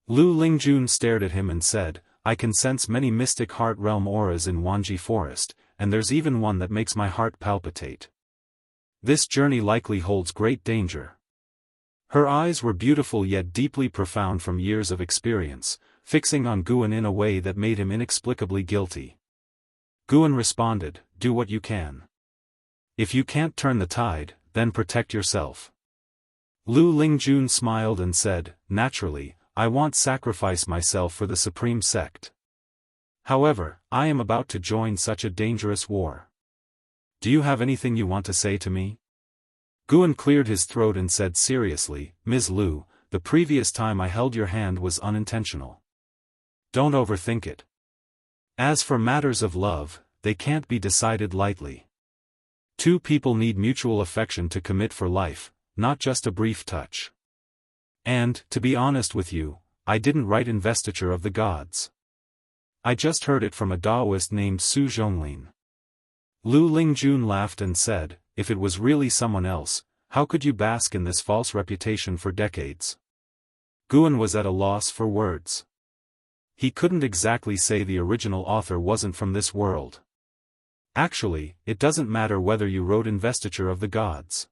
Speaker 1: Lu Lingjun stared at him and said, I can sense many mystic heart realm auras in Wanji Forest, and there's even one that makes my heart palpitate. This journey likely holds great danger. Her eyes were beautiful yet deeply profound from years of experience, fixing on Guan in a way that made him inexplicably guilty. Guan responded, do what you can. If you can't turn the tide, then protect yourself. Lu Lingjun smiled and said, naturally, I won't sacrifice myself for the supreme sect. However, I am about to join such a dangerous war. Do you have anything you want to say to me? Guan cleared his throat and said seriously, Ms. Lu, the previous time I held your hand was unintentional. Don't overthink it. As for matters of love, they can't be decided lightly. Two people need mutual affection to commit for life, not just a brief touch. And, to be honest with you, I didn't write Investiture of the Gods. I just heard it from a Daoist named Su Zhonglin. Lu Lingjun laughed and said, if it was really someone else, how could you bask in this false reputation for decades? Guan was at a loss for words. He couldn't exactly say the original author wasn't from this world. Actually, it doesn't matter whether you wrote Investiture of the Gods.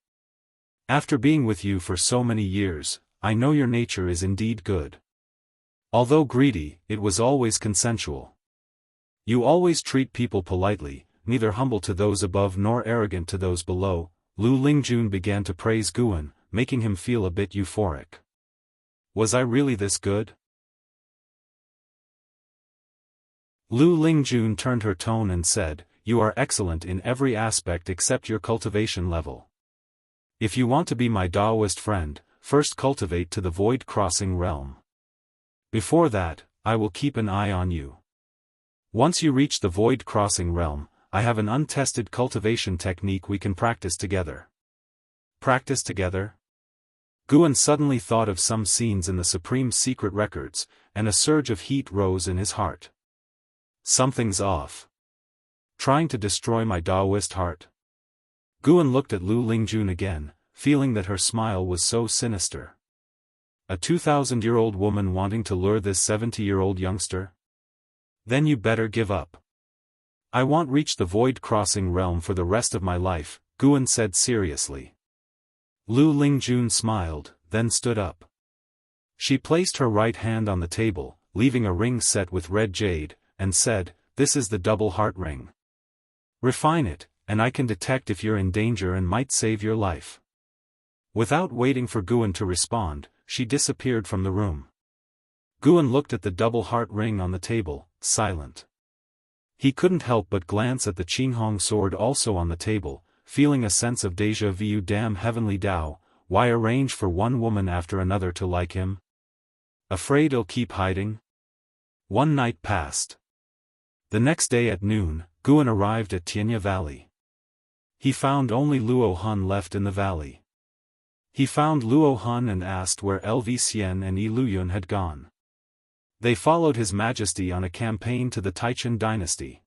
Speaker 1: After being with you for so many years, I know your nature is indeed good. Although greedy, it was always consensual. You always treat people politely, neither humble to those above nor arrogant to those below. Lu Lingjun began to praise Guan, making him feel a bit euphoric. Was I really this good? Lu Lingjun turned her tone and said, "You are excellent in every aspect except your cultivation level. If you want to be my Daoist friend, first cultivate to the void-crossing realm. Before that, I will keep an eye on you. Once you reach the void-crossing realm, I have an untested cultivation technique we can practice together." Practice together? Guan suddenly thought of some scenes in the Supreme Secret Records, and a surge of heat rose in his heart. Something's off. Trying to destroy my Daoist heart? Guan looked at Lu Lingjun again, feeling that her smile was so sinister. A 2,000-year-old woman wanting to lure this 70-year-old youngster? Then you better give up. I won't reach the void-crossing realm for the rest of my life, Guan said seriously. Lu Lingjun smiled, then stood up. She placed her right hand on the table, leaving a ring set with red jade, and said, "This is the double heart ring. Refine it, and I can detect if you're in danger and might save your life." Without waiting for Guan to respond, she disappeared from the room. Guan looked at the double heart ring on the table, silent. He couldn't help but glance at the Qinghong sword also on the table, feeling a sense of déjà vu. Damn heavenly Dao, why arrange for one woman after another to like him? Afraid he'll keep hiding? One night passed. The next day at noon, Guan arrived at Tianya Valley. He found only Luo Han left in the valley. He found Luo Han and asked where LV Xian and Yi Luyun had gone. They followed His Majesty on a campaign to the Taichun dynasty.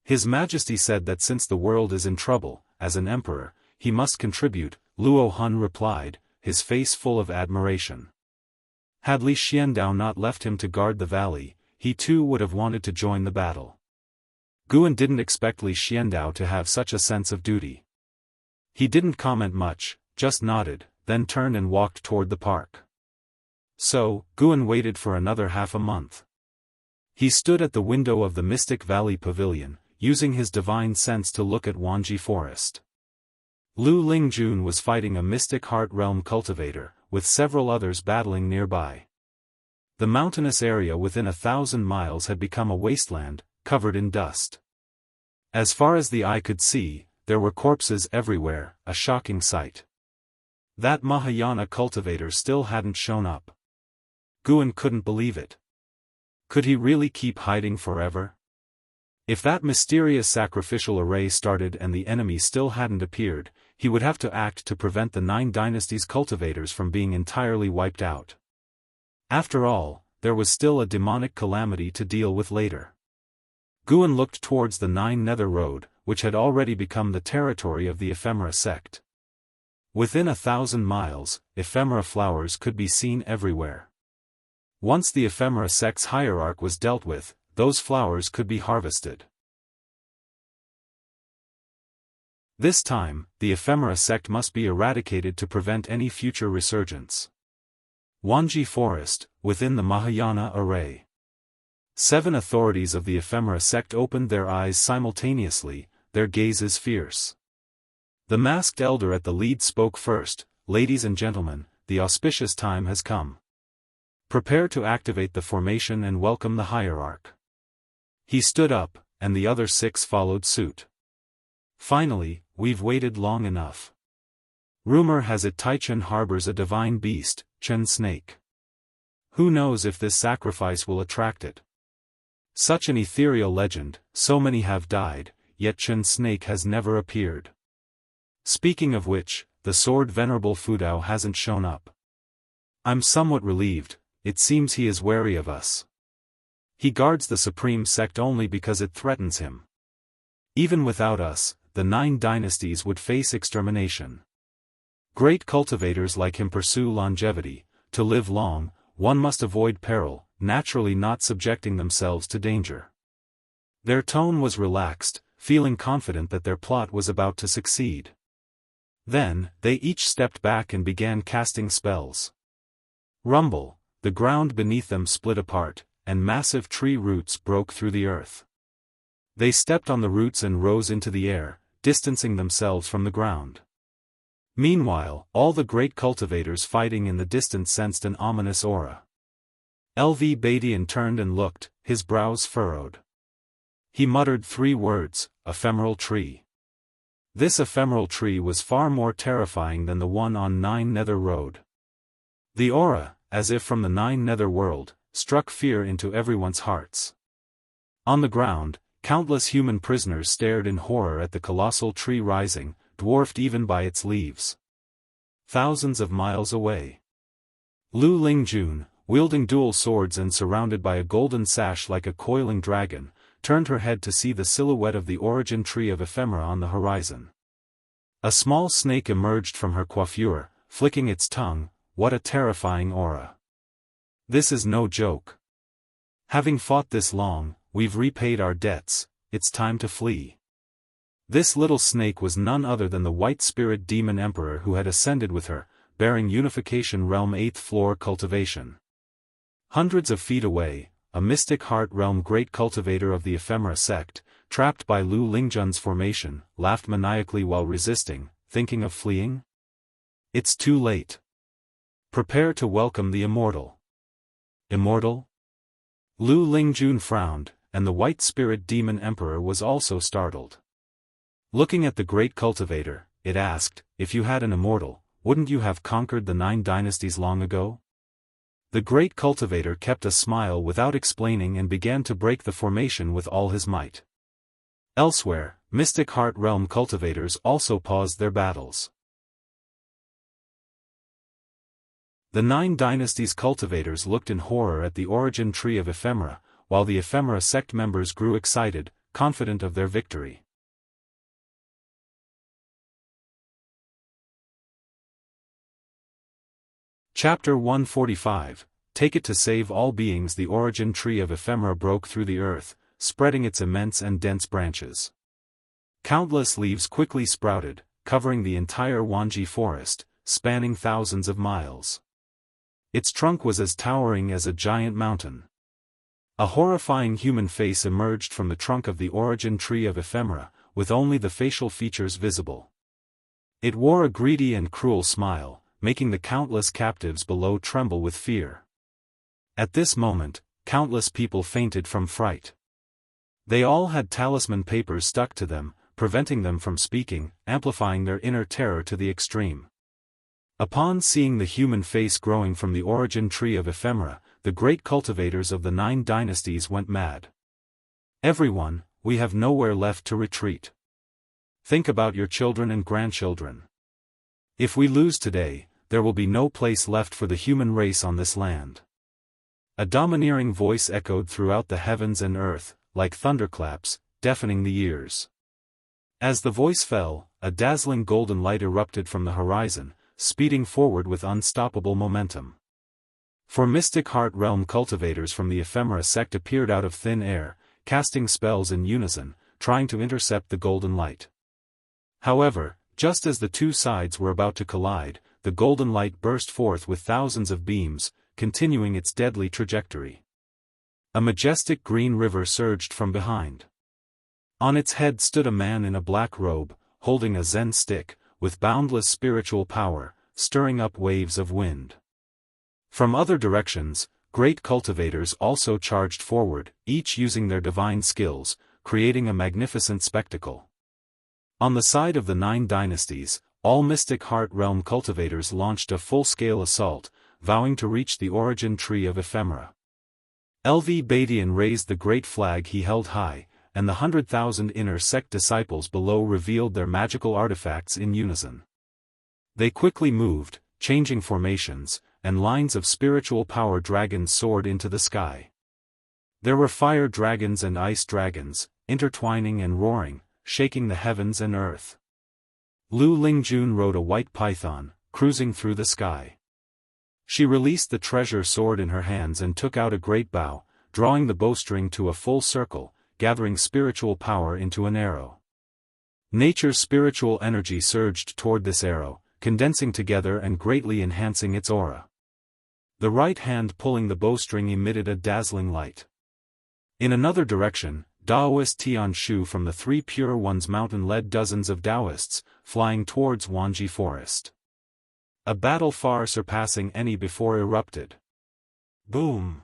Speaker 1: His Majesty said that since the world is in trouble, as an emperor, he must contribute, Luo Han replied, his face full of admiration. Had Li Xiandao not left him to guard the valley, he too would have wanted to join the battle. Guan didn't expect Li Xiandao to have such a sense of duty. He didn't comment much, just nodded, then turned and walked toward the park. So, Guan waited for another half a month. He stood at the window of the Mystic Valley Pavilion, using his divine sense to look at Wanji Forest. Lu Lingjun was fighting a Mystic Heart Realm cultivator, with several others battling nearby. The mountainous area within 1,000 miles had become a wasteland, covered in dust. As far as the eye could see, there were corpses everywhere, a shocking sight. That Mahayana cultivator still hadn't shown up. Guan couldn't believe it. Could he really keep hiding forever? If that mysterious sacrificial array started and the enemy still hadn't appeared, he would have to act to prevent the 9 dynasties' cultivators from being entirely wiped out. After all, there was still a demonic calamity to deal with later. Guan looked towards the 9 Nether Road, which had already become the territory of the Ephemera sect. Within 1,000 miles, ephemera flowers could be seen everywhere. Once the Ephemera sect's hierarch was dealt with, those flowers could be harvested. This time, the Ephemera sect must be eradicated to prevent any future resurgence. Wanji Forest, within the Mahayana array. 7 authorities of the Ephemera sect opened their eyes simultaneously, their gazes fierce. The masked elder at the lead spoke first, "Ladies and gentlemen, the auspicious time has come. Prepare to activate the formation and welcome the hierarch." He stood up, and the other 6 followed suit. Finally, we've waited long enough. Rumor has it Taichun harbors a divine beast, Chen Snake. Who knows if this sacrifice will attract it? Such an ethereal legend, so many have died, yet Chen Snake has never appeared. Speaking of which, the sword Venerable Fudao hasn't shown up. I'm somewhat relieved, it seems he is wary of us. He guards the Supreme Sect only because it threatens him. Even without us, the 9 dynasties would face extermination. Great cultivators like him pursue longevity. To live long, one must avoid peril, naturally not subjecting themselves to danger. Their tone was relaxed, feeling confident that their plot was about to succeed. Then, they each stepped back and began casting spells. Rumble, the ground beneath them split apart, and massive tree roots broke through the earth. They stepped on the roots and rose into the air, distancing themselves from the ground. Meanwhile, all the great cultivators fighting in the distance sensed an ominous aura. LV Badian turned and looked, his brows furrowed. He muttered 3 words, ephemeral tree. This ephemeral tree was far more terrifying than the one on Nine Nether Road. The aura, as if from the Nine Nether world, struck fear into everyone's hearts. On the ground, countless human prisoners stared in horror at the colossal tree rising, dwarfed even by its leaves. Thousands of miles away, Lu Lingjun, wielding dual swords and surrounded by a golden sash like a coiling dragon, turned her head to see the silhouette of the origin tree of ephemera on the horizon. A small snake emerged from her coiffure, flicking its tongue. What a terrifying aura. This is no joke. Having fought this long, we've repaid our debts, it's time to flee. This little snake was none other than the White Spirit Demon Emperor who had ascended with her, bearing Unification Realm 8th floor cultivation. Hundreds of feet away, a Mystic Heart Realm great cultivator of the Ephemera sect, trapped by Lu Lingjun's formation, laughed maniacally while resisting, thinking of fleeing? It's too late. Prepare to welcome the Immortal. Immortal? Lu Lingjun frowned, and the White Spirit Demon Emperor was also startled. Looking at the great cultivator, it asked, if you had an immortal, wouldn't you have conquered the 9 dynasties long ago? The great cultivator kept a smile without explaining and began to break the formation with all his might. Elsewhere, Mystic Heart Realm cultivators also paused their battles. The 9 dynasties cultivators looked in horror at the origin tree of ephemera, while the ephemera sect members grew excited, confident of their victory. Chapter 145, Take it to save all beings. The origin tree of ephemera broke through the earth, spreading its immense and dense branches. Countless leaves quickly sprouted, covering the entire Wanji forest, spanning thousands of miles. Its trunk was as towering as a giant mountain. A horrifying human face emerged from the trunk of the origin tree of ephemera, with only the facial features visible. It wore a greedy and cruel smile, making the countless captives below tremble with fear. At this moment, countless people fainted from fright. They all had talisman papers stuck to them, preventing them from speaking, amplifying their inner terror to the extreme. Upon seeing the human face growing from the origin tree of ephemera, the great cultivators of the 9 dynasties went mad. Everyone, we have nowhere left to retreat. Think about your children and grandchildren. If we lose today, there will be no place left for the human race on this land. A domineering voice echoed throughout the heavens and earth, like thunderclaps, deafening the ears. As the voice fell, a dazzling golden light erupted from the horizon, speeding forward with unstoppable momentum. 4 Mystic Heart Realm cultivators from the ephemera sect appeared out of thin air, casting spells in unison, trying to intercept the golden light. However, just as the 2 sides were about to collide, the golden light burst forth with thousands of beams, continuing its deadly trajectory. A majestic green river surged from behind. On its head stood a man in a black robe, holding a Zen stick, with boundless spiritual power, stirring up waves of wind. From other directions, great cultivators also charged forward, each using their divine skills, creating a magnificent spectacle. On the side of the 9 dynasties, all Mystic Heart Realm cultivators launched a full-scale assault, vowing to reach the origin tree of ephemera. LV Badian raised the great flag he held high, and the 100,000 inner sect disciples below revealed their magical artifacts in unison. They quickly moved, changing formations, and lines of spiritual power dragons soared into the sky. There were fire dragons and ice dragons, intertwining and roaring, shaking the heavens and earth. Lu Lingjun rode a white python, cruising through the sky. She released the treasure sword in her hands and took out a great bow, drawing the bowstring to a full circle, gathering spiritual power into an arrow. Nature's spiritual energy surged toward this arrow, condensing together and greatly enhancing its aura. The right hand pulling the bowstring emitted a dazzling light. In another direction, Daoist Tianshu from the Three Pure Ones mountain led dozens of Daoists, flying towards Wanji Forest. A battle far surpassing any before erupted. Boom!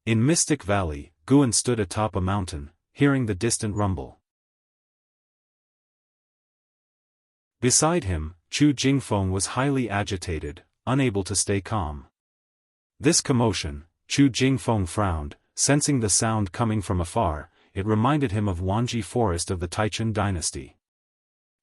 Speaker 1: In Mystic Valley, Guan stood atop a mountain, hearing the distant rumble. Beside him, Chu Jingfeng was highly agitated, unable to stay calm. This commotion, Chu Jingfeng frowned, sensing the sound coming from afar. It reminded him of Wanji Forest of the Taichun dynasty.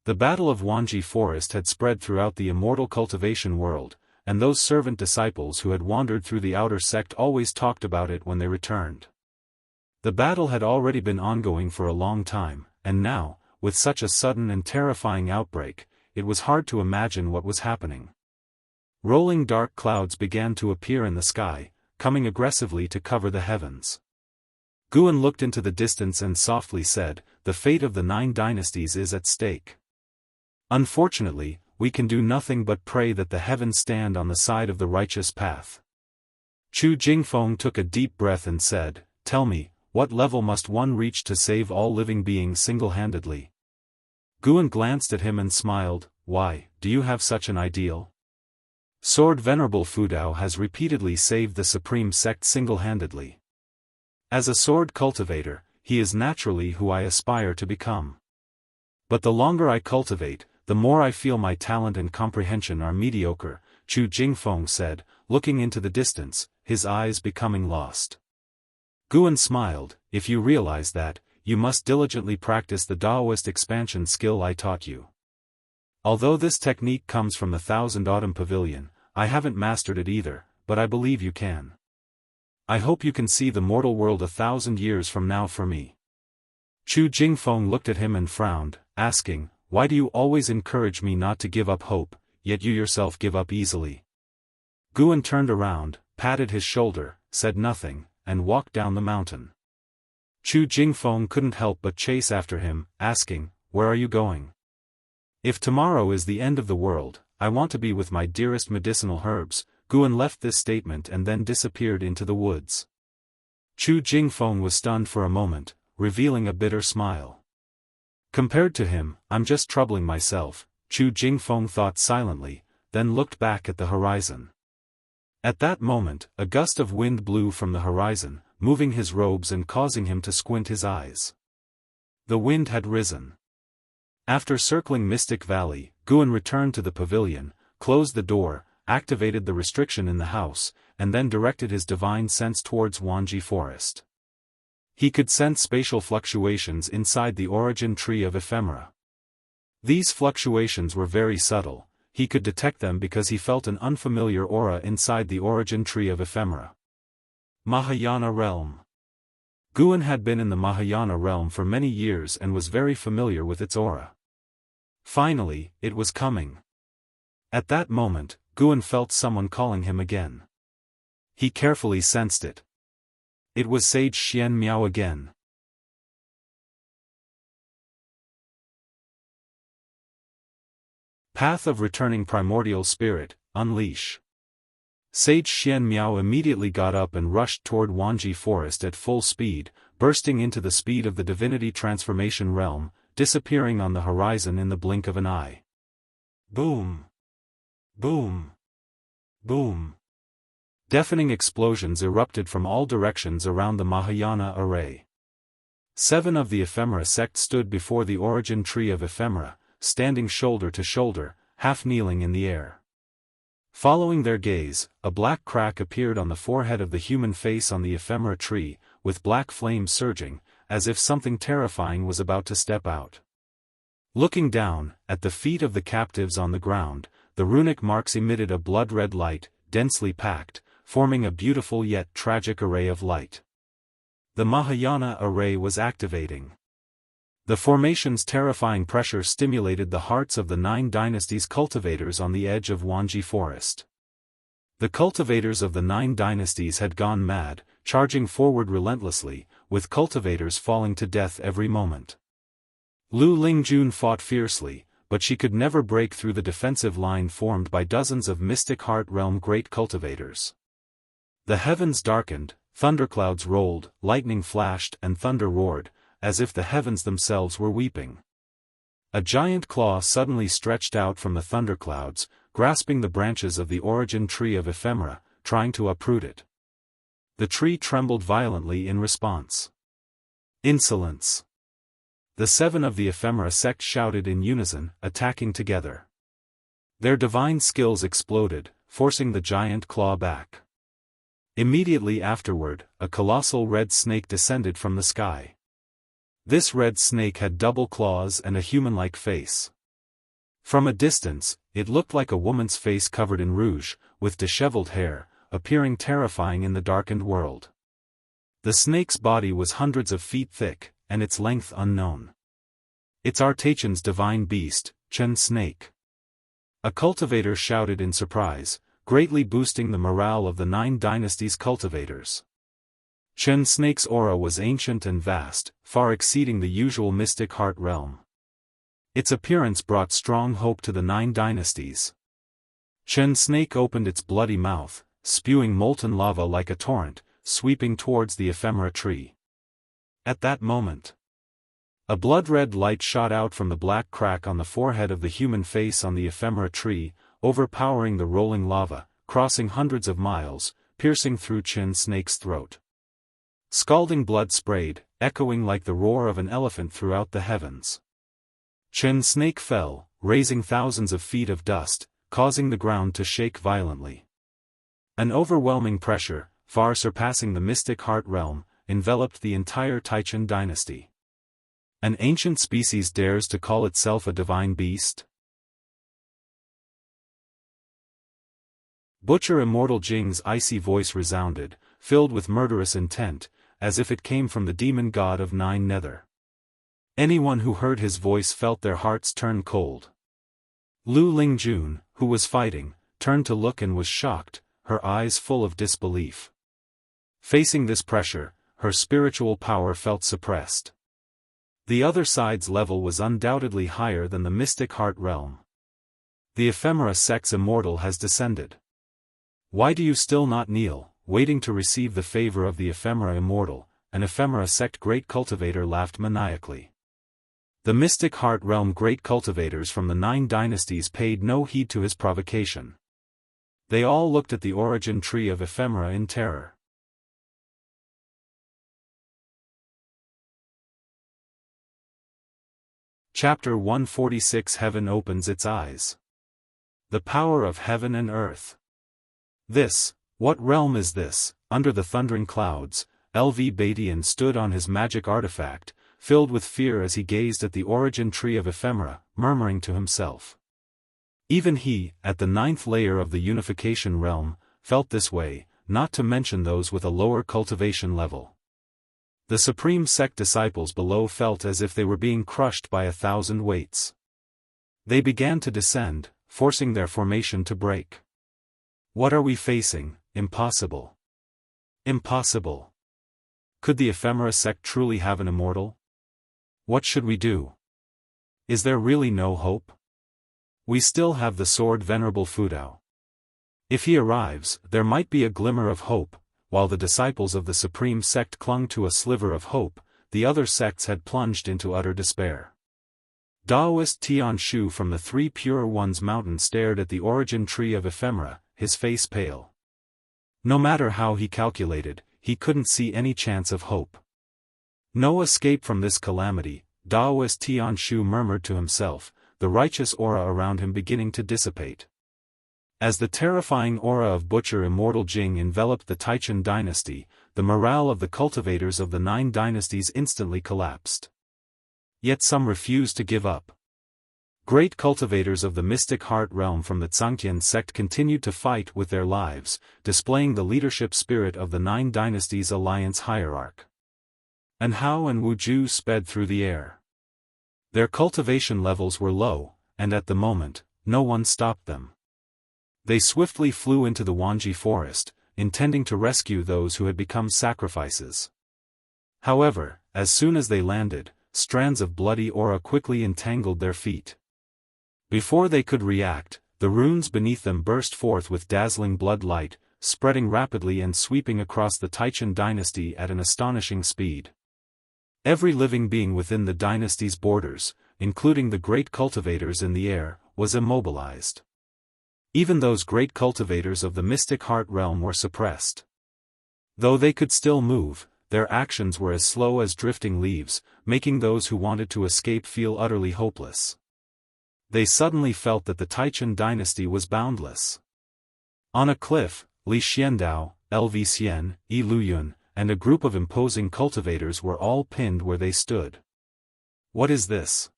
Speaker 1: The Battle of Wanji Forest had spread throughout the immortal cultivation world, and those servant disciples who had wandered through the outer sect always talked about it when they returned. The battle had already been ongoing for a long time, and now, with such a sudden and terrifying outbreak, it was hard to imagine what was happening. Rolling dark clouds began to appear in the sky, coming aggressively to cover the heavens. Guan looked into the distance and softly said, "The fate of the 9 dynasties is at stake. Unfortunately, we can do nothing but pray that the heavens stand on the side of the righteous path." Chu Jingfeng took a deep breath and said, "Tell me, what level must one reach to save all living beings single-handedly?" Guan glanced at him and smiled. "Why, do you have such an ideal?" Sword Venerable Fudao has repeatedly saved the supreme sect single-handedly. As a sword cultivator, he is naturally who I aspire to become. But the longer I cultivate, the more I feel my talent and comprehension are mediocre, Chu Jingfeng said, looking into the distance, his eyes becoming lost. Guan smiled. "If you realize that, you must diligently practice the Daoist expansion skill I taught you. Although this technique comes from the Thousand Autumn Pavilion, I haven't mastered it either, but I believe you can. I hope you can see the mortal world 1,000 years from now for me." Chu Jingfeng looked at him and frowned, asking, "Why do you always encourage me not to give up hope, yet you yourself give up easily?" Guan turned around, patted his shoulder, said nothing, and walked down the mountain. Chu Jingfeng couldn't help but chase after him, asking, "Where are you going?" "If tomorrow is the end of the world, I want to be with my dearest medicinal herbs." Guan left this statement and then disappeared into the woods. Chu Jingfeng was stunned for a moment, revealing a bitter smile. Compared to him, I'm just troubling myself, Chu Jingfeng thought silently, then looked back at the horizon. At that moment, a gust of wind blew from the horizon, moving his robes and causing him to squint his eyes. The wind had risen. After circling Mystic Valley, Guan returned to the pavilion, closed the door, activated the restriction in the house, and then directed his divine sense towards Wanji Forest. He could sense spatial fluctuations inside the origin tree of ephemera. These fluctuations were very subtle. He could detect them because he felt an unfamiliar aura inside the origin tree of ephemera. Mahayana Realm. Guan had been in the Mahayana realm for many years and was very familiar with its aura. Finally, it was coming. At that moment, Guan felt someone calling him again. He carefully sensed it. It was Sage Xian Miao again. Path of Returning Primordial Spirit, Unleash. Sage Xian Miao immediately got up and rushed toward Wanji Forest at full speed, bursting into the speed of the Divinity Transformation Realm, disappearing on the horizon in the blink of an eye. Boom! Boom! Boom! Deafening explosions erupted from all directions around the Mahayana array. 7 of the ephemera sect stood before the origin tree of ephemera, standing shoulder to shoulder, half kneeling in the air. Following their gaze, a black crack appeared on the forehead of the human face on the ephemera tree, with black flames surging, as if something terrifying was about to step out. Looking down, at the feet of the captives on the ground, the runic marks emitted a blood-red light, densely packed, forming a beautiful yet tragic array of light. The Mahayana array was activating. The formation's terrifying pressure stimulated the hearts of the 9 dynasties' cultivators on the edge of Wanji Forest. The cultivators of the 9 dynasties had gone mad, charging forward relentlessly, with cultivators falling to death every moment. Lu Lingjun fought fiercely, but she could never break through the defensive line formed by dozens of Mystic Heart Realm great cultivators. The heavens darkened, thunderclouds rolled, lightning flashed and thunder roared, as if the heavens themselves were weeping. A giant claw suddenly stretched out from the thunderclouds, grasping the branches of the origin tree of ephemera, trying to uproot it. The tree trembled violently in response. Insolence! The 7 of the ephemera sect shouted in unison, attacking together. Their divine skills exploded, forcing the giant claw back. Immediately afterward, a colossal red snake descended from the sky. This red snake had double claws and a human-like face. From a distance, it looked like a woman's face covered in rouge, with disheveled hair, appearing terrifying in the darkened world. The snake's body was hundreds of feet thick, and its length unknown. It's Artachan's divine beast, Chen Snake. A cultivator shouted in surprise, greatly boosting the morale of the 9 dynasties' cultivators. Chen Snake's aura was ancient and vast, far exceeding the usual mystic heart realm. Its appearance brought strong hope to the 9 dynasties. Chen Snake opened its bloody mouth, spewing molten lava like a torrent, sweeping towards the ephemera tree. At that moment, a blood-red light shot out from the black crack on the forehead of the human face on the ephemera tree, overpowering the rolling lava, crossing hundreds of miles, piercing through Chen Snake's throat. Scalding blood sprayed, echoing like the roar of an elephant throughout the heavens. Chen Snake fell, raising thousands of feet of dust, causing the ground to shake violently. An overwhelming pressure, far surpassing the mystic heart realm, enveloped the entire Taichen dynasty. An ancient species dares to call itself a divine beast? Butcher Immortal Jing's icy voice resounded, filled with murderous intent, as if it came from the demon god of 9 Nether. Anyone who heard his voice felt their hearts turn cold. Lu Lingjun, who was fighting, turned to look and was shocked, her eyes full of disbelief. Facing this pressure, her spiritual power felt suppressed. The other side's level was undoubtedly higher than the mystic heart realm. The ephemera sect's immortal has descended. Why do you still not kneel, waiting to receive the favor of the ephemera immortal? An ephemera sect great cultivator laughed maniacally. The mystic heart realm great cultivators from the 9 dynasties paid no heed to his provocation. They all looked at the origin tree of ephemera in terror. Chapter 146 Heaven opens its eyes. The power of heaven and earth. What realm is this? Under the thundering clouds, LV Badian stood on his magic artifact, filled with fear as he gazed at the origin tree of ephemera, murmuring to himself. Even he, at the 9th layer of the unification realm, felt this way, not to mention those with a lower cultivation level. The supreme sect disciples below felt as if they were being crushed by 1,000 weights. They began to descend, forcing their formation to break. What are we facing? Impossible. Impossible. Could the ephemera sect truly have an immortal? What should we do? Is there really no hope? We still have the sword Venerable Fudao. If he arrives, there might be a glimmer of hope. While the disciples of the supreme sect clung to a sliver of hope, the other sects had plunged into utter despair. Daoist Tianshu from the 3 Pure Ones mountain stared at the origin tree of ephemera, his face pale. No matter how he calculated, he couldn't see any chance of hope. No escape from this calamity, Daoist Tianshu murmured to himself, the righteous aura around him beginning to dissipate. As the terrifying aura of Butcher Immortal Jing enveloped the Taichen dynasty, the morale of the cultivators of the 9 dynasties instantly collapsed. Yet some refused to give up. Great cultivators of the mystic heart realm from the Zhangtian sect continued to fight with their lives, displaying the leadership spirit of the 9 dynasties alliance hierarch. And Hao and Wu Ju sped through the air. Their cultivation levels were low, and at the moment, no one stopped them. They swiftly flew into the Wanji forest, intending to rescue those who had become sacrifices. However, as soon as they landed, strands of bloody aura quickly entangled their feet. Before they could react, the runes beneath them burst forth with dazzling blood light, spreading rapidly and sweeping across the Taichen dynasty at an astonishing speed. Every living being within the dynasty's borders, including the great cultivators in the air, was immobilized. Even those great cultivators of the mystic heart realm were suppressed. Though they could still move, their actions were as slow as drifting leaves, making those who wanted to escape feel utterly hopeless. They suddenly felt that the Taichen dynasty was boundless. On a cliff, Li Xiandao, Lv Xian, Yi Luyun, and a group of imposing cultivators were all pinned where they stood. What is this?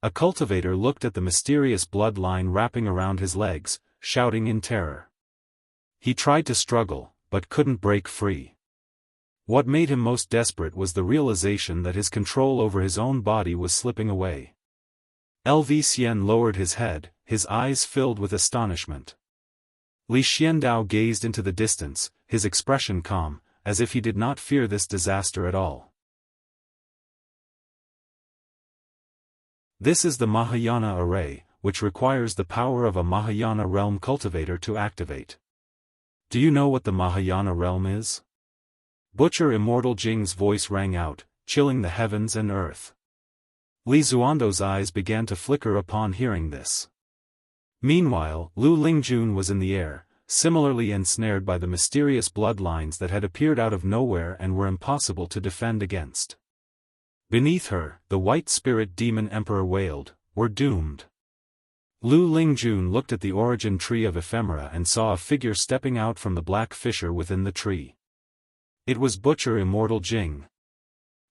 Speaker 1: A cultivator looked at the mysterious bloodline wrapping around his legs, shouting in terror. He tried to struggle, but couldn't break free. What made him most desperate was the realization that his control over his own body was slipping away. Lv Xian lowered his head, his eyes filled with astonishment. Li Xiandao gazed into the distance, his expression calm, as if he did not fear this disaster at all. This is the Mahayana array, which requires the power of a Mahayana realm cultivator to activate. Do you know what the Mahayana realm is? Butcher Immortal Jing's voice rang out, chilling the heavens and earth. Li Zuando's eyes began to flicker upon hearing this. Meanwhile, Lu Lingjun was in the air, similarly ensnared by the mysterious bloodlines that had appeared out of nowhere and were impossible to defend against. Beneath her, the white spirit demon emperor wailed, "We're doomed." Lu Lingjun looked at the origin tree of ephemera and saw a figure stepping out from the black fissure within the tree. It was Butcher Immortal Jing.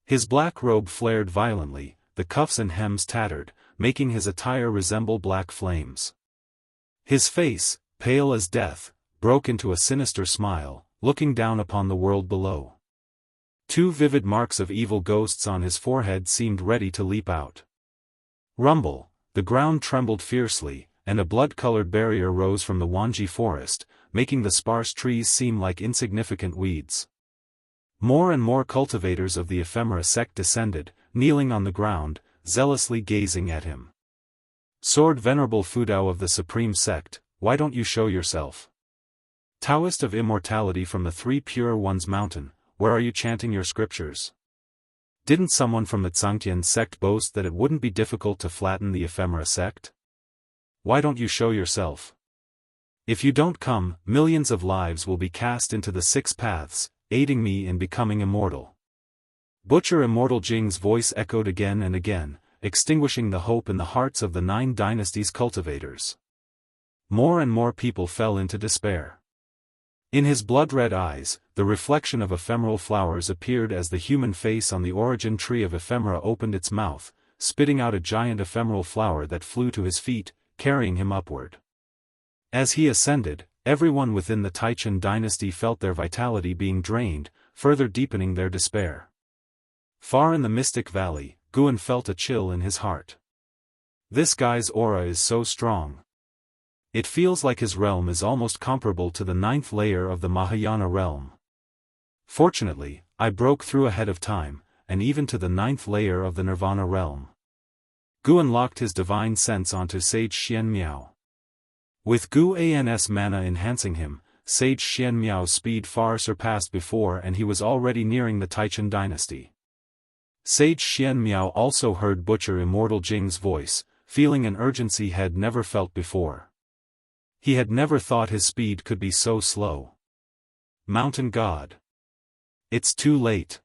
Speaker 1: His black robe flared violently, the cuffs and hems tattered, making his attire resemble black flames. His face, pale as death, broke into a sinister smile, looking down upon the world below. Two vivid marks of evil ghosts on his forehead seemed ready to leap out. Rumble, the ground trembled fiercely, and a blood-colored barrier rose from the Wanji forest, making the sparse trees seem like insignificant weeds. More and more cultivators of the ephemera sect descended, kneeling on the ground, zealously gazing at him. Sword Venerable Fudao of the Supreme Sect, why don't you show yourself? Daoist of Immortality from the Three Pure Ones Mountain, where are you chanting your scriptures? Didn't someone from the Zhangtian sect boast that it wouldn't be difficult to flatten the ephemera sect? Why don't you show yourself? If you don't come, millions of lives will be cast into the six paths, aiding me in becoming immortal. Butcher Immortal Jing's voice echoed again and again, extinguishing the hope in the hearts of the 9 dynasties cultivators. More and more people fell into despair. In his blood-red eyes, the reflection of ephemeral flowers appeared as the human face on the origin tree of ephemera opened its mouth, spitting out a giant ephemeral flower that flew to his feet, carrying him upward. As he ascended, everyone within the Taichen dynasty felt their vitality being drained, further deepening their despair. Far in the mystic valley, Guan felt a chill in his heart. This guy's aura is so strong. It feels like his realm is almost comparable to the 9th layer of the Mahayana realm. Fortunately, I broke through ahead of time, and even to the 9th layer of the Nirvana realm. Guan locked his divine sense onto Sage Xianmiao. With Gu An's mana enhancing him, Sage Xianmiao's speed far surpassed before and he was already nearing the Taichen dynasty. Sage Xianmiao also heard Butcher Immortal Jing's voice, feeling an urgency he had never felt before. He had never thought his speed could be so slow. Mountain God. It's too late.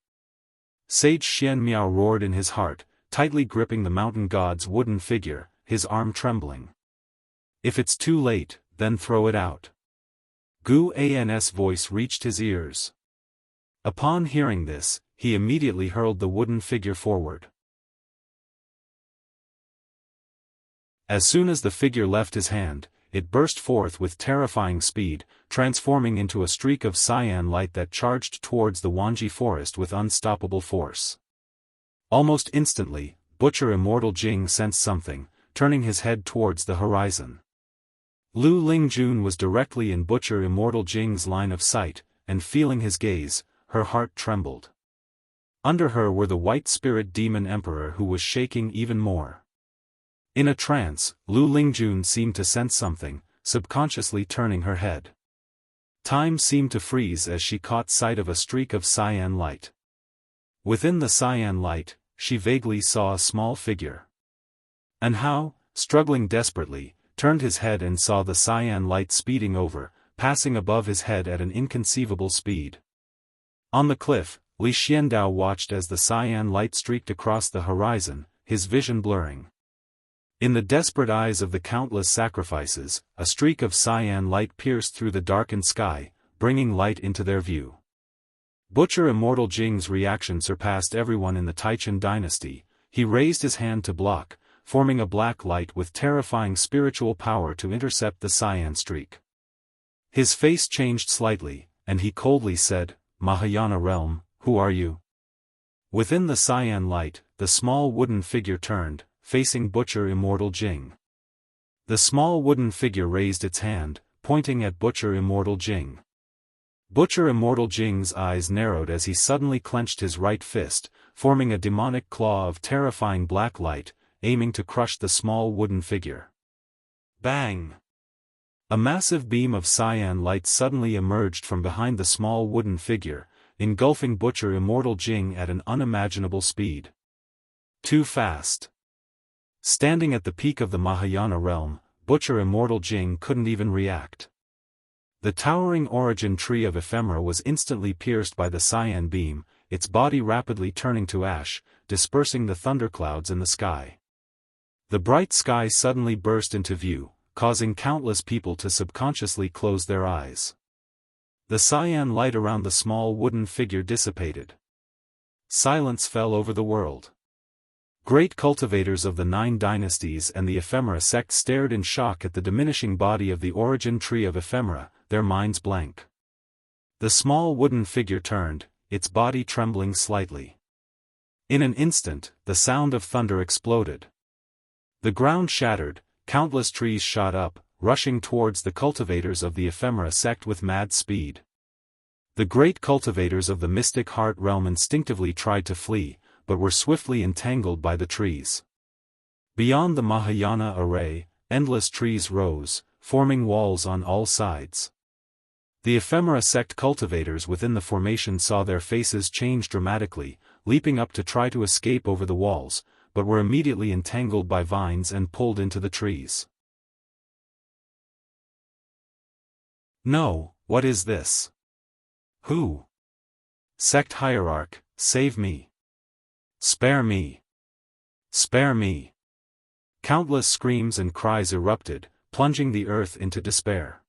Speaker 1: Sage Xianmiao roared in his heart, tightly gripping the mountain god's wooden figure, his arm trembling. If it's too late, then throw it out. Gu An's voice reached his ears. Upon hearing this, he immediately hurled the wooden figure forward. As soon as the figure left his hand, it burst forth with terrifying speed, transforming into a streak of cyan light that charged towards the Wanji forest with unstoppable force. Almost instantly, Butcher Immortal Jing sensed something, turning his head towards the horizon. Lu Lingjun was directly in Butcher Immortal Jing's line of sight, and feeling his gaze, her heart trembled. Under her were the white spirit demon emperor who was shaking even more. In a trance, Lu Lingjun seemed to sense something, subconsciously turning her head. Time seemed to freeze as she caught sight of a streak of cyan light. Within the cyan light, she vaguely saw a small figure. And Hao, struggling desperately, turned his head and saw the cyan light speeding over, passing above his head at an inconceivable speed. On the cliff, Li Xiandao watched as the cyan light streaked across the horizon, his vision blurring. In the desperate eyes of the countless sacrifices, a streak of cyan light pierced through the darkened sky, bringing light into their view. Butcher Immortal Jing's reaction surpassed everyone in the Taichen dynasty. He raised his hand to block, forming a black light with terrifying spiritual power to intercept the cyan streak. His face changed slightly, and he coldly said, "Mahayana realm, who are you?" Within the cyan light, the small wooden figure turned, facing Butcher Immortal Jing. The small wooden figure raised its hand, pointing at Butcher Immortal Jing. Butcher Immortal Jing's eyes narrowed as he suddenly clenched his right fist, forming a demonic claw of terrifying black light, aiming to crush the small wooden figure. Bang! A massive beam of cyan light suddenly emerged from behind the small wooden figure, engulfing Butcher Immortal Jing at an unimaginable speed. Too fast. Standing at the peak of the Mahayana realm, Butcher Immortal Jing couldn't even react. The towering origin tree of ephemera was instantly pierced by the cyan beam, its body rapidly turning to ash, dispersing the thunderclouds in the sky. The bright sky suddenly burst into view, causing countless people to subconsciously close their eyes. The cyan light around the small wooden figure dissipated. Silence fell over the world. Great cultivators of the 9 dynasties and the ephemera sect stared in shock at the diminishing body of the origin tree of ephemera, their minds blank. The small wooden figure turned, its body trembling slightly. In an instant, the sound of thunder exploded. The ground shattered, countless trees shot up, rushing towards the cultivators of the ephemera sect with mad speed. The great cultivators of the mystic heart realm instinctively tried to flee, but were swiftly entangled by the trees. Beyond the Mahayana array, endless trees rose, forming walls on all sides. The ephemera sect cultivators within the formation saw their faces change dramatically, leaping up to try to escape over the walls, but were immediately entangled by vines and pulled into the trees. No, what is this? Who? Sect hierarch, save me. Spare me! Spare me! Countless screams and cries erupted, plunging the earth into despair.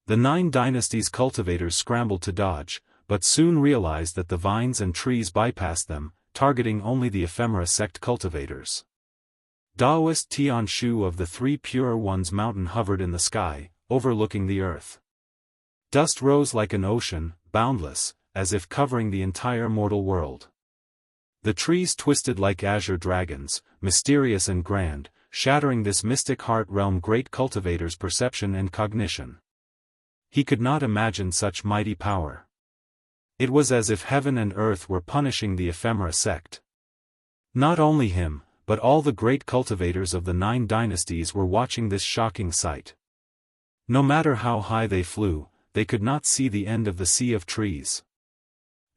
Speaker 1: The 9 dynasties cultivators scrambled to dodge, but soon realized that the vines and trees bypassed them, targeting only the ephemera sect cultivators. Daoist Tianshu of the 3 Pure Ones mountain hovered in the sky, overlooking the earth. Dust rose like an ocean, boundless, as if covering the entire mortal world. The trees twisted like azure dragons, mysterious and grand, shattering this mystic heart realm great cultivator's perception and cognition. He could not imagine such mighty power. It was as if heaven and earth were punishing the ephemera sect. Not only him, but all the great cultivators of the 9 dynasties were watching this shocking sight. No matter how high they flew, they could not see the end of the sea of trees.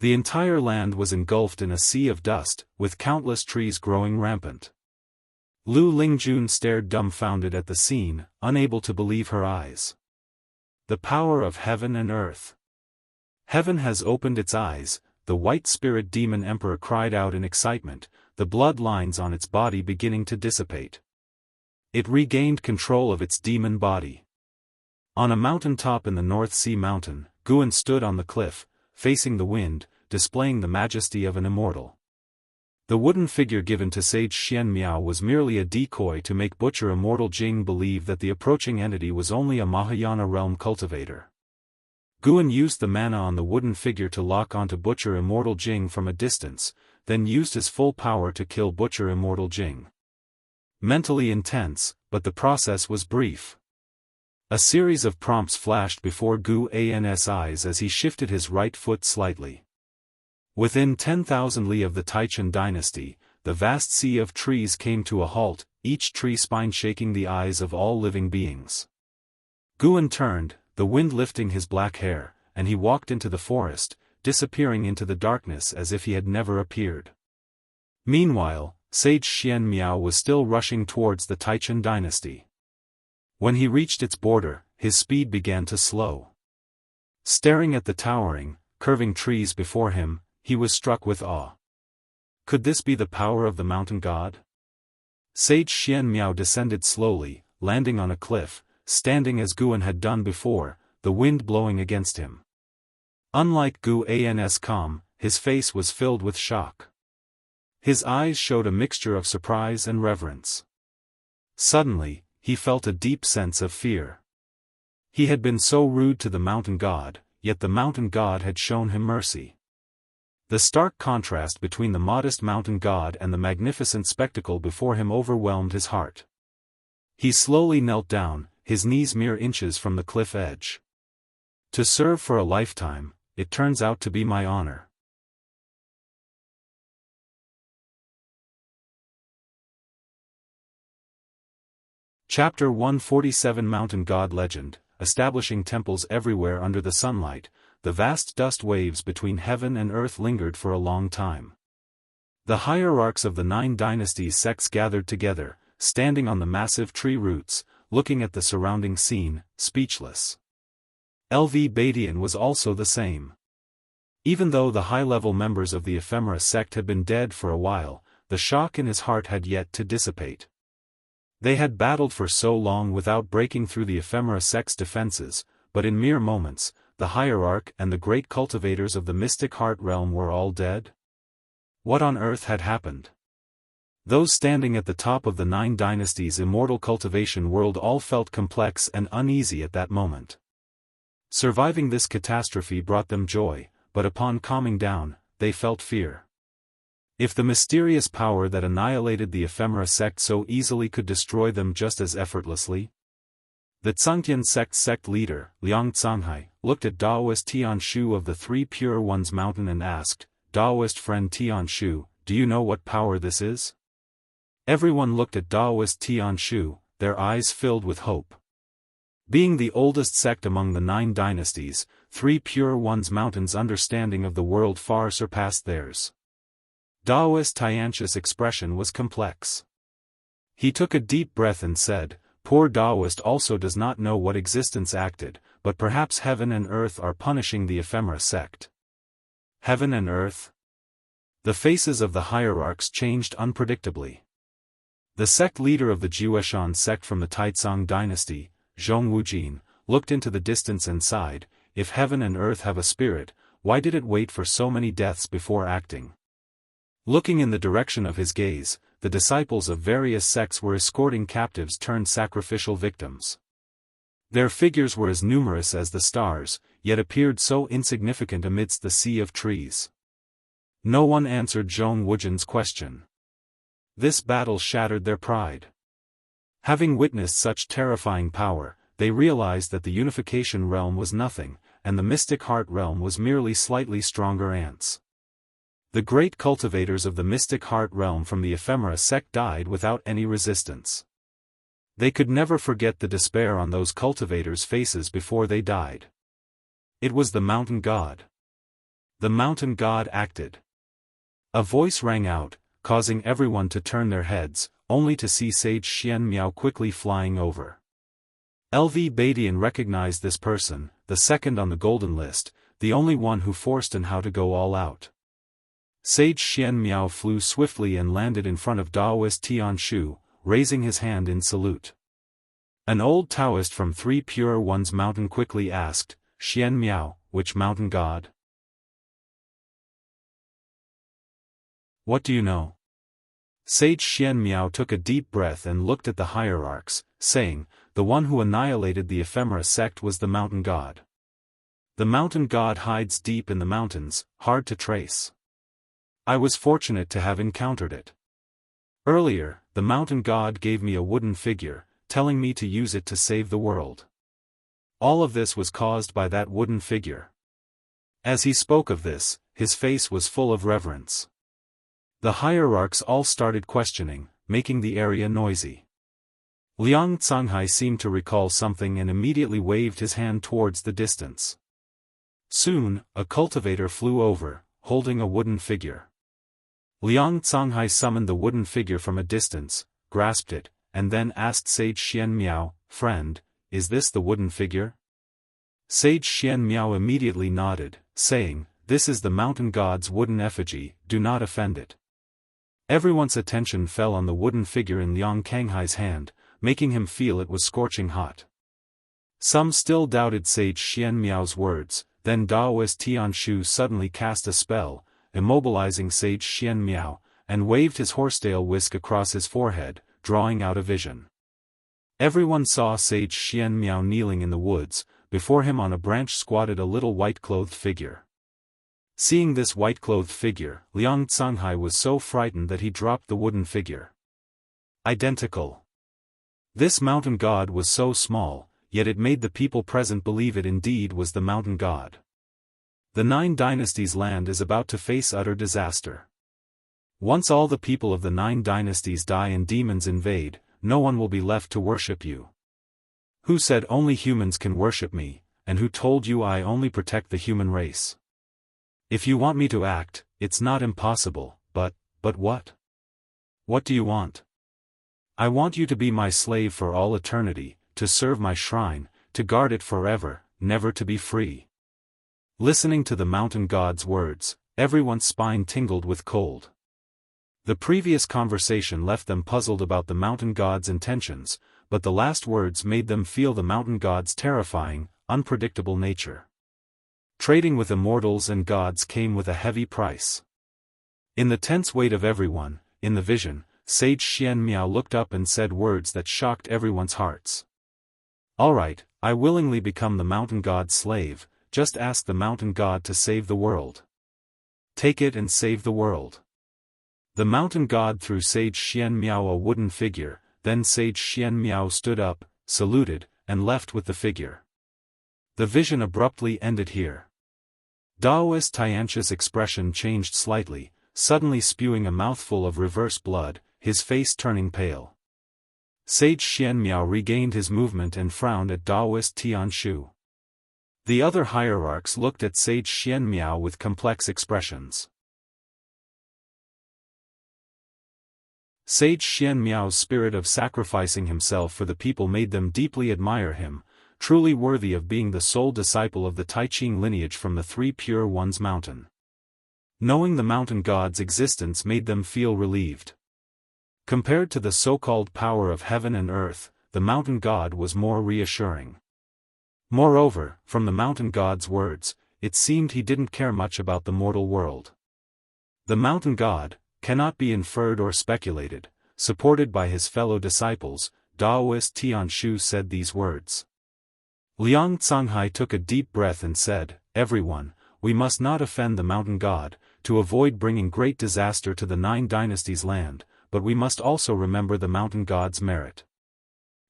Speaker 1: The entire land was engulfed in a sea of dust, with countless trees growing rampant. Lu Lingjun stared dumbfounded at the scene, unable to believe her eyes. The power of heaven and earth. Heaven has opened its eyes, the white spirit demon emperor cried out in excitement, the blood lines on its body beginning to dissipate. It regained control of its demon body. On a mountaintop in the North Sea mountain, Guan stood on the cliff, facing the wind, displaying the majesty of an immortal. The wooden figure given to Sage Xian Miao was merely a decoy to make Butcher Immortal Jing believe that the approaching entity was only a Mahayana realm cultivator. Guan used the mana on the wooden figure to lock onto Butcher Immortal Jing from a distance, then used his full power to kill Butcher Immortal Jing. Mentally intense, but the process was brief. A series of prompts flashed before Gu An's eyes as he shifted his right foot slightly. Within 10,000 li of the Taichen dynasty, the vast sea of trees came to a halt, each tree spine shaking the eyes of all living beings. Guan turned, the wind lifting his black hair, and he walked into the forest, disappearing into the darkness as if he had never appeared. Meanwhile, Sage Xian Miao was still rushing towards the Taichun dynasty. When he reached its border, his speed began to slow. Staring at the towering, curving trees before him, he was struck with awe. Could this be the power of the mountain god? Sage Xian Miao descended slowly, landing on a cliff, standing as Guan had done before, the wind blowing against him. Unlike Guan's calm, his face was filled with shock. His eyes showed a mixture of surprise and reverence. Suddenly, he felt a deep sense of fear. He had been so rude to the mountain god, yet the mountain god had shown him mercy. The stark contrast between the modest mountain god and the magnificent spectacle before him overwhelmed his heart. He slowly knelt down, his knees mere inches from the cliff edge. To serve for a lifetime, it turns out to be my honor. Chapter 147 Mountain God Legend. Establishing temples everywhere under the sunlight, the vast dust waves between heaven and earth lingered for a long time. The hierarchs of the 9 dynasties sects gathered together, standing on the massive tree roots, looking at the surrounding scene, speechless. LV Badian was also the same. Even though the high-level members of the Ephemera sect had been dead for a while, the shock in his heart had yet to dissipate. They had battled for so long without breaking through the Ephemera sect's defenses, but in mere moments, the hierarch and the great cultivators of the mystic heart realm were all dead? What on earth had happened? Those standing at the top of the 9 dynasties' immortal cultivation world all felt complex and uneasy at that moment. Surviving this catastrophe brought them joy, but upon calming down, they felt fear. If the mysterious power that annihilated the Ephemera sect so easily could destroy them just as effortlessly? The Zhangtian sect leader, Liang Zhanghai, looked at Daoist Tianshu of the 3 Pure Ones mountain and asked, Daoist friend Tianshu, do you know what power this is? Everyone looked at Daoist Tianshu, their eyes filled with hope. Being the oldest sect among the 9 dynasties, 3 Pure Ones mountain's understanding of the world far surpassed theirs. Daoist Tianshu's expression was complex. He took a deep breath and said, Poor Daoist also does not know what existence acted, but perhaps heaven and earth are punishing the Ephemera sect. Heaven and earth? The faces of the hierarchs changed unpredictably. The sect leader of the Jiueshan sect from the Taizong dynasty, Zhong Wujin, looked into the distance and sighed, if heaven and earth have a spirit, why did it wait for so many deaths before acting? Looking in the direction of his gaze, the disciples of various sects were escorting captives turned sacrificial victims. Their figures were as numerous as the stars, yet appeared so insignificant amidst the sea of trees. No one answered Zhong Wujin's question. This battle shattered their pride. Having witnessed such terrifying power, they realized that the unification realm was nothing, and the mystic heart realm was merely slightly stronger ants. The great cultivators of the mystic heart realm from the Ephemera sect died without any resistance. They could never forget the despair on those cultivators' faces before they died. It was the mountain god. The mountain god acted. A voice rang out, causing everyone to turn their heads, only to see Sage Xian Miao quickly flying over. LV Badian recognized this person, the second on the golden list, the only one who forced and how to go all out. Sage Xian Miao flew swiftly and landed in front of Daoist Tianshu, raising his hand in salute. An old Taoist from 3 Pure Ones mountain quickly asked, Xian Miao, which mountain god? What do you know? Sage Xian Miao took a deep breath and looked at the hierarchs, saying, the one who annihilated the Ephemera sect was the mountain god. The mountain god hides deep in the mountains, hard to trace. I was fortunate to have encountered it. Earlier, the mountain god gave me a wooden figure, telling me to use it to save the world. All of this was caused by that wooden figure. As he spoke of this, his face was full of reverence. The hierarchs all started questioning, making the area noisy. Liang Canghai seemed to recall something and immediately waved his hand towards the distance. Soon, a cultivator flew over, holding a wooden figure. Liang Canghai summoned the wooden figure from a distance, grasped it, and then asked Sage Xian Miao, "Friend, is this the wooden figure?" Sage Xian Miao immediately nodded, saying, "This is the mountain god's wooden effigy, do not offend it." Everyone's attention fell on the wooden figure in Liang Canghai's hand, making him feel it was scorching hot. Some still doubted Sage Xian Miao's words, then Daoist Tianshu suddenly cast a spell, immobilizing Sage Xian Miao, and waved his horsetail whisk across his forehead, drawing out a vision. Everyone saw Sage Xian Miao kneeling in the woods, before him on a branch squatted a little white-clothed figure. Seeing this white-clothed figure, Liang Canghai was so frightened that he dropped the wooden figure. Identical. This mountain god was so small, yet it made the people present believe it indeed was the mountain god. The 9 Dynasties land is about to face utter disaster. Once all the people of the 9 Dynasties die and demons invade, no one will be left to worship you. Who said only humans can worship me, and who told you I only protect the human race? If you want me to act, it's not impossible, but what? What do you want? I want you to be my slave for all eternity, to serve my shrine, to guard it forever, never to be free. Listening to the mountain god's words, everyone's spine tingled with cold. The previous conversation left them puzzled about the mountain god's intentions, but the last words made them feel the mountain god's terrifying, unpredictable nature. Trading with immortals and gods came with a heavy price. In the tense weight of everyone, in the vision, Sage Xian Miao looked up and said words that shocked everyone's hearts. "All right, I willingly become the mountain god's slave, just ask the mountain god to save the world. Take it and save the world." The mountain god threw Sage Xian Miao a wooden figure, then Sage Xian Miao stood up, saluted, and left with the figure. The vision abruptly ended here. Daoist Tianxia's expression changed slightly, suddenly spewing a mouthful of reverse blood, his face turning pale. Sage Xian Miao regained his movement and frowned at Daoist Tianshu. The other hierarchs looked at Sage Xian Miao with complex expressions. Sage Xian Miao's spirit of sacrificing himself for the people made them deeply admire him, truly worthy of being the sole disciple of the Taiqing lineage from the 3 Pure Ones mountain. Knowing the mountain god's existence made them feel relieved. Compared to the so-called power of heaven and earth, the mountain god was more reassuring. Moreover, from the mountain god's words, it seemed he didn't care much about the mortal world. The mountain god cannot be inferred or speculated. Supported by his fellow disciples, Daoist Tianshu said these words. Liang Canghai took a deep breath and said, "Everyone, we must not offend the mountain god, to avoid bringing great disaster to the 9 Dynasties land, but we must also remember the mountain god's merit.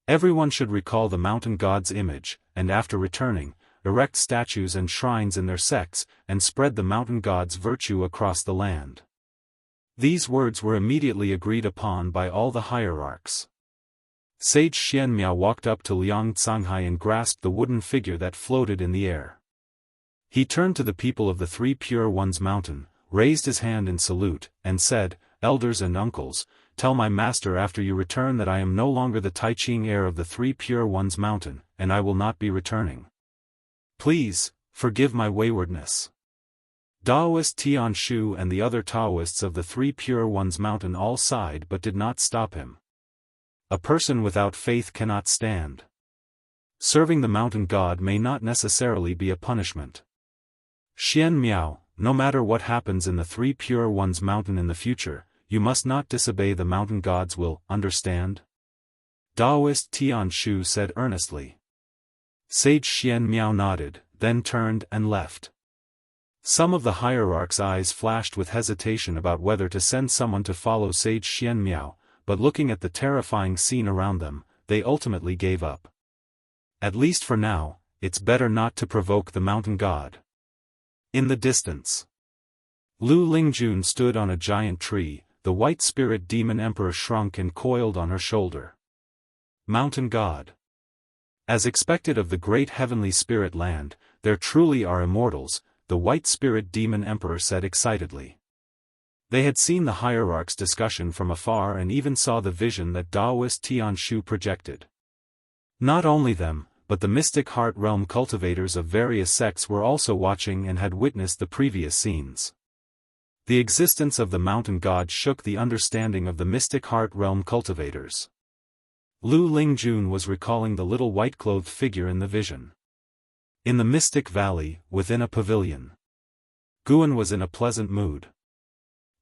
Speaker 1: Everyone should recall the mountain god's image, and after returning, erect statues and shrines in their sects, and spread the mountain god's virtue across the land." These words were immediately agreed upon by all the hierarchs. Sage Xian Miao walked up to Liang Canghai and grasped the wooden figure that floated in the air. He turned to the people of the 3 Pure Ones mountain, raised his hand in salute, and said, "Elders and uncles, tell my master after you return that I am no longer the Taiqing heir of the 3 Pure Ones mountain, and I will not be returning. Please, forgive my waywardness." Daoist Tianshu and the other Taoists of the 3 Pure Ones mountain all sighed but did not stop him. A person without faith cannot stand. Serving the mountain god may not necessarily be a punishment. Xian Miao, no matter what happens in the 3 Pure Ones mountain in the future, you must not disobey the mountain god's will, understand? Daoist Tianshu said earnestly. Sage Xian Miao nodded, then turned and left. Some of the hierarchs' eyes flashed with hesitation about whether to send someone to follow Sage Xian Miao, but looking at the terrifying scene around them, they ultimately gave up. At least for now, it's better not to provoke the mountain god. In the distance, Lu Lingjun stood on a giant tree, the white spirit demon emperor shrunk and coiled on her shoulder. Mountain God. As expected of the great heavenly spirit land, there truly are immortals, the white spirit demon emperor said excitedly. They had seen the hierarch's discussion from afar and even saw the vision that Daoist Tianshu projected. Not only them, but the mystic heart realm cultivators of various sects were also watching and had witnessed the previous scenes. The existence of the mountain god shook the understanding of the mystic heart realm cultivators. Lu Lingjun was recalling the little white-clothed figure in the vision. In the mystic valley, within a pavilion. Guan was in a pleasant mood.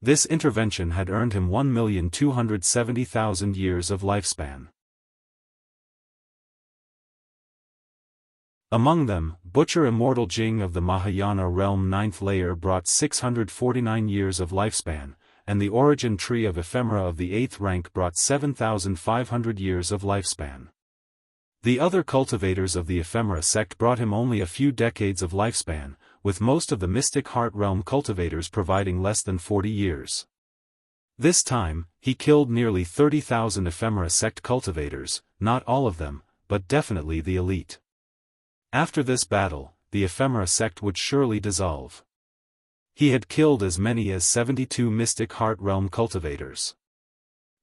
Speaker 1: This intervention had earned him 1,270,000 years of lifespan. Among them, Butcher Immortal Jing of the Mahayana realm 9th layer brought 649 years of lifespan, and the origin tree of ephemera of the 8th rank brought 7,500 years of lifespan. The other cultivators of the ephemera sect brought him only a few decades of lifespan, with most of the mystic heart realm cultivators providing less than 40 years. This time, he killed nearly 30,000 ephemera sect cultivators, not all of them, but definitely the elite. After this battle, the ephemera sect would surely dissolve. He had killed as many as 72 mystic heart realm cultivators.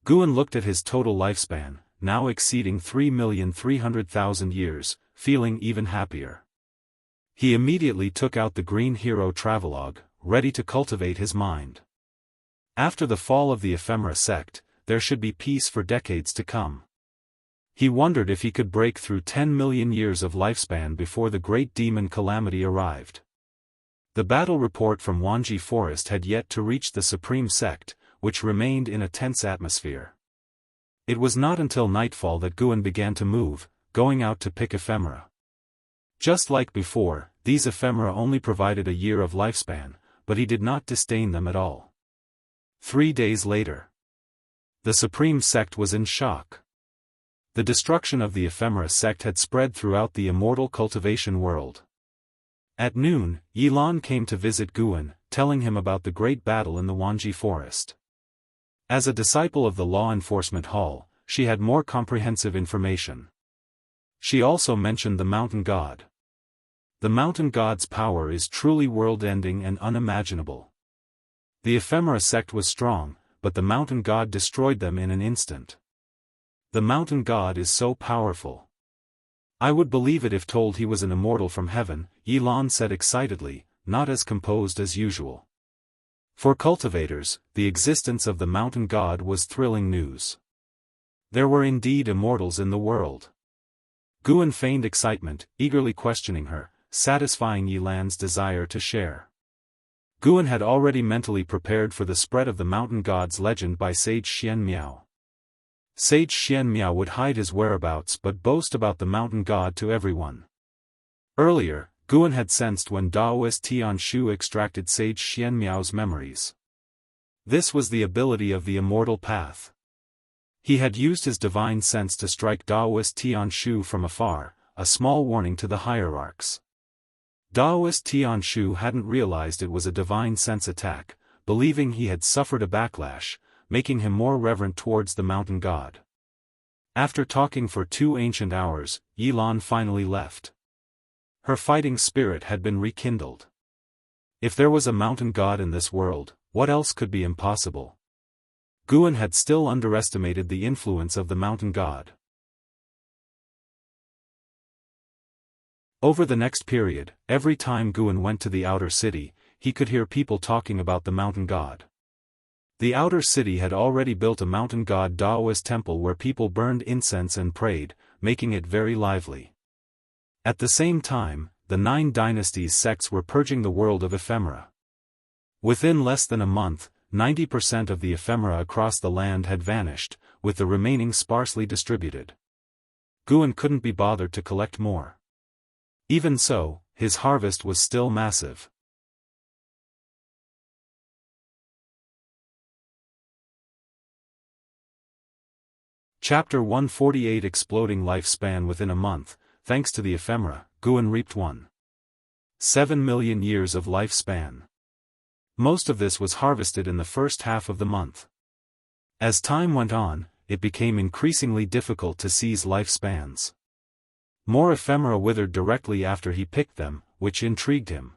Speaker 1: Guan looked at his total lifespan, now exceeding 3,300,000 years, feeling even happier. He immediately took out the Green Hero Travelogue, ready to cultivate his mind. After the fall of the ephemera sect, there should be peace for decades to come. He wondered if he could break through 10 million years of lifespan before the great demon calamity arrived. The battle report from Wanji Forest had yet to reach the supreme sect, which remained in a tense atmosphere. It was not until nightfall that Guan began to move, going out to pick ephemera. Just like before, these ephemera only provided a year of lifespan, but he did not disdain them at all. 3 days later. The supreme sect was in shock. The destruction of the ephemera sect had spread throughout the immortal cultivation world. At noon, Yilan came to visit Guan, telling him about the great battle in the Wanji forest. As a disciple of the law enforcement hall, she had more comprehensive information. She also mentioned the mountain god. The mountain god's power is truly world-ending and unimaginable. The ephemera sect was strong, but the mountain god destroyed them in an instant. The mountain god is so powerful. I would believe it if told he was an immortal from heaven, Yilan said excitedly, not as composed as usual. For cultivators, the existence of the mountain god was thrilling news. There were indeed immortals in the world. Guan feigned excitement, eagerly questioning her, satisfying Yilan's desire to share. Guan had already mentally prepared for the spread of the mountain god's legend by Sage Xianmiao. Sage Xianmiao would hide his whereabouts but boast about the mountain god to everyone. Earlier, Guan had sensed when Daoist Tianshu extracted Sage Xianmiao's memories. This was the ability of the immortal path. He had used his divine sense to strike Daoist Tianshu from afar, a small warning to the hierarchs. Daoist Tianshu hadn't realized it was a divine sense attack, believing he had suffered a backlash, making him more reverent towards the mountain god. After talking for 2 ancient hours, Yilan finally left. Her fighting spirit had been rekindled. If there was a mountain god in this world, what else could be impossible? Guan had still underestimated the influence of the mountain god. Over the next period, every time Guan went to the outer city, he could hear people talking about the mountain god. The outer city had already built a mountain god Daoist temple where people burned incense and prayed, making it very lively. At the same time, the 9 dynasties sects were purging the world of ephemera. Within less than a month, 90% of the ephemera across the land had vanished, with the remaining sparsely distributed. Guan couldn't be bothered to collect more. Even so, his harvest was still massive. Chapter 148 Exploding Lifespan. Within a month, thanks to the ephemera, Guan reaped 1.7 million years of lifespan. Most of this was harvested in the first half of the month. As time went on, it became increasingly difficult to seize lifespans. More ephemera withered directly after he picked them, which intrigued him.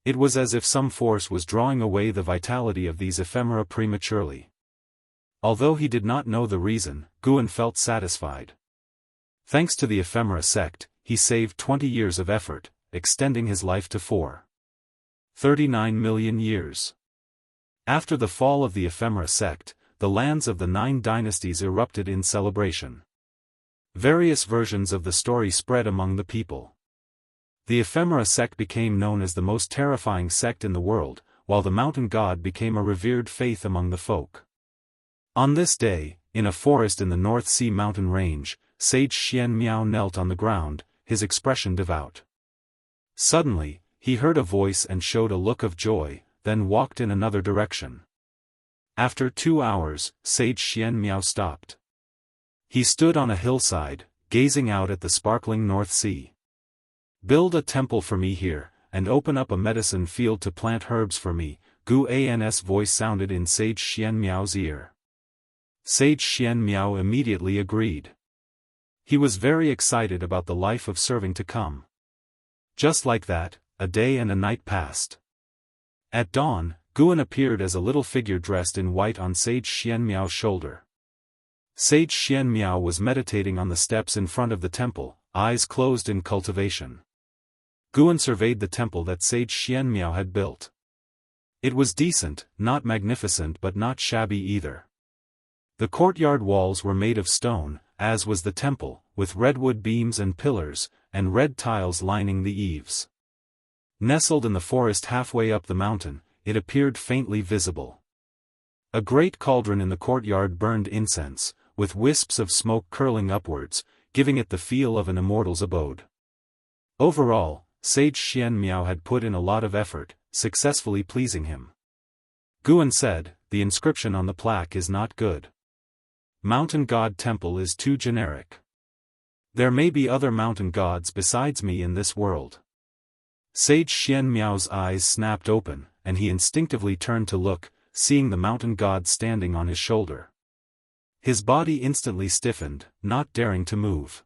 Speaker 1: It was as if some force was drawing away the vitality of these ephemera prematurely. Although he did not know the reason, Guan felt satisfied. Thanks to the ephemera sect, he saved 20 years of effort, extending his life to 39 million years. After the fall of the ephemera sect, the lands of the 9 dynasties erupted in celebration. Various versions of the story spread among the people. The ephemera sect became known as the most terrifying sect in the world, while the mountain god became a revered faith among the folk. On this day, in a forest in the North Sea mountain range, sage Xianxia knelt on the ground, his expression devout. Suddenly, he heard a voice and showed a look of joy, then walked in another direction. After 2 hours, sage Xianxia stopped. He stood on a hillside, gazing out at the sparkling North Sea. "Build a temple for me here, and open up a medicine field to plant herbs for me," Guan's voice sounded in sage Xianxia's ear. Sage Xianxia immediately agreed. He was very excited about the life of serving to come. Just like that, a day and a night passed. At dawn, Guan appeared as a little figure dressed in white on sage Xianxia's shoulder. Sage Xianxia was meditating on the steps in front of the temple, eyes closed in cultivation. Guan surveyed the temple that sage Xianxia had built. It was decent, not magnificent but not shabby either. The courtyard walls were made of stone, as was the temple, with redwood beams and pillars, and red tiles lining the eaves. Nestled in the forest halfway up the mountain, it appeared faintly visible. A great cauldron in the courtyard burned incense, with wisps of smoke curling upwards, giving it the feel of an immortal's abode. Overall, sage Xianxia had put in a lot of effort, successfully pleasing him. Guan said, "The inscription on the plaque is not good. Mountain God Temple is too generic. There may be other mountain gods besides me in this world." Sage Xianxia's eyes snapped open, and he instinctively turned to look, seeing the mountain god standing on his shoulder. His body instantly stiffened, not daring to move.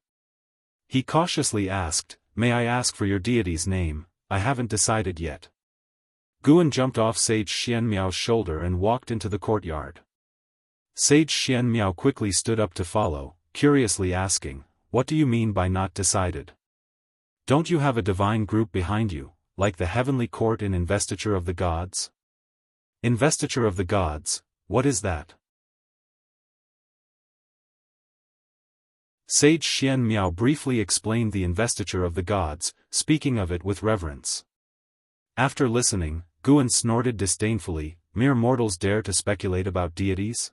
Speaker 1: He cautiously asked, "May I ask for your deity's name? I haven't decided yet." Guan jumped off sage Xianxia's shoulder and walked into the courtyard. Sage Xianxia quickly stood up to follow, curiously asking, "What do you mean by not decided? Don't you have a divine group behind you, like the heavenly court in Investiture of the Gods?" "Investiture of the Gods, what is that?" Sage Xianxia briefly explained the investiture of the gods, speaking of it with reverence. After listening, Guan snorted disdainfully, "Mere mortals dare to speculate about deities?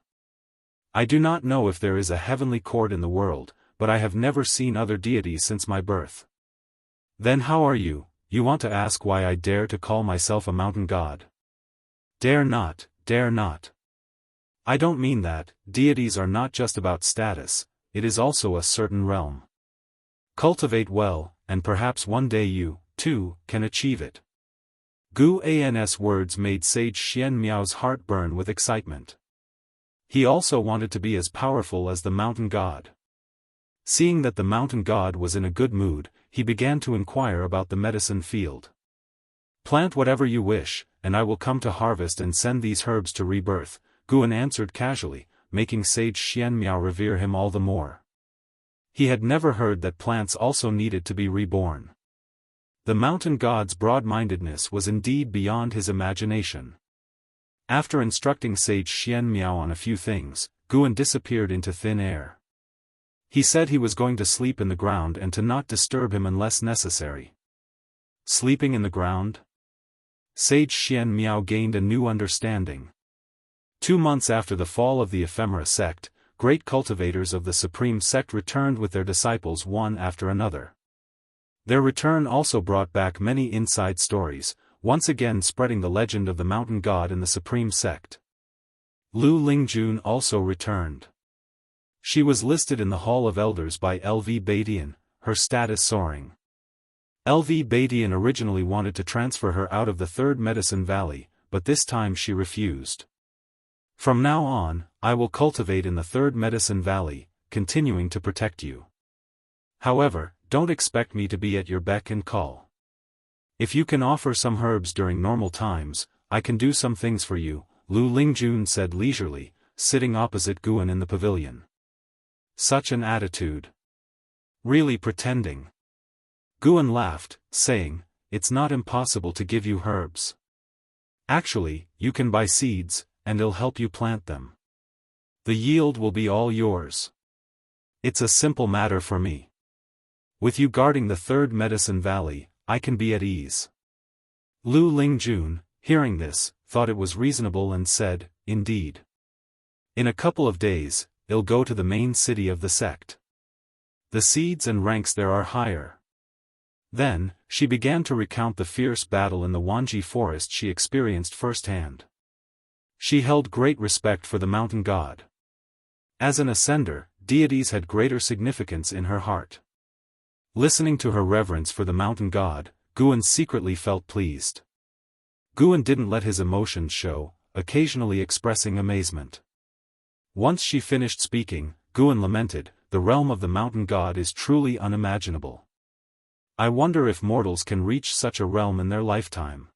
Speaker 1: I do not know if there is a heavenly court in the world, but I have never seen other deities since my birth." "Then how are you? You want to ask why I dare to call myself a mountain god?" "Dare not, dare not. I don't mean that. Deities are not just about status, it is also a certain realm. Cultivate well, and perhaps one day you, too, can achieve it." Guan's words made sage Xianxia's heart burn with excitement. He also wanted to be as powerful as the mountain god. Seeing that the mountain god was in a good mood, he began to inquire about the medicine field. "Plant whatever you wish, and I will come to harvest and send these herbs to rebirth," Guan answered casually, making sage Xianxia revere him all the more. He had never heard that plants also needed to be reborn. The mountain god's broad-mindedness was indeed beyond his imagination. After instructing sage Xianxia on a few things, Guan disappeared into thin air. He said he was going to sleep in the ground and to not disturb him unless necessary. Sleeping in the ground? Sage Xianxia gained a new understanding. 2 months after the fall of the ephemera sect, great cultivators of the supreme sect returned with their disciples one after another. Their return also brought back many inside stories, once again spreading the legend of the mountain god in the supreme sect. Lu Lingjun also returned. She was listed in the Hall of Elders by Lv Badian, her status soaring. Lv Badian originally wanted to transfer her out of the Third Medicine Valley, but this time she refused. From now on, I will cultivate in the Third Medicine Valley, continuing to protect you. However, don't expect me to be at your beck and call. If you can offer some herbs during normal times, I can do some things for you, Lu Lingjun said leisurely, sitting opposite Guan in the pavilion. Such an attitude. Really pretending. Guan laughed, saying, it's not impossible to give you herbs. Actually, you can buy seeds, and I'll help you plant them. The yield will be all yours. It's a simple matter for me. With you guarding the Third Medicine Valley, I can be at ease. Lu Lingjun, hearing this, thought it was reasonable and said, indeed. In a couple of days, I'll go to the main city of the sect. The seeds and ranks there are higher. Then, she began to recount the fierce battle in the Wanji forest she experienced firsthand. She held great respect for the mountain god. As an ascender, deities had greater significance in her heart. Listening to her reverence for the mountain god, Guan secretly felt pleased. Guan didn't let his emotions show, occasionally expressing amazement. Once she finished speaking, Guan lamented, the realm of the mountain god is truly unimaginable. I wonder if mortals can reach such a realm in their lifetime.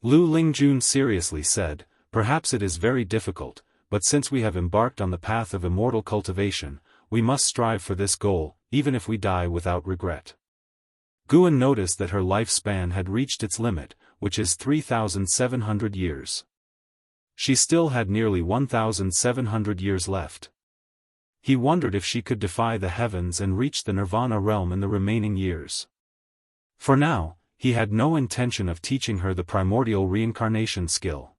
Speaker 1: Lu Lingjun seriously said, perhaps it is very difficult, but since we have embarked on the path of immortal cultivation, we must strive for this goal, even if we die without regret. Guan noticed that her lifespan had reached its limit, which is 3,700 years. She still had nearly 1,700 years left. He wondered if she could defy the heavens and reach the Nirvana realm in the remaining years. For now, he had no intention of teaching her the primordial reincarnation skill.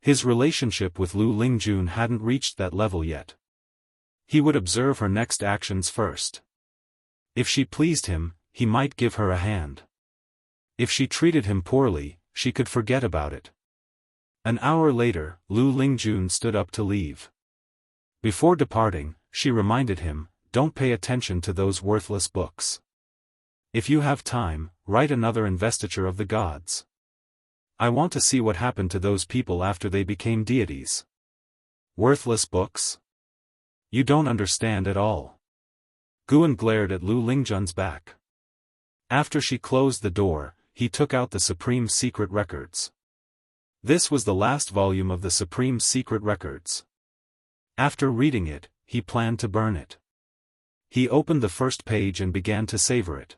Speaker 1: His relationship with Lu Lingjun hadn't reached that level yet. He would observe her next actions first. If she pleased him, he might give her a hand. If she treated him poorly, she could forget about it. An hour later, Lu Lingjun stood up to leave. Before departing, she reminded him, don't pay attention to those worthless books. If you have time, write another investiture of the gods. I want to see what happened to those people after they became deities. Worthless books? You don't understand at all. Guan glared at Lu Lingjun's back. After she closed the door, he took out the Supreme Secret Records. This was the last volume of the Supreme Secret Records. After reading it, he planned to burn it. He opened the first page and began to savor it.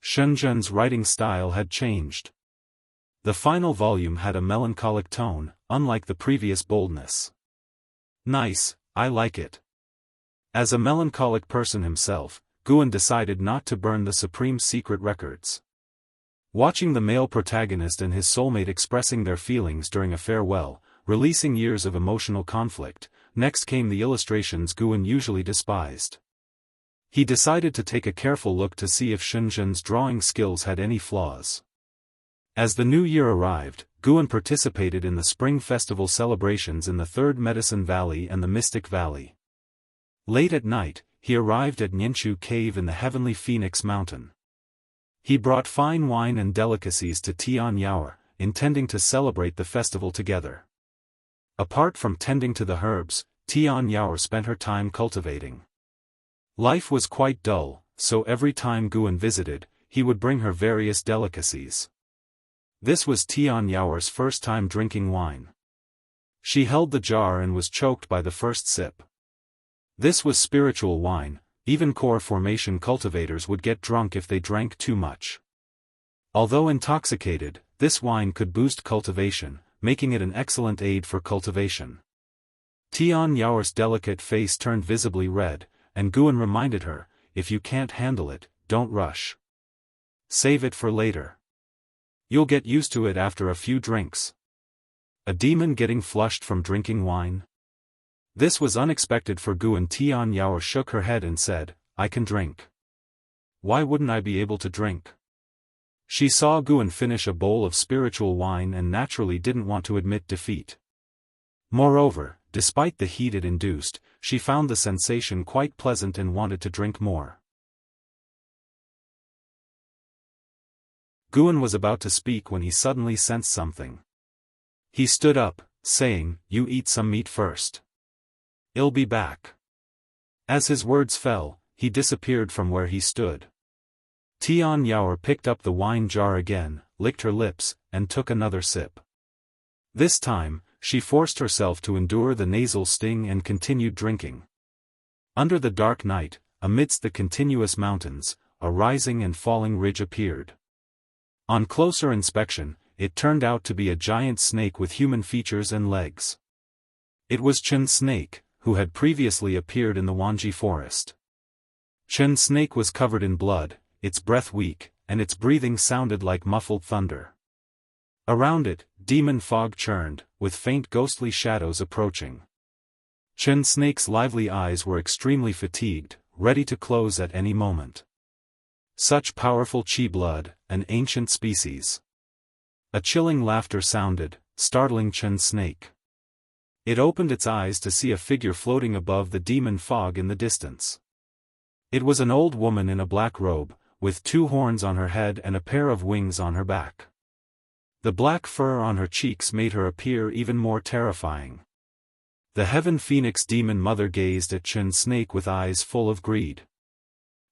Speaker 1: Shenzhen's writing style had changed. The final volume had a melancholic tone, unlike the previous boldness. Nice, I like it. As a melancholic person himself, Guan decided not to burn the Supreme Secret Records. Watching the male protagonist and his soulmate expressing their feelings during a farewell, releasing years of emotional conflict, next came the illustrations Guan usually despised. He decided to take a careful look to see if Shenzhen's drawing skills had any flaws. As the new year arrived, Guan participated in the spring festival celebrations in the Third Medicine Valley and the Mystic Valley. Late at night, he arrived at Nianchu Cave in the Heavenly Phoenix Mountain. He brought fine wine and delicacies to Tian Yaoer, intending to celebrate the festival together. Apart from tending to the herbs, Tian Yaoer spent her time cultivating. Life was quite dull, so every time Guan visited, he would bring her various delicacies. This was Tian Yaoer's first time drinking wine. She held the jar and was choked by the first sip. This was spiritual wine, even core formation cultivators would get drunk if they drank too much. Although intoxicated, this wine could boost cultivation, making it an excellent aid for cultivation. Tian Yaoer's delicate face turned visibly red, and Guan reminded her, if you can't handle it, don't rush. Save it for later. You'll get used to it after a few drinks. A demon getting flushed from drinking wine? This was unexpected for Guan. Tian Yaoer shook her head and said, I can drink. Why wouldn't I be able to drink? She saw Guan finish a bowl of spiritual wine and naturally didn't want to admit defeat. Moreover, despite the heat it induced, she found the sensation quite pleasant and wanted to drink more. Guan was about to speak when he suddenly sensed something. He stood up, saying, "You eat some meat first. I'll be back." As his words fell, he disappeared from where he stood. Tian Yaoer picked up the wine jar again, licked her lips, and took another sip. This time, she forced herself to endure the nasal sting and continued drinking. Under the dark night, amidst the continuous mountains, a rising and falling ridge appeared. On closer inspection, it turned out to be a giant snake with human features and legs. It was Chen Snake, who had previously appeared in the Wanji forest. Chen Snake was covered in blood, its breath weak, and its breathing sounded like muffled thunder. Around it, demon fog churned, with faint ghostly shadows approaching. Chen Snake's lively eyes were extremely fatigued, ready to close at any moment. Such powerful chi blood, an ancient species. A chilling laughter sounded, startling Chen Snake. It opened its eyes to see a figure floating above the demon fog in the distance. It was an old woman in a black robe, with 2 horns on her head and a pair of wings on her back. The black fur on her cheeks made her appear even more terrifying. The Heaven Phoenix Demon Mother gazed at Chen Snake with eyes full of greed.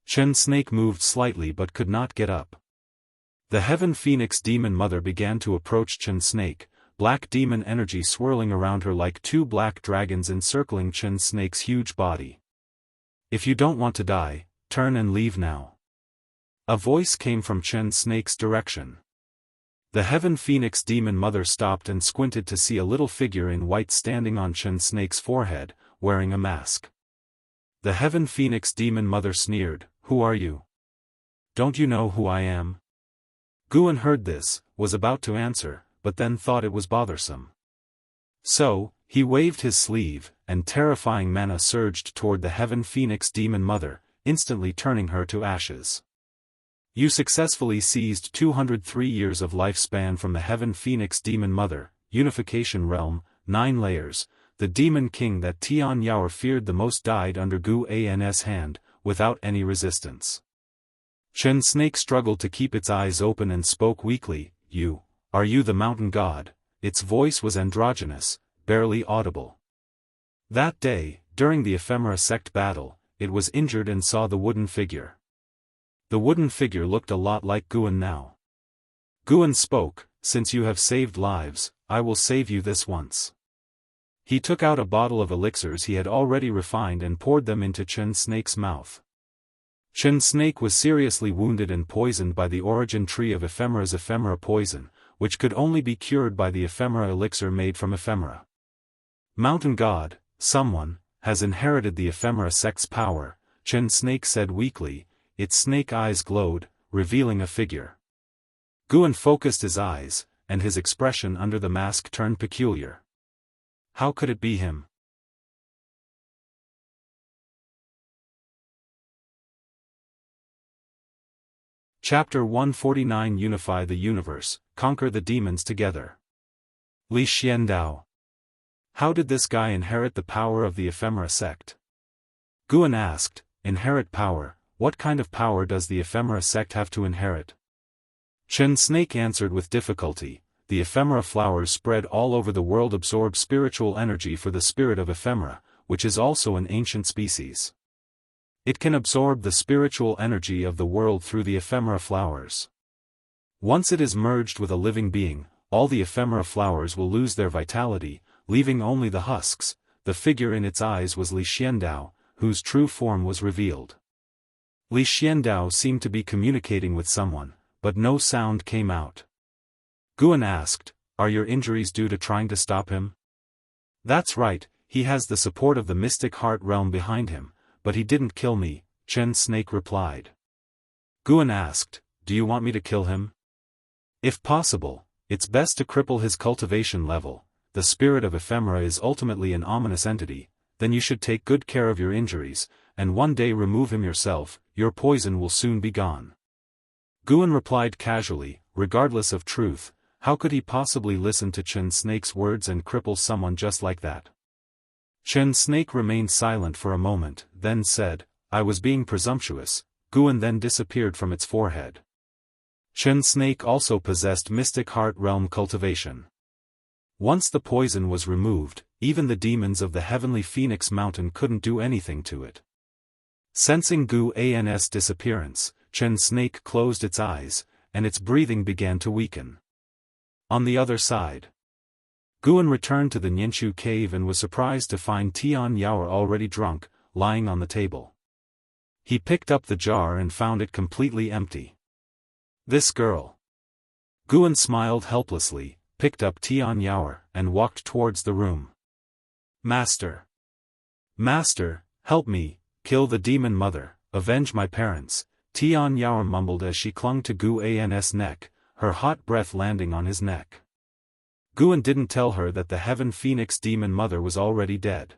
Speaker 1: Chen Snake moved slightly but could not get up. The Heaven Phoenix Demon Mother began to approach Chen Snake, black demon energy swirling around her like 2 black dragons encircling Chen Snake's huge body. "If you don't want to die, turn and leave now." A voice came from Chen Snake's direction. The Heaven Phoenix Demon Mother stopped and squinted to see a little figure in white standing on Chen Snake's forehead, wearing a mask. The Heaven Phoenix Demon Mother sneered, "Who are you? Don't you know who I am?" Guan heard this, was about to answer, but then thought it was bothersome. So, he waved his sleeve, and terrifying mana surged toward the Heaven Phoenix Demon Mother, instantly turning her to ashes. You successfully seized 203 years of lifespan from the Heaven Phoenix Demon Mother, Unification Realm, 9 layers. The Demon King that Tian Yaoer feared the most died under Gu An's hand, without any resistance. Chen Snake struggled to keep its eyes open and spoke weakly, Are you the mountain god?" Its voice was androgynous, barely audible. That day, during the Ephemera sect battle, it was injured and saw the wooden figure. The wooden figure looked a lot like Guan now. Guan spoke, "Since you have saved lives, I will save you this once." He took out a bottle of elixirs he had already refined and poured them into Chen Snake's mouth. Chen Snake was seriously wounded and poisoned by the origin tree of Ephemera's ephemera poison, which could only be cured by the ephemera elixir made from ephemera. "Mountain God, someone, has inherited the ephemera sect's power," Chen Snake said weakly. Its snake eyes glowed, revealing a figure. Guan focused his eyes, and his expression under the mask turned peculiar. How could it be him? Chapter 149 Unify the Universe, Conquer the Demons Together. Li Xiandao. How did this guy inherit the power of the ephemera sect? Guan asked. Inherit power? What kind of power does the ephemera sect have to inherit? Chen Snake answered with difficulty. The ephemera flowers spread all over the world absorb spiritual energy for the spirit of ephemera, which is also an ancient species. It can absorb the spiritual energy of the world through the ephemera flowers. Once it is merged with a living being, all the ephemera flowers will lose their vitality, leaving only the husks. The figure in its eyes was Li Xiandao, whose true form was revealed. Li Xiandao seemed to be communicating with someone, but no sound came out. Guan asked, "Are your injuries due to trying to stop him?" "That's right, he has the support of the Mystic Heart Realm behind him, but he didn't kill me," Chen Snake replied. Guan asked, "Do you want me to kill him?" "If possible, it's best to cripple his cultivation level. The spirit of ephemera is ultimately an ominous entity. Then you should take good care of your injuries, and one day remove him yourself. Your poison will soon be gone." Guan replied casually, regardless of truth. How could he possibly listen to Chen Snake's words and cripple someone just like that? Chen Snake remained silent for a moment, then said, "I was being presumptuous." Guan then disappeared from its forehead. Chen Snake also possessed Mystic Heart Realm Cultivation. Once the poison was removed, even the demons of the Heavenly Phoenix Mountain couldn't do anything to it. Sensing Gu An's disappearance, Chen Snake closed its eyes, and its breathing began to weaken. On the other side, Guan returned to the Ninshu cave and was surprised to find Tian Yaoer already drunk, lying on the table. He picked up the jar and found it completely empty. This girl. Guan smiled helplessly, picked up Tian Yaoer, and walked towards the room. Master! Master, help me, kill the demon mother, avenge my parents, Tian Yaoer mumbled as she clung to Gu An's neck, her hot breath landing on his neck. Guan didn't tell her that the Heaven Phoenix demon mother was already dead.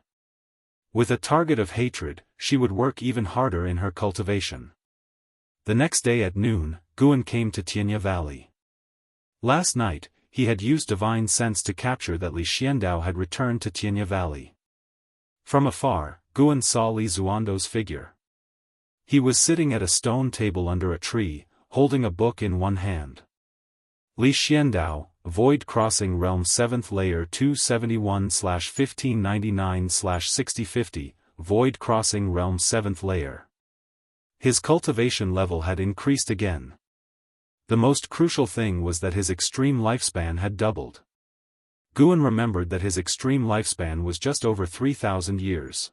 Speaker 1: With a target of hatred, she would work even harder in her cultivation. The next day at noon, Guan came to Tianya Valley. Last night, he had used divine sense to capture that Li Xiandao had returned to Tianya Valley. From afar, Guan saw Li Zuando's figure. He was sitting at a stone table under a tree, holding a book in one hand. Li Xiandao, Void Crossing Realm 7th Layer 271/1599/6050, Void Crossing Realm 7th Layer. His cultivation level had increased again. The most crucial thing was that his extreme lifespan had doubled. Guan remembered that his extreme lifespan was just over 3,000 years.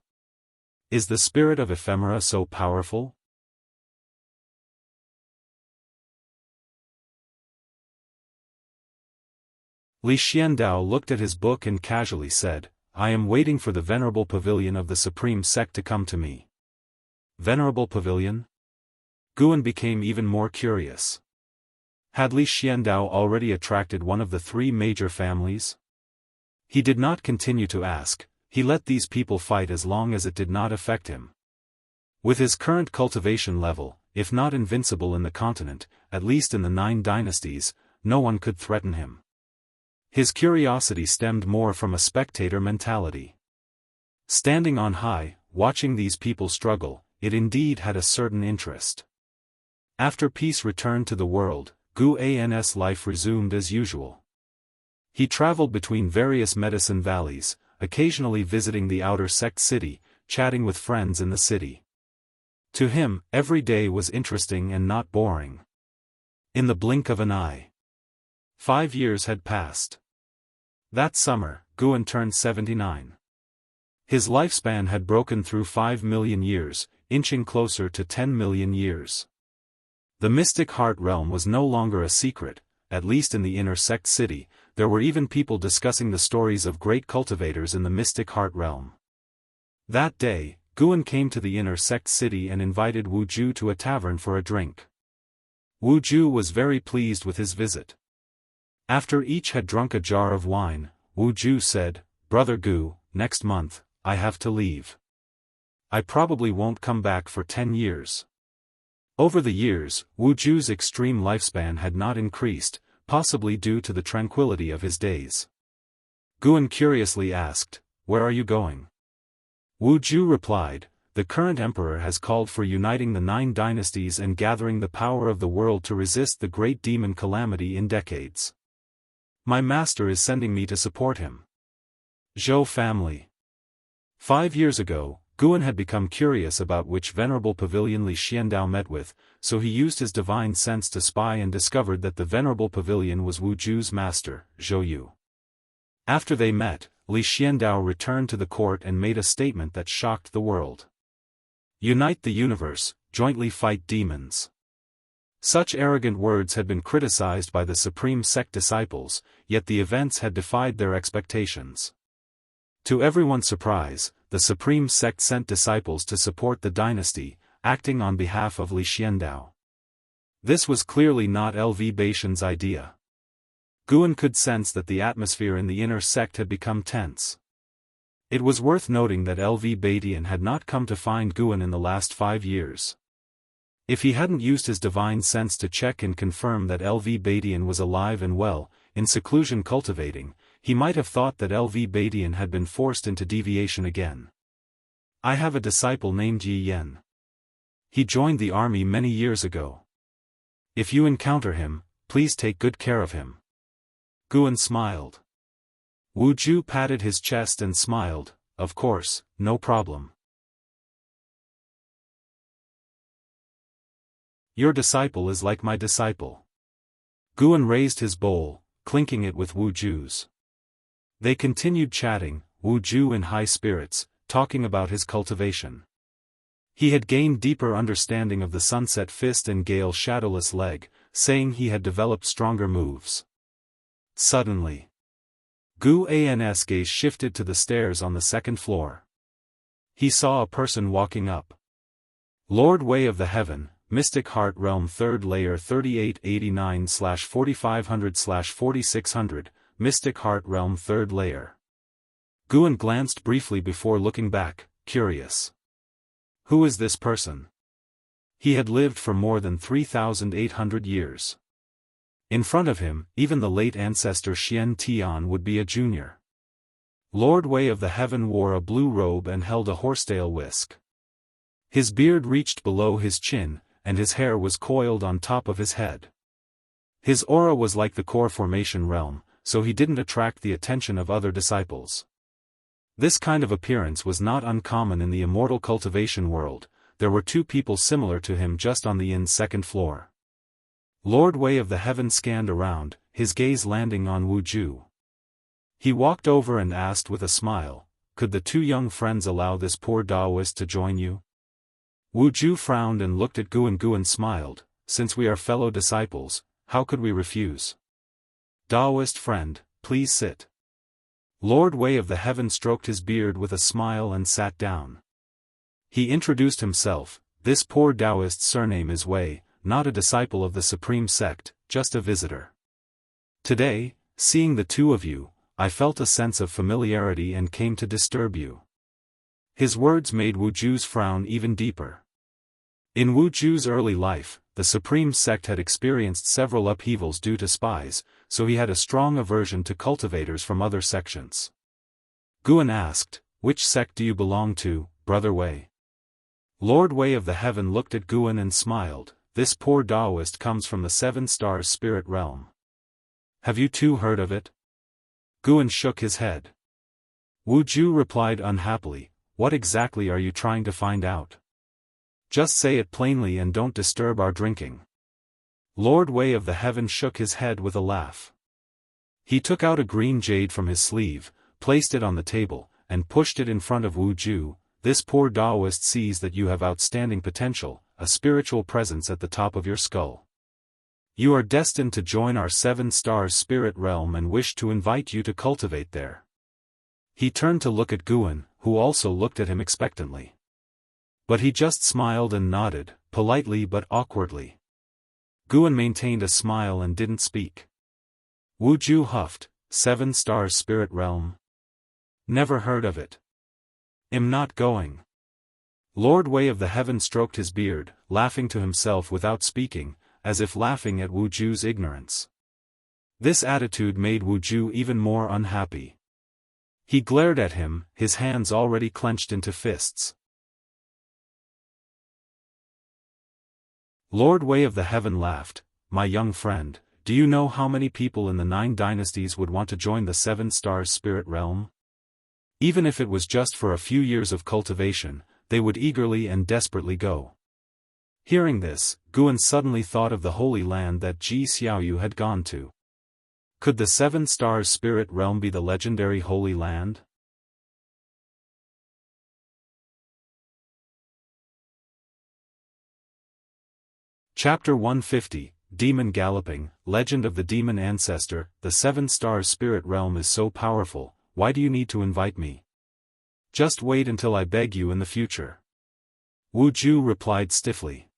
Speaker 1: Is the spirit of ephemera so powerful? Li Xiandao looked at his book and casually said, I am waiting for the Venerable Pavilion of the Supreme Sect to come to me. Venerable Pavilion? Guan became even more curious. Had Li Xiandao already attracted one of the three major families? He did not continue to ask, he let these people fight as long as it did not affect him. With his current cultivation level, if not invincible in the continent, at least in the 9 dynasties, no one could threaten him. His curiosity stemmed more from a spectator mentality. Standing on high, watching these people struggle, it indeed had a certain interest. After peace returned to the world, Gu An's life resumed as usual. He traveled between various medicine valleys, occasionally visiting the outer sect city, chatting with friends in the city. To him, every day was interesting and not boring. In the blink of an eye, 5 years had passed. That summer, Guan turned 79. His lifespan had broken through 5 million years, inching closer to 10 million years. The Mystic Heart Realm was no longer a secret, at least in the inner sect city. There were even people discussing the stories of great cultivators in the Mystic Heart Realm. That day, Guan came to the inner sect city and invited Wu Ju to a tavern for a drink. Wu Ju was very pleased with his visit. After each had drunk a jar of wine, Wu Ju said, Brother Gu, next month, I have to leave. I probably won't come back for 10 years. Over the years, Wu Ju's extreme lifespan had not increased, possibly due to the tranquility of his days. Guan curiously asked, Where are you going? Wu Ju replied, The current emperor has called for uniting the 9 dynasties and gathering the power of the world to resist the great demon calamity in decades. My master is sending me to support him. Zhou family. 5 years ago, Guan had become curious about which venerable pavilion Li Xiandao met with, so he used his divine sense to spy and discovered that the venerable pavilion was Wu Ju's master, Zhou Yu. After they met, Li Xiandao returned to the court and made a statement that shocked the world. Unite the universe, jointly fight demons. Such arrogant words had been criticized by the Supreme Sect disciples, yet the events had defied their expectations. To everyone's surprise, the Supreme Sect sent disciples to support the dynasty, acting on behalf of Li Xiandao. This was clearly not LV Baitian's idea. Guan could sense that the atmosphere in the inner sect had become tense. It was worth noting that LV Baitian had not come to find Guan in the last 5 years. If he hadn't used his divine sense to check and confirm that LV Baitian was alive and well, in seclusion cultivating, he might have thought that LV Baitian had been forced into deviation again. I have a disciple named Yi Yen. He joined the army many years ago. If you encounter him, please take good care of him. Guan smiled. Wu Ju patted his chest and smiled, of course, no problem. Your disciple is like my disciple. Guan raised his bowl, clinking it with Wu Ju's. They continued chatting, Wu Ju in high spirits, talking about his cultivation. He had gained deeper understanding of the Sunset Fist and Gale Shadowless Leg, saying he had developed stronger moves. Suddenly, Guan's gaze shifted to the stairs on the second floor. He saw a person walking up. Lord Wei of the Heaven, Mystic Heart Realm 3rd Layer 3889/4500/4600, Mystic Heart Realm 3rd Layer. Guan glanced briefly before looking back, curious. Who is this person? He had lived for more than 3,800 years. In front of him, even the late ancestor Xian Tian would be a junior. Lord Wei of the Heaven wore a blue robe and held a horsetail whisk. His beard reached below his chin, and his hair was coiled on top of his head. His aura was like the core formation realm, so he didn't attract the attention of other disciples. This kind of appearance was not uncommon in the immortal cultivation world. There were two people similar to him just on the inn's second floor. Lord Wei of the Heaven scanned around, his gaze landing on Wu Ju. He walked over and asked with a smile, "Could the two young friends allow this poor Daoist to join you?" Wu Ju frowned and looked at Guan. Guan smiled, "Since we are fellow disciples, how could we refuse? Daoist friend, please sit." Lord Wei of the Heaven stroked his beard with a smile and sat down. He introduced himself, "This poor Daoist's surname is Wei, not a disciple of the supreme sect, just a visitor. Today, seeing the two of you, I felt a sense of familiarity and came to disturb you." His words made Wu Ju's frown even deeper. In Wu Ju's early life, the supreme sect had experienced several upheavals due to spies, so he had a strong aversion to cultivators from other sections. Guan asked, "Which sect do you belong to, Brother Wei?" Lord Wei of the Heaven looked at Guan and smiled, "This poor Daoist comes from the 7 Stars Spirit Realm. Have you too heard of it?" Guan shook his head. Wu Ju replied unhappily, "What exactly are you trying to find out? Just say it plainly and don't disturb our drinking." Lord Wei of the Heaven shook his head with a laugh. He took out a green jade from his sleeve, placed it on the table, and pushed it in front of Wu Ju. "This poor Daoist sees that you have outstanding potential, a spiritual presence at the top of your skull. You are destined to join our 7 Stars Spirit Realm and wish to invite you to cultivate there." He turned to look at Guan, who also looked at him expectantly. But he just smiled and nodded, politely but awkwardly. Guan maintained a smile and didn't speak. Wu Ju huffed, 7 Stars Spirit Realm? Never heard of it. Am not going. Lord Wei of the Heaven stroked his beard, laughing to himself without speaking, as if laughing at Wu Ju's ignorance. This attitude made Wu Ju even more unhappy. He glared at him, his hands already clenched into fists. Lord Wei of the Heaven laughed, "My young friend, do you know how many people in the 9 dynasties would want to join the 7 Stars Spirit Realm? Even if it was just for a few years of cultivation, they would eagerly and desperately go." Hearing this, Guan suddenly thought of the Holy Land that Ji Xiaoyu had gone to. Could the 7 Stars Spirit Realm be the legendary Holy Land? Chapter 150, Demon Galloping, Legend of the Demon Ancestor. The 7 Stars Spirit Realm is so powerful, why do you need to invite me? Just wait until I beg you in the future. Wu Ju replied stiffly.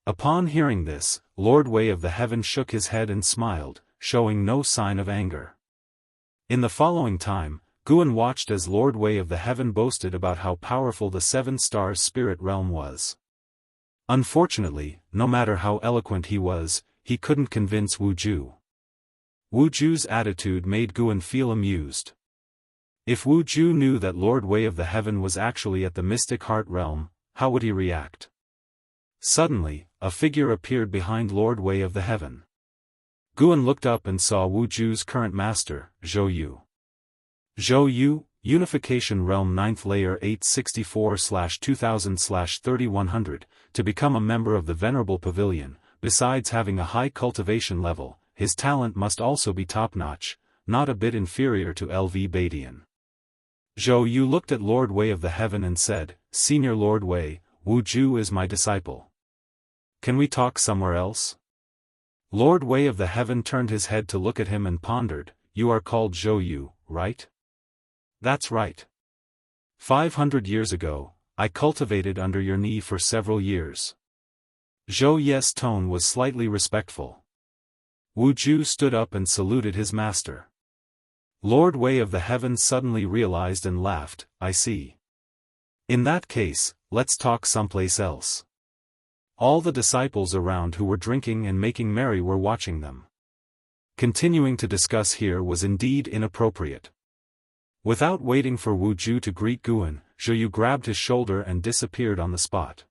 Speaker 1: Upon hearing this, Lord Wei of the Heaven shook his head and smiled, showing no sign of anger. In the following time, Guan watched as Lord Wei of the Heaven boasted about how powerful the 7 Stars Spirit Realm was. Unfortunately, no matter how eloquent he was, he couldn't convince Wu Ju. Wu Ju's attitude made Guan feel amused. If Wu Ju knew that Lord Wei of the Heaven was actually at the Mystic Heart Realm, how would he react? Suddenly, a figure appeared behind Lord Wei of the Heaven. Guan looked up and saw Wu Ju's current master, Zhou Yu. Zhou Yu, Unification Realm 9th Layer 864/2000/3100, to become a member of the Venerable Pavilion. Besides having a high cultivation level, his talent must also be top-notch, not a bit inferior to LV Badian. Zhou Yu looked at Lord Wei of the Heaven and said, "Senior Lord Wei, Wu Ju is my disciple. Can we talk somewhere else?" Lord Wei of the Heaven turned his head to look at him and pondered, "You are called Zhou Yu, right?" "That's right. 500 years ago, I cultivated under your knee for several years." Zhou Ye's tone was slightly respectful. Wu Ju stood up and saluted his master. Lord Wei of the Heaven suddenly realized and laughed, "I see. In that case, let's talk someplace else." All the disciples around who were drinking and making merry were watching them. Continuing to discuss here was indeed inappropriate. Without waiting for Wu Ju to greet Guan, Zhou Yu grabbed his shoulder and disappeared on the spot.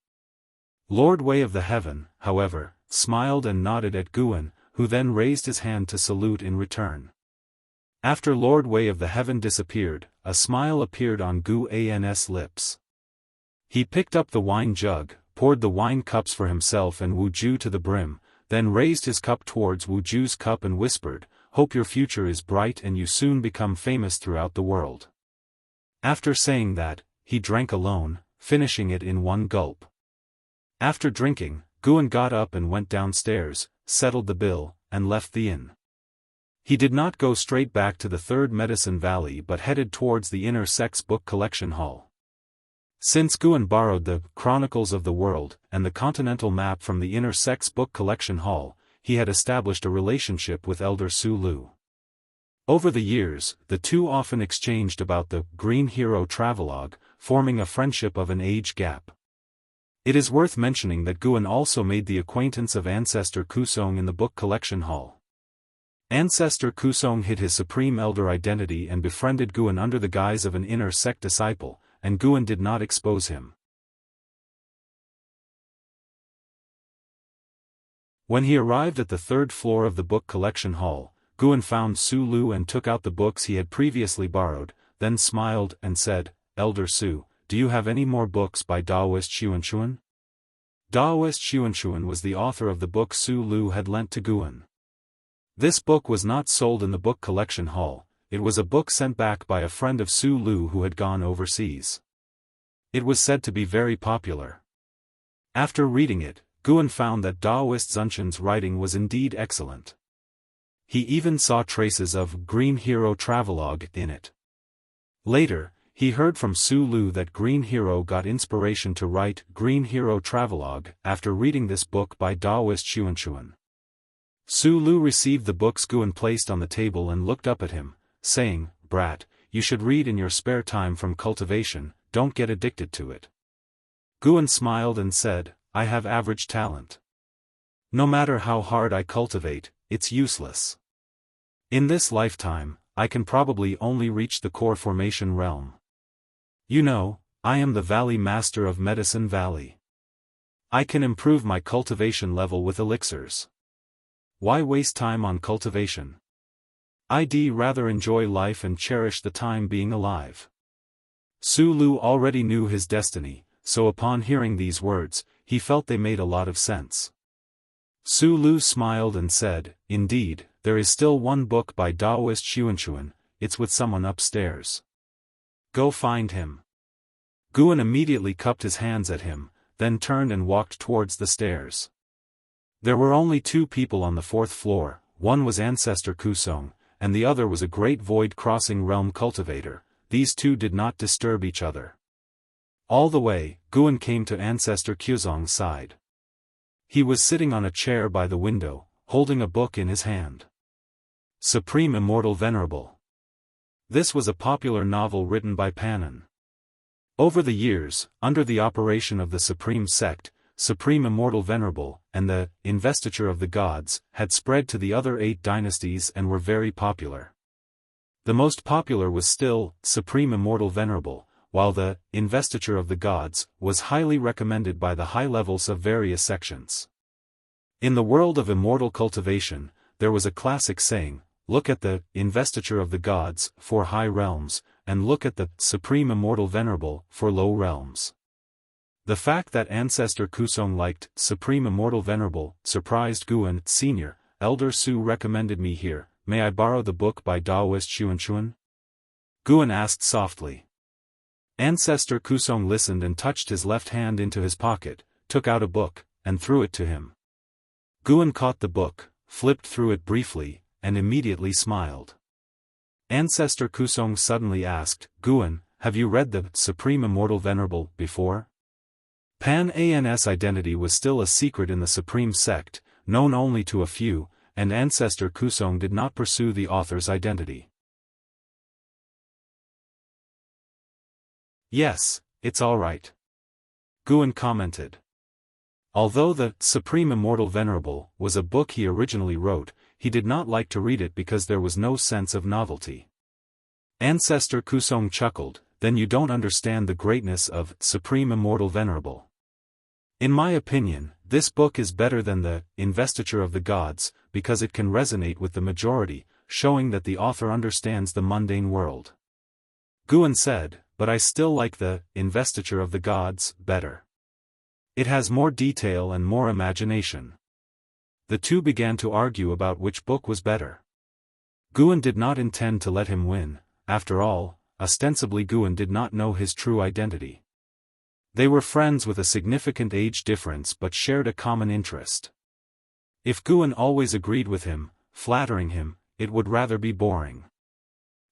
Speaker 1: Lord Wei of the Heaven, however, smiled and nodded at Guan, who then raised his hand to salute in return. After Lord Wei of the Heaven disappeared, a smile appeared on Guan's lips. He picked up the wine jug, poured the wine cups for himself and Wu Ju to the brim, then raised his cup towards Wu Ju's cup and whispered, "Hope your future is bright and you soon become famous throughout the world." After saying that, he drank alone, finishing it in one gulp. After drinking, Guan got up and went downstairs, settled the bill, and left the inn. He did not go straight back to the Third Medicine Valley but headed towards the Inner Sects Book Collection Hall. Since Guan borrowed the Chronicles of the World and the Continental Map from the Inner Sects Book Collection Hall, he had established a relationship with Elder Su Lu. Over the years, the two often exchanged about the Green Hero Travelogue, forming a friendship of an age gap. It is worth mentioning that Guan also made the acquaintance of Ancestor Kusong in the Book Collection Hall. Ancestor Kusong hid his Supreme Elder identity and befriended Guan under the guise of an inner sect disciple, and Guan did not expose him. When he arrived at the third floor of the Book Collection Hall, Guan found Su Lu and took out the books he had previously borrowed, then smiled and said, "Elder Su, do you have any more books by Daoist Xianxia?" Daoist Xianxia was the author of the book Su Lu had lent to Guan. This book was not sold in the Book Collection Hall, it was a book sent back by a friend of Su Lu who had gone overseas. It was said to be very popular. After reading it, Guan found that Daoist Zunshan's writing was indeed excellent. He even saw traces of Green Hero Travelogue in it. Later, he heard from Su Lu that Green Hero got inspiration to write Green Hero Travelogue after reading this book by Daoist Xianxia. Su Lu received the books Guan placed on the table and looked up at him, saying, "Brat, you should read in your spare time from Cultivation, don't get addicted to it." Guan smiled and said, "I have average talent. No matter how hard I cultivate, it's useless. In this lifetime, I can probably only reach the core formation realm. You know, I am the Valley Master of Medicine Valley. I can improve my cultivation level with elixirs. Why waste time on cultivation? I'd rather enjoy life and cherish the time being alive." Su Lu already knew his destiny, so upon hearing these words, he felt they made a lot of sense. Su Lu smiled and said, "Indeed, there is still one book by Daoist Xianxia, it's with someone upstairs. Go find him." Guan immediately cupped his hands at him, then turned and walked towards the stairs. There were only two people on the fourth floor, one was Ancestor Kusong, and the other was a great void-crossing realm cultivator. These two did not disturb each other. All the way, Guan came to Ancestor Kusong's side. He was sitting on a chair by the window, holding a book in his hand. Supreme Immortal Venerable. This was a popular novel written by Pannon. Over the years, under the operation of the Supreme Sect, Supreme Immortal Venerable, and the Investiture of the Gods, had spread to the other 8 dynasties and were very popular. The most popular was still Supreme Immortal Venerable, while the investiture of the gods was highly recommended by the high levels of various sections. In the world of immortal cultivation, there was a classic saying, look at the investiture of the gods for high realms, and look at the supreme immortal venerable for low realms. The fact that Ancestor Kusong liked supreme immortal venerable surprised Guan Sr. Elder Su recommended me here. May I borrow the book by Daoist Xuanxuan? Guan asked softly. Ancestor Kusong listened and touched his left hand into his pocket, took out a book, and threw it to him. Guan caught the book, flipped through it briefly, and immediately smiled. Ancestor Kusong suddenly asked, Guan, have you read the Supreme Immortal Venerable before? Pan-An's identity was still a secret in the Supreme Sect, known only to a few, and Ancestor Kusong did not pursue the author's identity. Yes, it's all right. Guan commented. Although the Supreme Immortal Venerable was a book he originally wrote, he did not like to read it because there was no sense of novelty. Ancestor Kusong chuckled, then you don't understand the greatness of Supreme Immortal Venerable. In my opinion, this book is better than the Investiture of the Gods, because it can resonate with the majority, showing that the author understands the mundane world. Guan said, but I still like the Investiture of the Gods better. It has more detail and more imagination. The two began to argue about which book was better. Guan did not intend to let him win. After all, ostensibly Guan did not know his true identity. They were friends with a significant age difference but shared a common interest. If Guan always agreed with him, flattering him, it would rather be boring.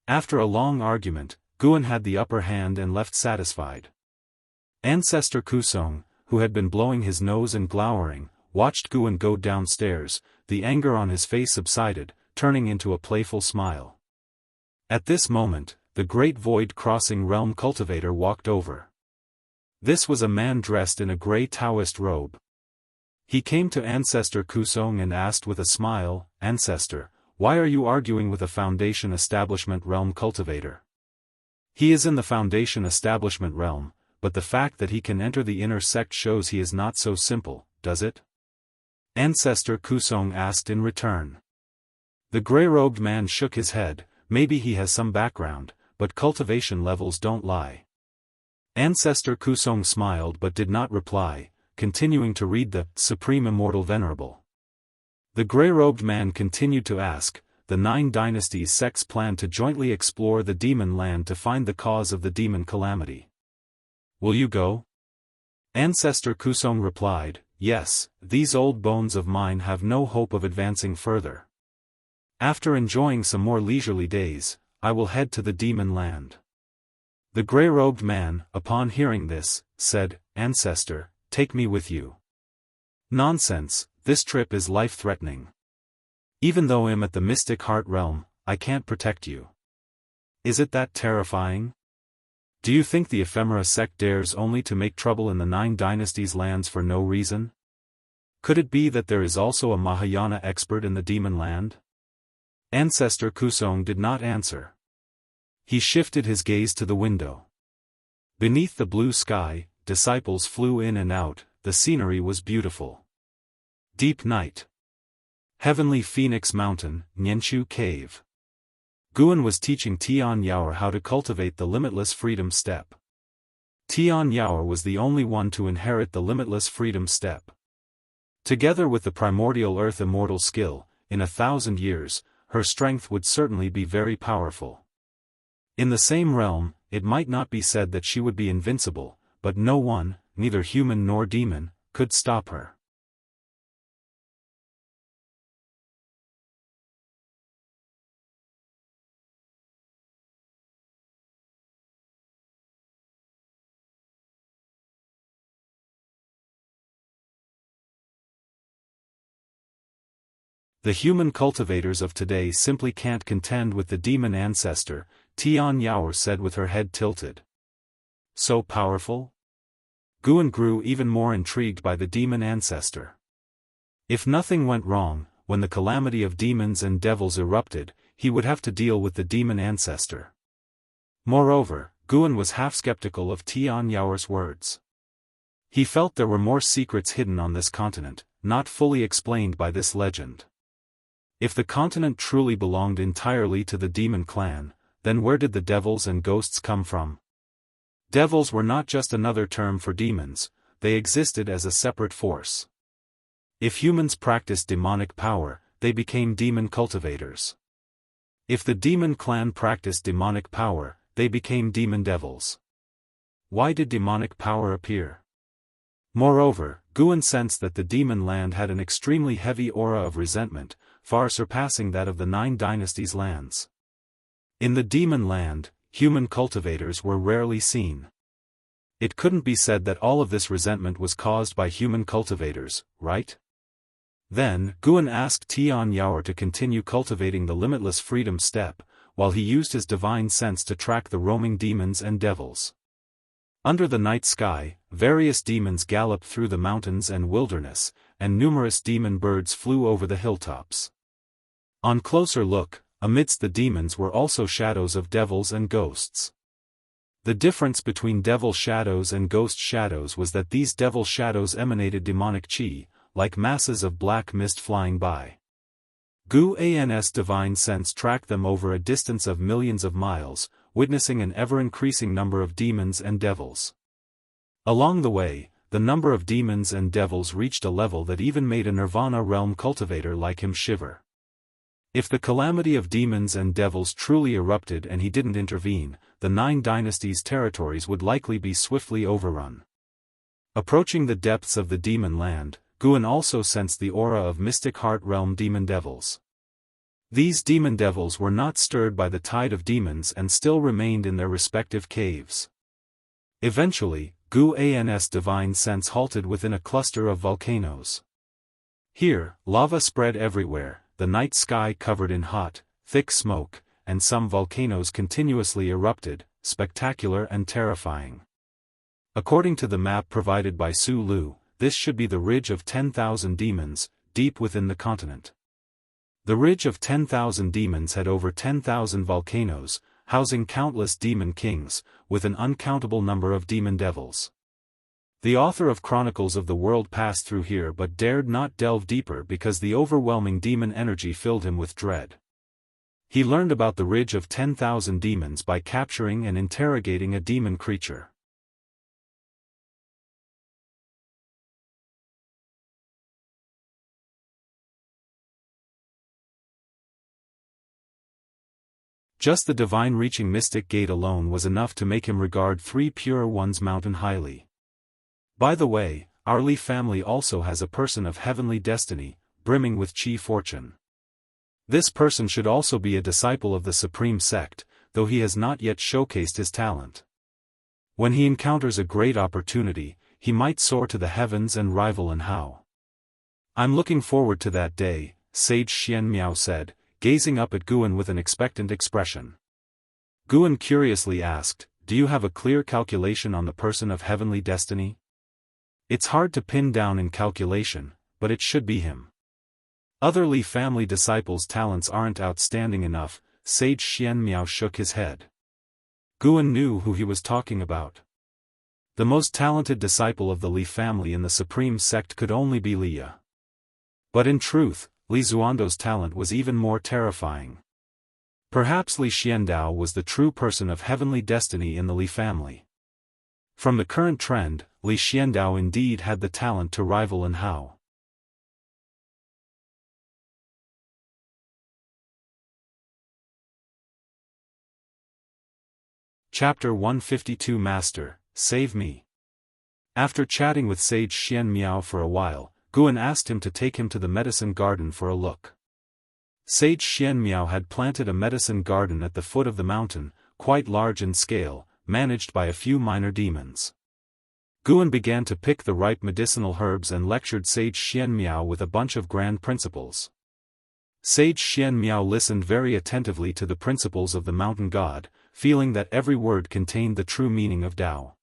Speaker 1: After a long argument, Guan had the upper hand and left satisfied. Ancestor Kusong, who had been blowing his nose and glowering, watched Guan go downstairs. The anger on his face subsided, turning into a playful smile. At this moment, the great void-crossing realm cultivator walked over. This was a man dressed in a grey Taoist robe. He came to Ancestor Kusong and asked with a smile, Ancestor, why are you arguing with a Foundation Establishment realm cultivator? He is in the Foundation Establishment realm, but the fact that he can enter the inner sect shows he is not so simple, does it? Ancestor Kusong asked in return. The grey-robed man shook his head. Maybe he has some background, but cultivation levels don't lie. Ancestor Kusong smiled but did not reply, continuing to read the Supreme Immortal Venerable. The grey-robed man continued to ask, the 9 dynasties sects plan to jointly explore the demon land to find the cause of the demon calamity. Will you go? Ancestor Kusong replied, yes, these old bones of mine have no hope of advancing further. After enjoying some more leisurely days, I will head to the demon land. The grey-robed man, upon hearing this, said, Ancestor, take me with you. Nonsense, this trip is life-threatening. Even though I'm at the Mystic Heart realm, I can't protect you. Is it that terrifying? Do you think the Ephemera sect dares only to make trouble in the 9 dynasties lands for no reason? Could it be that there is also a Mahayana expert in the demon land? Ancestor Kusong did not answer. He shifted his gaze to the window. Beneath the blue sky, disciples flew in and out. The scenery was beautiful. Deep night. Heavenly Phoenix Mountain, Nianchu Cave. Guan was teaching Tian Yaoer how to cultivate the limitless freedom step. Tian Yaoer was the only one to inherit the limitless freedom step. Together with the primordial earth immortal skill, in 1,000 years, her strength would certainly be very powerful. In the same realm, it might not be said that she would be invincible, but no one, neither human nor demon, could stop her. The human cultivators of today simply can't contend with the demon ancestor, Tian Yaoer said with her head tilted. So powerful? Guan grew even more intrigued by the demon ancestor. If nothing went wrong, when the calamity of demons and devils erupted, he would have to deal with the demon ancestor. Moreover, Guan was half-skeptical of Tian Yao's words. He felt there were more secrets hidden on this continent, not fully explained by this legend. If the continent truly belonged entirely to the demon clan, then where did the devils and ghosts come from? Devils were not just another term for demons, they existed as a separate force. If humans practiced demonic power, they became demon cultivators. If the demon clan practiced demonic power, they became demon devils. Why did demonic power appear? Moreover, Guan sensed that the demon land had an extremely heavy aura of resentment, far surpassing that of the 9 dynasties' lands. In the demon land, human cultivators were rarely seen. It couldn't be said that all of this resentment was caused by human cultivators, right? Then, Guan asked Tian Yao to continue cultivating the limitless freedom step, while he used his divine sense to track the roaming demons and devils. Under the night sky, various demons galloped through the mountains and wilderness, and numerous demon birds flew over the hilltops. On closer look, amidst the demons were also shadows of devils and ghosts. The difference between devil shadows and ghost shadows was that these devil shadows emanated demonic chi, like masses of black mist flying by. Guan's divine sense tracked them over a distance of millions of miles, witnessing an ever-increasing number of demons and devils. Along the way, the number of demons and devils reached a level that even made a Nirvana realm cultivator like him shiver. If the calamity of demons and devils truly erupted and he didn't intervene, the 9 dynasties' territories would likely be swiftly overrun. Approaching the depths of the demon land, Guan also sensed the aura of mystic heart realm demon devils. These demon devils were not stirred by the tide of demons and still remained in their respective caves. Eventually, Guan's divine sense halted within a cluster of volcanoes. Here, lava spread everywhere, the night sky covered in hot, thick smoke, and some volcanoes continuously erupted, spectacular and terrifying. According to the map provided by Su Lu, this should be the Ridge of 10,000 Demons, deep within the continent. The Ridge of 10,000 Demons had over 10,000 volcanoes, housing countless demon kings, with an uncountable number of demon devils. The author of Chronicles of the World passed through here but dared not delve deeper because the overwhelming demon energy filled him with dread. He learned about the Ridge of 10,000 Demons by capturing and interrogating a demon creature. Just the divine reaching mystic gate alone was enough to make him regard 3 pure ones mountain highly. By the way, our Li family also has a person of heavenly destiny, brimming with chi fortune. This person should also be a disciple of the supreme sect, though he has not yet showcased his talent. When he encounters a great opportunity, he might soar to the heavens and rival in how. I'm looking forward to that day, Sage Xianxia said, gazing up at Guan with an expectant expression. Guan curiously asked, "Do you have a clear calculation on the person of heavenly destiny?" "It's hard to pin down in calculation, but it should be him. Other Li family disciples' talents aren't outstanding enough." Sage Xianxia shook his head. Guan knew who he was talking about. The most talented disciple of the Li family in the supreme sect could only be Liya. But in truth, Li Xuando's talent was even more terrifying. Perhaps Li Xiandao was the true person of heavenly destiny in the Li family. From the current trend, Li Xiandao indeed had the talent to rival in Hao. Chapter 152 Master, Save Me. After chatting with Sage Xianxia for a while, Guan asked him to take him to the medicine garden for a look. Sage Xianxia had planted a medicine garden at the foot of the mountain, quite large in scale, managed by a few minor demons. Guan began to pick the ripe medicinal herbs and lectured Sage Xianxia with a bunch of grand principles. Sage Xianxia listened very attentively to the principles of the mountain god, feeling that every word contained the true meaning of Tao.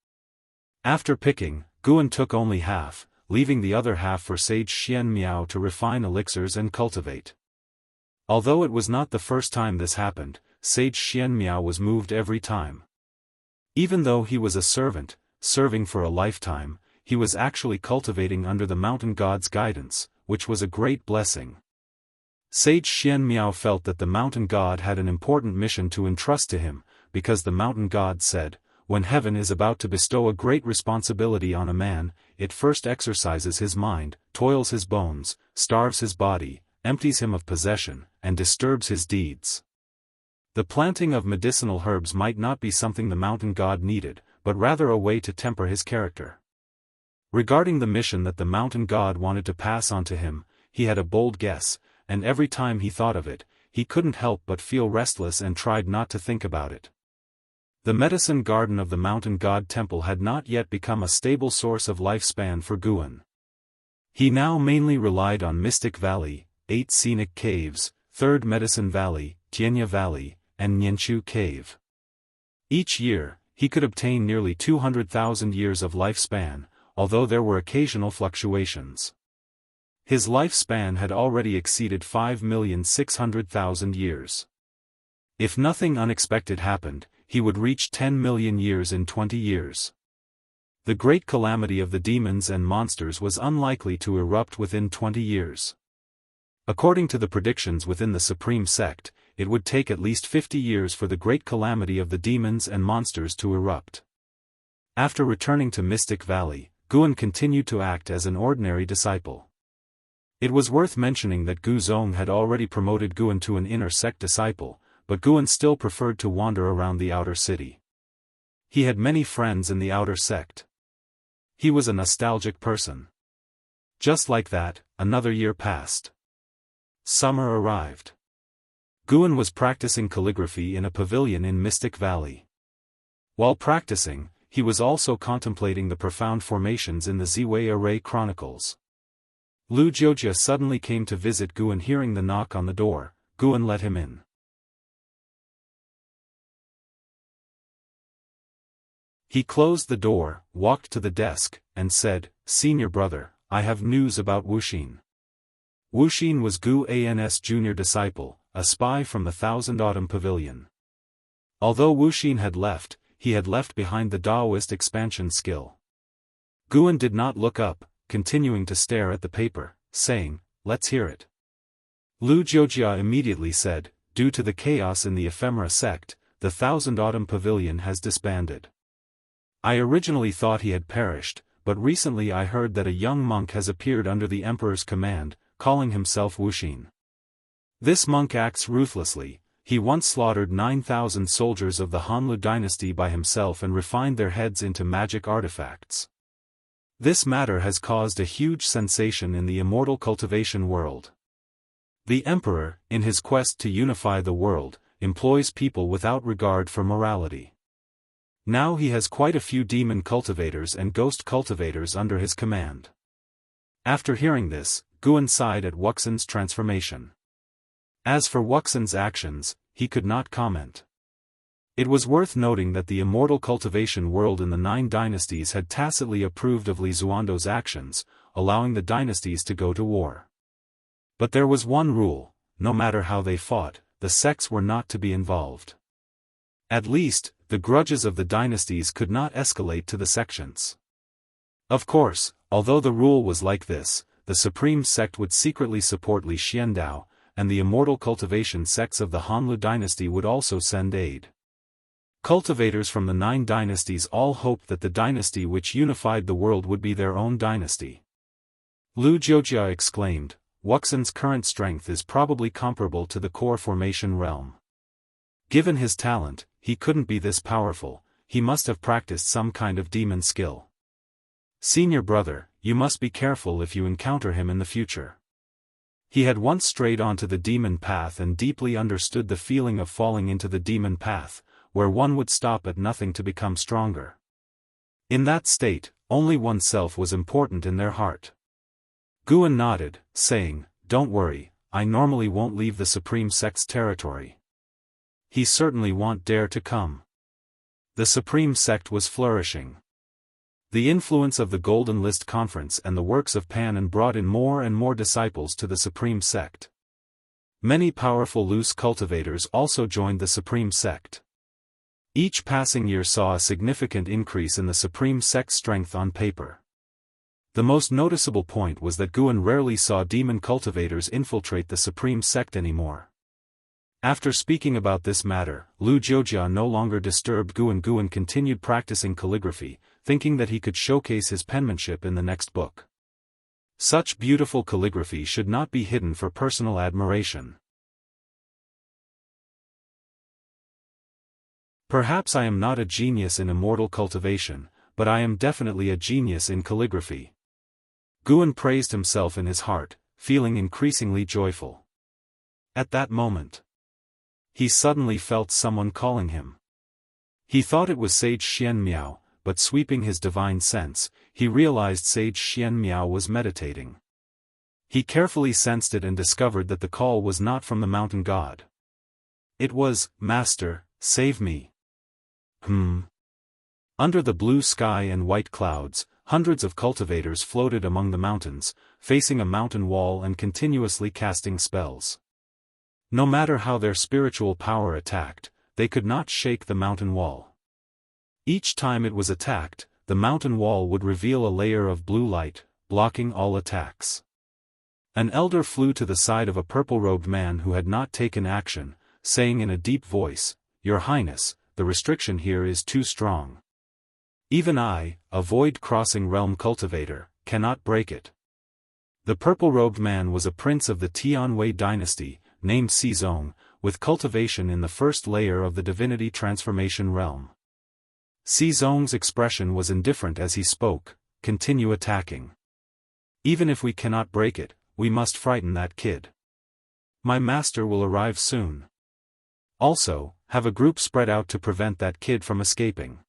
Speaker 1: After picking, Guan took only half, leaving the other half for Sage Xianxia to refine elixirs and cultivate. Although it was not the first time this happened, Sage Xianxia was moved every time. Even though he was a servant, serving for a lifetime, he was actually cultivating under the mountain god's guidance, which was a great blessing. Sage Xian Miao felt that the mountain god had an important mission to entrust to him, because the mountain god said, when heaven is about to bestow a great responsibility on a man, it first exercises his mind, toils his bones, starves his body, empties him of possession, and disturbs his deeds. The planting of medicinal herbs might not be something the mountain god needed, but rather a way to temper his character. Regarding the mission that the mountain god wanted to pass on to him, he had a bold guess, and every time he thought of it, he couldn't help but feel restless and tried not to think about it. The medicine garden of the mountain god temple had not yet become a stable source of lifespan for Guan. He now mainly relied on Mystic Valley, 8 scenic caves, 3rd Medicine Valley, Tianya Valley, and Nianchu Cave. Each year, he could obtain nearly 200,000 years of lifespan, although there were occasional fluctuations. His lifespan had already exceeded 5,600,000 years. If nothing unexpected happened, he would reach 10 million years in 20 years. The great calamity of the demons and monsters was unlikely to erupt within 20 years. According to the predictions within the Supreme Sect, it would take at least 50 years for the great calamity of the demons and monsters to erupt. After returning to Mystic Valley, Guan continued to act as an ordinary disciple. It was worth mentioning that Gu Zong had already promoted Guan to an inner sect disciple, but Guan still preferred to wander around the outer city. He had many friends in the outer sect. He was a nostalgic person. Just like that, another year passed. Summer arrived. Guan was practicing calligraphy in a pavilion in Mystic Valley. While practicing, he was also contemplating the profound formations in the Ziwei Array Chronicles. Lu Jiojia suddenly came to visit Guan. Hearing the knock on the door, Guan let him in. He closed the door, walked to the desk, and said, "Senior brother, I have news about Wuxin." Wuxin was Gu An's junior disciple, a spy from the Thousand Autumn Pavilion. Although Wuxin had left, he had left behind the Daoist expansion skill. Guan did not look up, continuing to stare at the paper, saying, "Let's hear it." Lu Jiojia immediately said, "Due to the chaos in the Ephemera sect, the Thousand Autumn Pavilion has disbanded. I originally thought he had perished, but recently I heard that a young monk has appeared under the Emperor's command, calling himself Wuxin. This monk acts ruthlessly. He once slaughtered 9,000 soldiers of the Hanlu dynasty by himself and refined their heads into magic artifacts. This matter has caused a huge sensation in the immortal cultivation world. The Emperor, in his quest to unify the world, employs people without regard for morality. Now he has quite a few demon cultivators and ghost cultivators under his command." After hearing this, Guan sighed at Wuxin's transformation. As for Wuxin's actions, he could not comment. It was worth noting that the immortal cultivation world in the 9 dynasties had tacitly approved of Li Zuando's actions, allowing the dynasties to go to war. But there was one rule: no matter how they fought, the sects were not to be involved. At least, the grudges of the dynasties could not escalate to the sections. Of course, although the rule was like this, the Supreme Sect would secretly support Li Xiandao, and the immortal cultivation sects of the Hanlu dynasty would also send aid. Cultivators from the 9 dynasties all hoped that the dynasty which unified the world would be their own dynasty. Lu Jiojia exclaimed, "Wuxin's current strength is probably comparable to the core formation realm. Given his talent, he couldn't be this powerful. He must have practiced some kind of demon skill. Senior brother, you must be careful if you encounter him in the future." He had once strayed onto the demon path and deeply understood the feeling of falling into the demon path, where one would stop at nothing to become stronger. In that state, only oneself was important in their heart. Guan nodded, saying, "Don't worry, I normally won't leave the Supreme Sect's territory." He certainly won't dare to come. The Supreme Sect was flourishing. The influence of the Golden List Conference and the works of Pan brought in more and more disciples to the Supreme Sect. Many powerful loose cultivators also joined the Supreme Sect. Each passing year saw a significant increase in the Supreme Sect's strength on paper. The most noticeable point was that Guan rarely saw demon cultivators infiltrate the Supreme Sect anymore. After speaking about this matter, Lu Jiujia no longer disturbed Guan. Guan continued practicing calligraphy, thinking that he could showcase his penmanship in the next book. Such beautiful calligraphy should not be hidden for personal admiration. Perhaps I am not a genius in immortal cultivation, but I am definitely a genius in calligraphy. Guan praised himself in his heart, feeling increasingly joyful. At that moment, he suddenly felt someone calling him. He thought it was Sage Xianmiao, but sweeping his divine sense, he realized Sage Xianmiao was meditating. He carefully sensed it and discovered that the call was not from the mountain god. It was, "Master, save me." Under the blue sky and white clouds, hundreds of cultivators floated among the mountains, facing a mountain wall and continuously casting spells. No matter how their spiritual power attacked, they could not shake the mountain wall. Each time it was attacked, the mountain wall would reveal a layer of blue light, blocking all attacks. An elder flew to the side of a purple-robed man who had not taken action, saying in a deep voice, "Your Highness, the restriction here is too strong. Even I, a void-crossing realm cultivator, cannot break it." The purple-robed man was a prince of the Tianwei dynasty, named Xizong, with cultivation in the first layer of the divinity transformation realm. Xizong's expression was indifferent as he spoke, "Continue attacking. Even if we cannot break it, we must frighten that kid. My master will arrive soon. Also, have a group spread out to prevent that kid from escaping.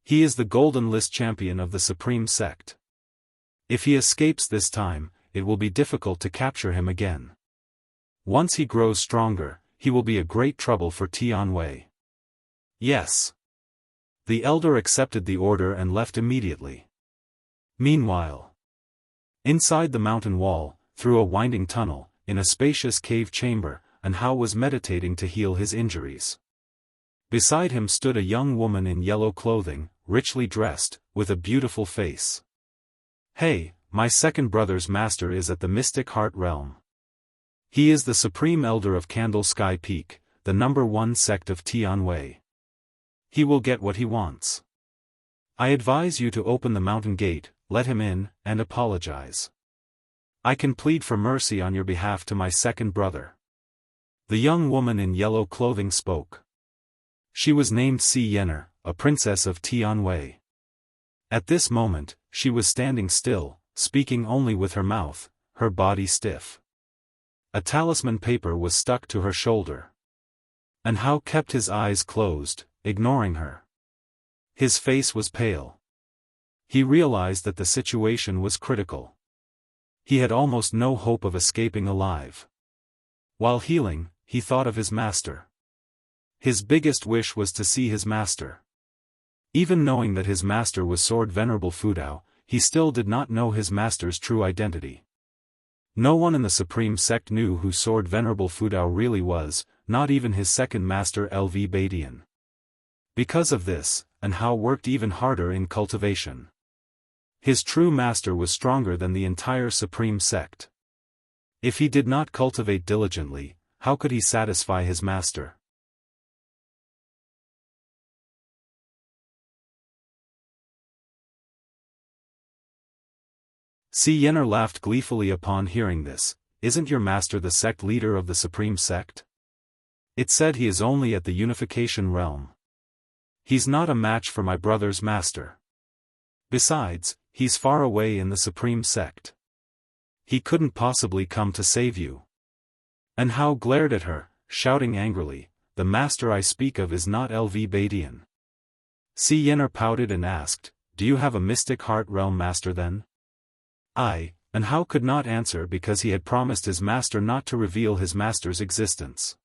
Speaker 1: He is the golden list champion of the Supreme Sect. If he escapes this time, it will be difficult to capture him again. Once he grows stronger, he will be a great trouble for Tianwei." "Yes." The elder accepted the order and left immediately. Meanwhile, inside the mountain wall, through a winding tunnel, in a spacious cave chamber, Anhao was meditating to heal his injuries. Beside him stood a young woman in yellow clothing, richly dressed, with a beautiful face. "Hey, my second brother's master is at the Mystic Heart Realm. He is the Supreme Elder of Candle Sky Peak, the #1 sect of Tianwei. He will get what he wants. I advise you to open the mountain gate, let him in, and apologize. I can plead for mercy on your behalf to my second brother." The young woman in yellow clothing spoke. She was named Si Yener, a princess of Tianwei. At this moment, she was standing still, speaking only with her mouth, her body stiff. A talisman paper was stuck to her shoulder. Anhao kept his eyes closed, ignoring her. His face was pale. He realized that the situation was critical. He had almost no hope of escaping alive. While healing, he thought of his master. His biggest wish was to see his master. Even knowing that his master was Sword Venerable Fudao, he still did not know his master's true identity. No one in the Supreme Sect knew who Sword Venerable Fudao really was, not even his second master LV Badian. Because of this, Anhao worked even harder in cultivation. His true master was stronger than the entire Supreme Sect. If he did not cultivate diligently, how could he satisfy his master? Si Yener laughed gleefully upon hearing this. "Isn't your master the sect leader of the Supreme Sect? It said he is only at the Unification Realm. He's not a match for my brother's master. Besides, he's far away in the Supreme Sect. He couldn't possibly come to save you." Anhao glared at her, shouting angrily, "The master I speak of is not LV Badian." Si Yener pouted and asked, "Do you have a Mystic Heart Realm master then?" Anhao could not answer because he had promised his master not to reveal his master's existence.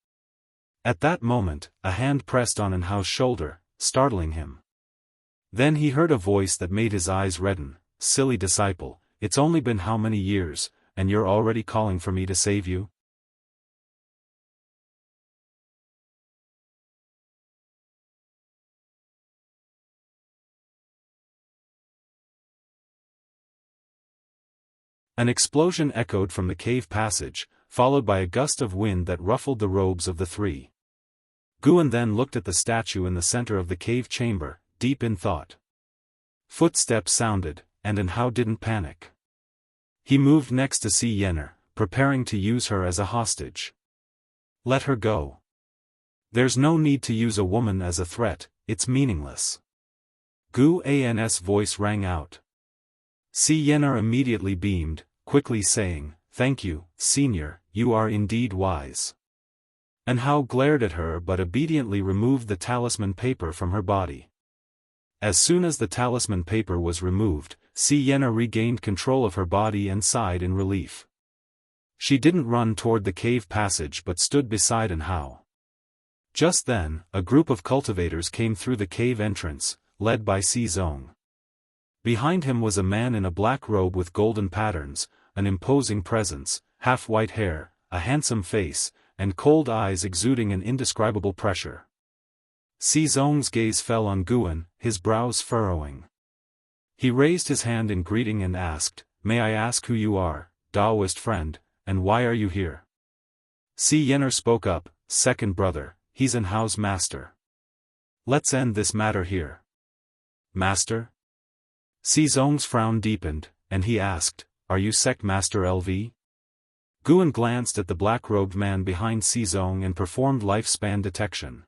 Speaker 1: At that moment, a hand pressed on Anhao's shoulder, startling him. Then he heard a voice that made his eyes redden, "Silly disciple, it's only been how many years, and you're already calling for me to save you?" An explosion echoed from the cave passage, followed by a gust of wind that ruffled the robes of the three. Guan then looked at the statue in the center of the cave chamber, deep in thought. Footsteps sounded, and Hao didn't panic. He moved next to Si Yener, preparing to use her as a hostage. Let her go. There's no need to use a woman as a threat, it's meaningless. Gu An's voice rang out. Si Yener immediately beamed, quickly saying, "Thank you, Senior, you are indeed wise." And Hao glared at her but obediently removed the talisman paper from her body. As soon as the talisman paper was removed, Si Yener regained control of her body and sighed in relief. She didn't run toward the cave passage but stood beside Hao. Just then, a group of cultivators came through the cave entrance, led by Si Zong. Behind him was a man in a black robe with golden patterns, an imposing presence, half-white hair, a handsome face, and cold eyes exuding an indescribable pressure. Si Zong's gaze fell on Guan, his brows furrowing. He raised his hand in greeting and asked, "May I ask who you are, Daoist friend, and why are you here?" Si Yener spoke up, "Second brother, he's Hao's master. Let's end this matter here." "Master?" Si Zong's frown deepened, and he asked, "Are you sect master LV?" Guan glanced at the black-robed man behind Si Zong and performed lifespan detection.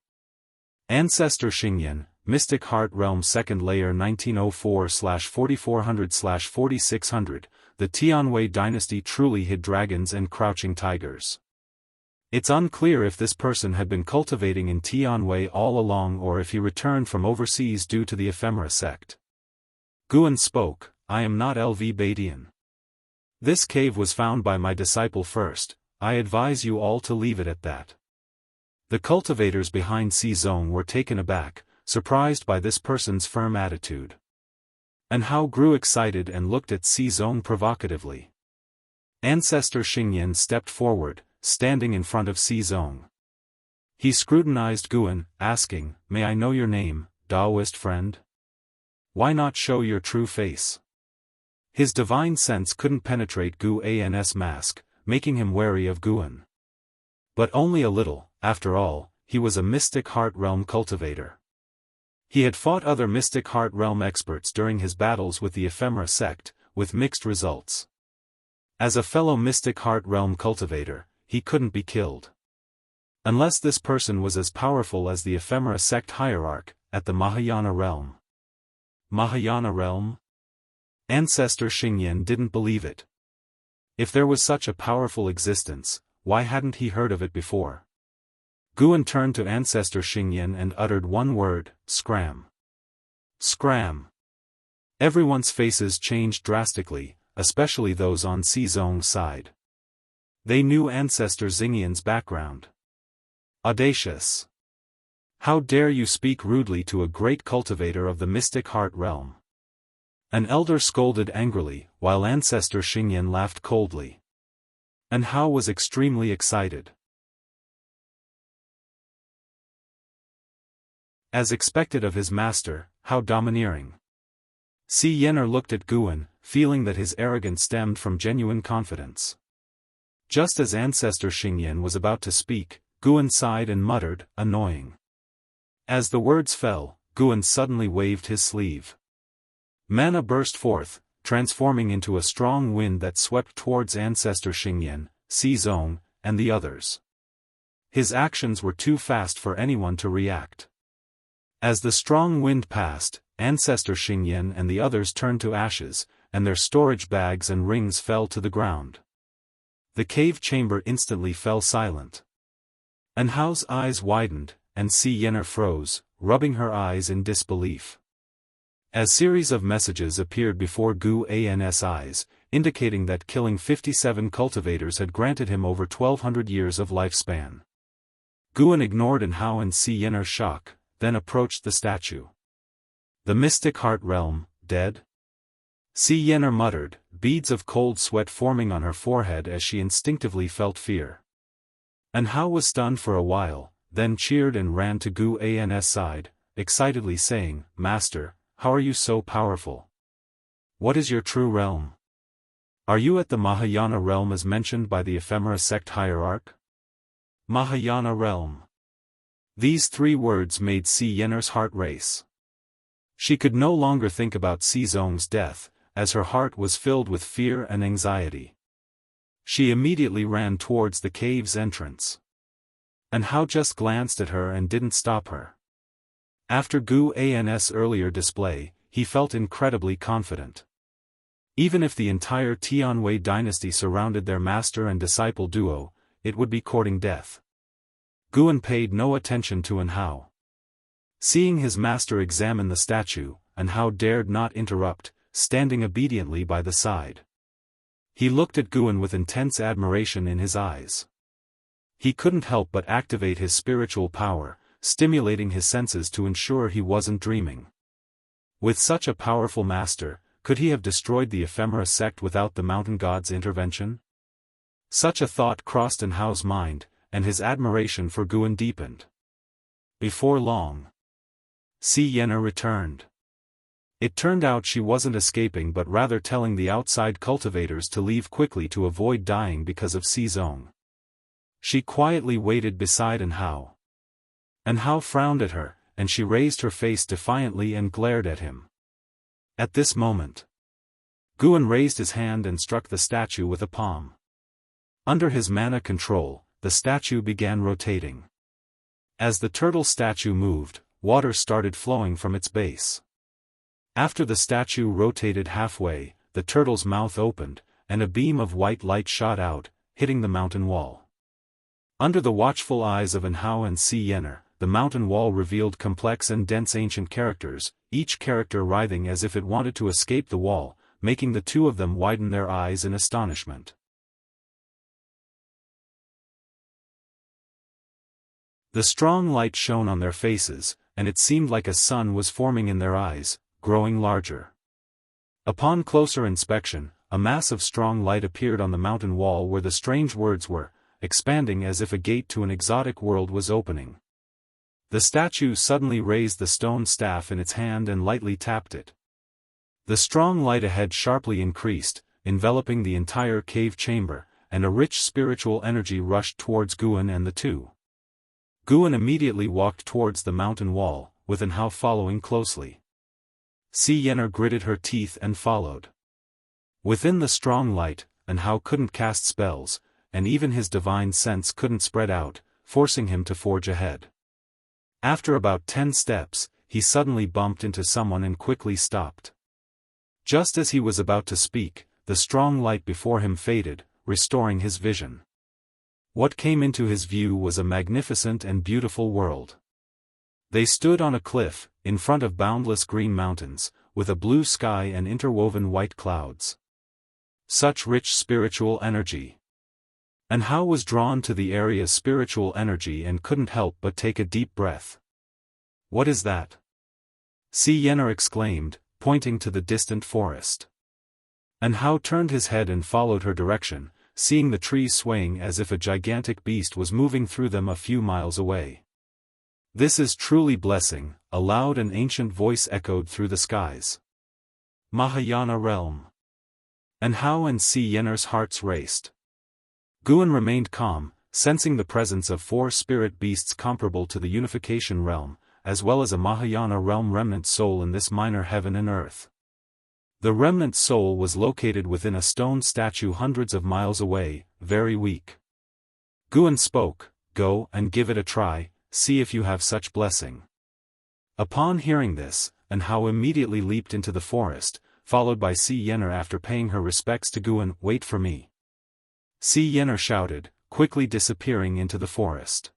Speaker 1: Ancestor Xingyan, Mystic Heart Realm 2nd Layer 1904/4400/4600, the Tianwei dynasty truly hid dragons and crouching tigers. It's unclear if this person had been cultivating in Tianwei all along or if he returned from overseas due to the ephemera sect. Guan spoke, "I am not LV Badian. This cave was found by my disciple first, I advise you all to leave it at that." The cultivators behind Si Zong were taken aback, surprised by this person's firm attitude. And Hao grew excited and looked at Si Zong provocatively. Ancestor Xingyan stepped forward, standing in front of Si Zong. He scrutinized Guan, asking, "May I know your name, Daoist friend? Why not show your true face?" His divine sense couldn't penetrate Gu An's mask, making him wary of Guan. But only a little, after all, he was a Mystic Heart Realm cultivator. He had fought other Mystic Heart Realm experts during his battles with the ephemera sect, with mixed results. As a fellow Mystic Heart Realm cultivator, he couldn't be killed. Unless this person was as powerful as the ephemera sect hierarch, at the Mahayana realm. Mahayana realm? Ancestor Xingyan didn't believe it. If there was such a powerful existence, why hadn't he heard of it before? Guan turned to Ancestor Xingyan and uttered one word, "Scram." Scram. Everyone's faces changed drastically, especially those on Si Zong's side. They knew Ancestor Xingyan's background. Audacious. How dare you speak rudely to a great cultivator of the Mystic Heart Realm? An elder scolded angrily, while Ancestor Xingyan laughed coldly. And Hao was extremely excited. As expected of his master, how domineering. Si Yener looked at Guan, feeling that his arrogance stemmed from genuine confidence. Just as Ancestor Xingyan was about to speak, Guan sighed and muttered, "Annoying." As the words fell, Guan suddenly waved his sleeve. Mana burst forth, transforming into a strong wind that swept towards Ancestor Xingyan, Si Zong, and the others. His actions were too fast for anyone to react. As the strong wind passed, Ancestor Xingyan and the others turned to ashes, and their storage bags and rings fell to the ground. The cave chamber instantly fell silent. And Hao's eyes widened, and Si Yener froze, rubbing her eyes in disbelief. A series of messages appeared before Gu An's eyes, indicating that killing 57 cultivators had granted him over 1200 years of lifespan. Guan ignored Hao and Si Yener's shock, then approached the statue. The Mystic Heart Realm, dead? Si Yener muttered, beads of cold sweat forming on her forehead as she instinctively felt fear. And Hao was stunned for a while, then cheered and ran to Gu An's side, excitedly saying, "Master, how are you so powerful? What is your true realm?" Are you at the Mahayana realm as mentioned by the ephemera sect hierarch? Mahayana realm. These 3 words made Si Yenner's heart race. She could no longer think about Si Zong's death, as her heart was filled with fear and anxiety. She immediately ran towards the cave's entrance. And Hao just glanced at her and didn't stop her. After Gu An's earlier display, he felt incredibly confident. Even if the entire Tianwei dynasty surrounded their master and disciple duo, it would be courting death. Guan paid no attention to Hao. Seeing his master examine the statue, Hao dared not interrupt, standing obediently by the side. He looked at Guan with intense admiration in his eyes. He couldn't help but activate his spiritual power, stimulating his senses to ensure he wasn't dreaming. With such a powerful master, could he have destroyed the ephemera sect without the mountain god's intervention? Such a thought crossed Hao's mind, and his admiration for Guan deepened. Before long, Si Yenner returned. It turned out she wasn't escaping but rather telling the outside cultivators to leave quickly to avoid dying because of Si Zong. She quietly waited beside Hao. Hao frowned at her, and she raised her face defiantly and glared at him. At this moment, Guan raised his hand and struck the statue with a palm. Under his mana control, the statue began rotating. As the turtle statue moved, water started flowing from its base. After the statue rotated halfway, the turtle's mouth opened, and a beam of white light shot out, hitting the mountain wall. Under the watchful eyes of Hao and Si Yenner, the mountain wall revealed complex and dense ancient characters, each character writhing as if it wanted to escape the wall, making the 2 of them widen their eyes in astonishment. The strong light shone on their faces, and it seemed like a sun was forming in their eyes, growing larger. Upon closer inspection, a mass of strong light appeared on the mountain wall where the strange words were, expanding as if a gate to an exotic world was opening. The statue suddenly raised the stone staff in its hand and lightly tapped it. The strong light ahead sharply increased, enveloping the entire cave chamber, and a rich spiritual energy rushed towards Guan and the 2. Guan immediately walked towards the mountain wall, with Hao following closely. Si Yenner gritted her teeth and followed. Within the strong light, Hao couldn't cast spells, and even his divine sense couldn't spread out, forcing him to forge ahead. After about 10 steps, he suddenly bumped into someone and quickly stopped. Just as he was about to speak, the strong light before him faded, restoring his vision. What came into his view was a magnificent and beautiful world. They stood on a cliff, in front of boundless green mountains, with a blue sky and interwoven white clouds. Such rich spiritual energy. Hao was drawn to the area's spiritual energy and couldn't help but take a deep breath. What is that? Si Yenner exclaimed, pointing to the distant forest. Hao turned his head and followed her direction, seeing the trees swaying as if a gigantic beast was moving through them a few miles away. This is truly blessing, a loud and ancient voice echoed through the skies. Mahayana realm. Hao and Si Yenner's hearts raced. Guan remained calm, sensing the presence of 4 spirit beasts comparable to the unification realm, as well as a Mahayana realm remnant soul in this minor heaven and earth. The remnant soul was located within a stone statue hundreds of miles away, very weak. Guan spoke, "Go and give it a try, see if you have such blessing." Upon hearing this, Hao immediately leaped into the forest, followed by Si Yenner. After paying her respects to Guan, "Wait for me." Si Yenner shouted, quickly disappearing into the forest.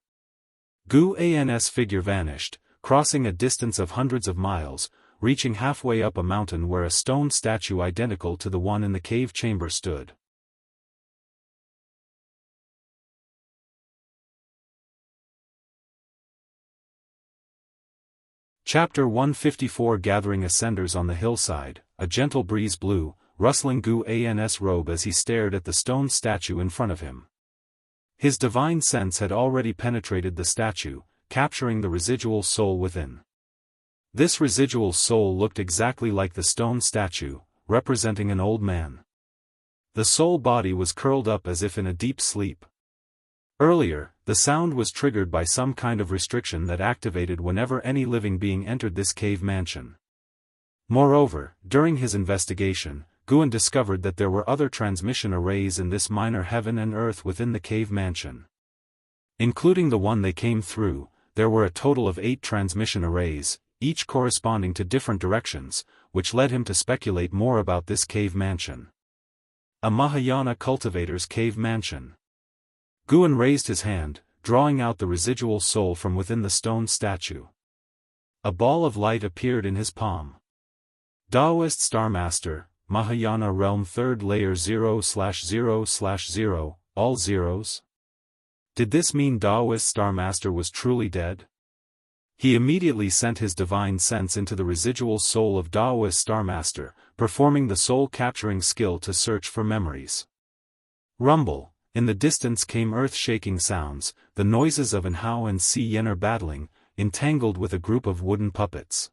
Speaker 1: Gu An's figure vanished, crossing a distance of hundreds of miles, reaching halfway up a mountain where a stone statue identical to the one in the cave chamber stood. Chapter 154. Gathering ascenders on the hillside, a gentle breeze blew, rustling Gu An's robe as he stared at the stone statue in front of him. His divine sense had already penetrated the statue, capturing the residual soul within. This residual soul looked exactly like the stone statue, representing an old man. The soul body was curled up as if in a deep sleep. Earlier, the sound was triggered by some kind of restriction that activated whenever any living being entered this cave mansion. Moreover, during his investigation, Guan discovered that there were other transmission arrays in this minor heaven and earth within the cave mansion. Including the one they came through, there were a total of 8 transmission arrays, each corresponding to different directions, which led him to speculate more about this cave mansion. A Mahayana cultivator's cave mansion. Guan raised his hand, drawing out the residual soul from within the stone statue. A ball of light appeared in his palm. Daoist Star Master, Mahayana Realm 3rd Layer 0/0/0, all zeros? Did this mean Daoist Star Master was truly dead? He immediately sent his divine sense into the residual soul of Daoist Star Master, performing the soul-capturing skill to search for memories. Rumble. In the distance came earth-shaking sounds, the noises of Anhao and Si Yener battling, entangled with a group of wooden puppets.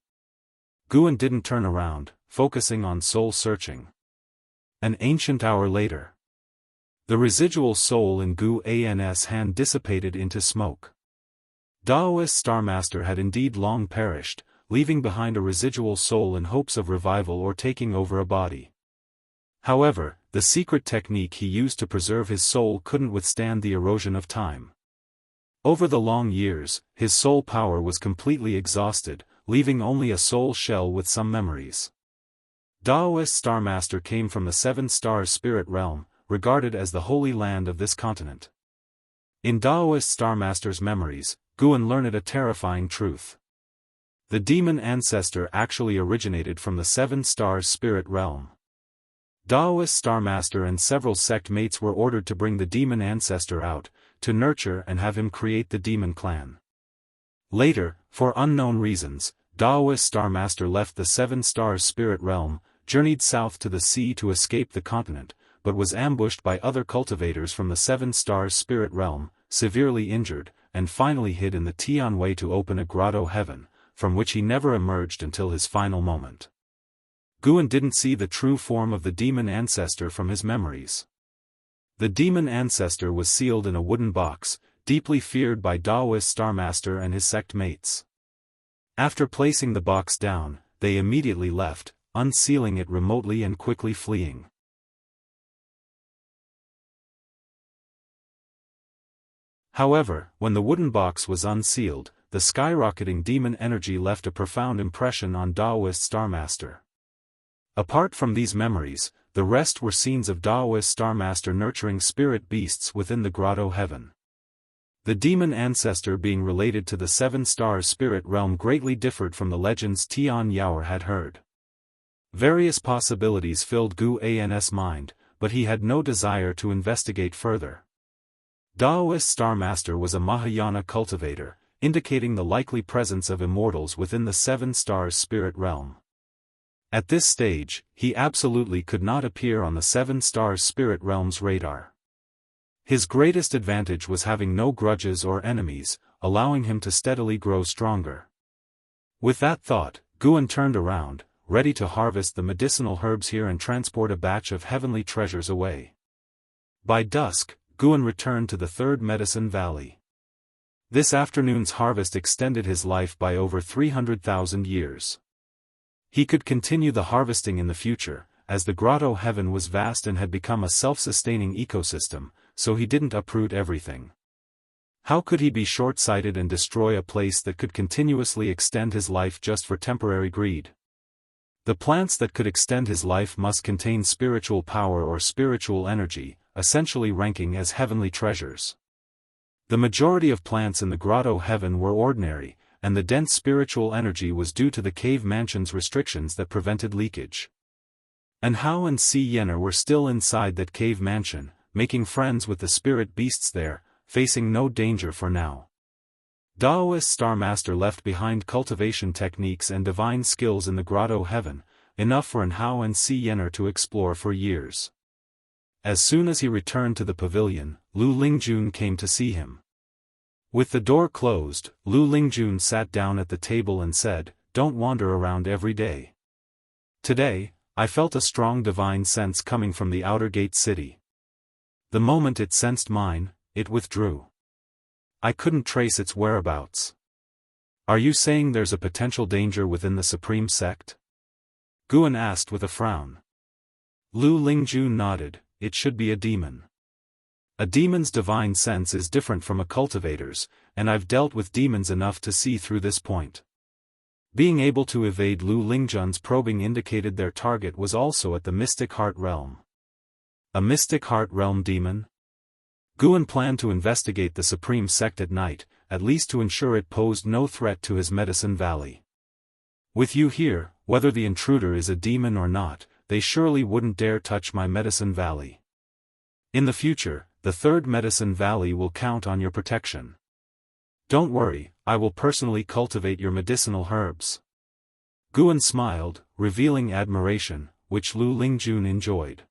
Speaker 1: Guan didn't turn around, focusing on soul-searching. An ancient hour later. The residual soul in Gu An's hand dissipated into smoke. Daoist Star Master had indeed long perished, leaving behind a residual soul in hopes of revival or taking over a body. However, the secret technique he used to preserve his soul couldn't withstand the erosion of time. Over the long years, his soul power was completely exhausted, leaving only a soul shell with some memories. Daoist Star Master came from the 7 Stars Spirit Realm, regarded as the holy land of this continent. In Daoist Star Master's memories, Guan learned a terrifying truth. The demon ancestor actually originated from the 7 Stars Spirit Realm. Daoist Star Master and several sect mates were ordered to bring the demon ancestor out, to nurture and have him create the demon clan. Later, for unknown reasons, Daoist Star Master left the 7 Stars Spirit Realm, journeyed south to the sea to escape the continent, but was ambushed by other cultivators from the 7 Stars Spirit Realm, severely injured, and finally hid in the Tian Way to open a grotto heaven, from which he never emerged until his final moment. Guan didn't see the true form of the demon ancestor from his memories. The demon ancestor was sealed in a wooden box, deeply feared by Daoist Star Master and his sect mates. After placing the box down, they immediately left, unsealing it remotely and quickly fleeing. However, when the wooden box was unsealed, the skyrocketing demon energy left a profound impression on Daoist Star Master. Apart from these memories, the rest were scenes of Daoist Star Master nurturing spirit beasts within the grotto heaven. The demon ancestor being related to the 7 Stars Spirit Realm greatly differed from the legends Tian Yaoer had heard. Various possibilities filled Gu An's mind, but he had no desire to investigate further. Daoist Star Master was a Mahayana cultivator, indicating the likely presence of immortals within the 7 Stars Spirit Realm. At this stage, he absolutely could not appear on the 7 Stars Spirit Realm's radar. His greatest advantage was having no grudges or enemies, allowing him to steadily grow stronger. With that thought, Guan turned around, ready to harvest the medicinal herbs here and transport a batch of heavenly treasures away. By dusk, Guan returned to the 3rd Medicine Valley. This afternoon's harvest extended his life by over 300,000 years. He could continue the harvesting in the future, as the grotto heaven was vast and had become a self-sustaining ecosystem, so he didn't uproot everything. How could he be short-sighted and destroy a place that could continuously extend his life just for temporary greed? The plants that could extend his life must contain spiritual power or spiritual energy, essentially ranking as heavenly treasures. The majority of plants in the grotto heaven were ordinary, and the dense spiritual energy was due to the cave mansion's restrictions that prevented leakage. Anhao and Si Yener were still inside that cave mansion, making friends with the spirit beasts there, facing no danger for now. Daoist Star Master left behind cultivation techniques and divine skills in the grotto heaven, enough for Anhao and Si Yener to explore for years. As soon as he returned to the pavilion, Lu Lingjun came to see him. With the door closed, Lu Lingjun sat down at the table and said, "Don't wander around every day. Today, I felt a strong divine sense coming from the outer gate city. The moment it sensed mine, it withdrew. I couldn't trace its whereabouts. Are you saying there's a potential danger within the Supreme Sect? Guan asked with a frown. Lu Lingju nodded. It should be a demon. A demon's divine sense is different from a cultivator's, and I've dealt with demons enough to see through this point. Being able to evade Lu Lingjun's probing indicated their target was also at the Mystic Heart Realm. A Mystic Heart Realm demon? Guan planned to investigate the Supreme Sect at night, at least to ensure it posed no threat to his Medicine Valley. With you here, whether the intruder is a demon or not, they surely wouldn't dare touch my Medicine Valley. In the future, the Third Medicine Valley will count on your protection. Don't worry, I will personally cultivate your medicinal herbs. Guan smiled, revealing admiration, which Lu Lingjun enjoyed.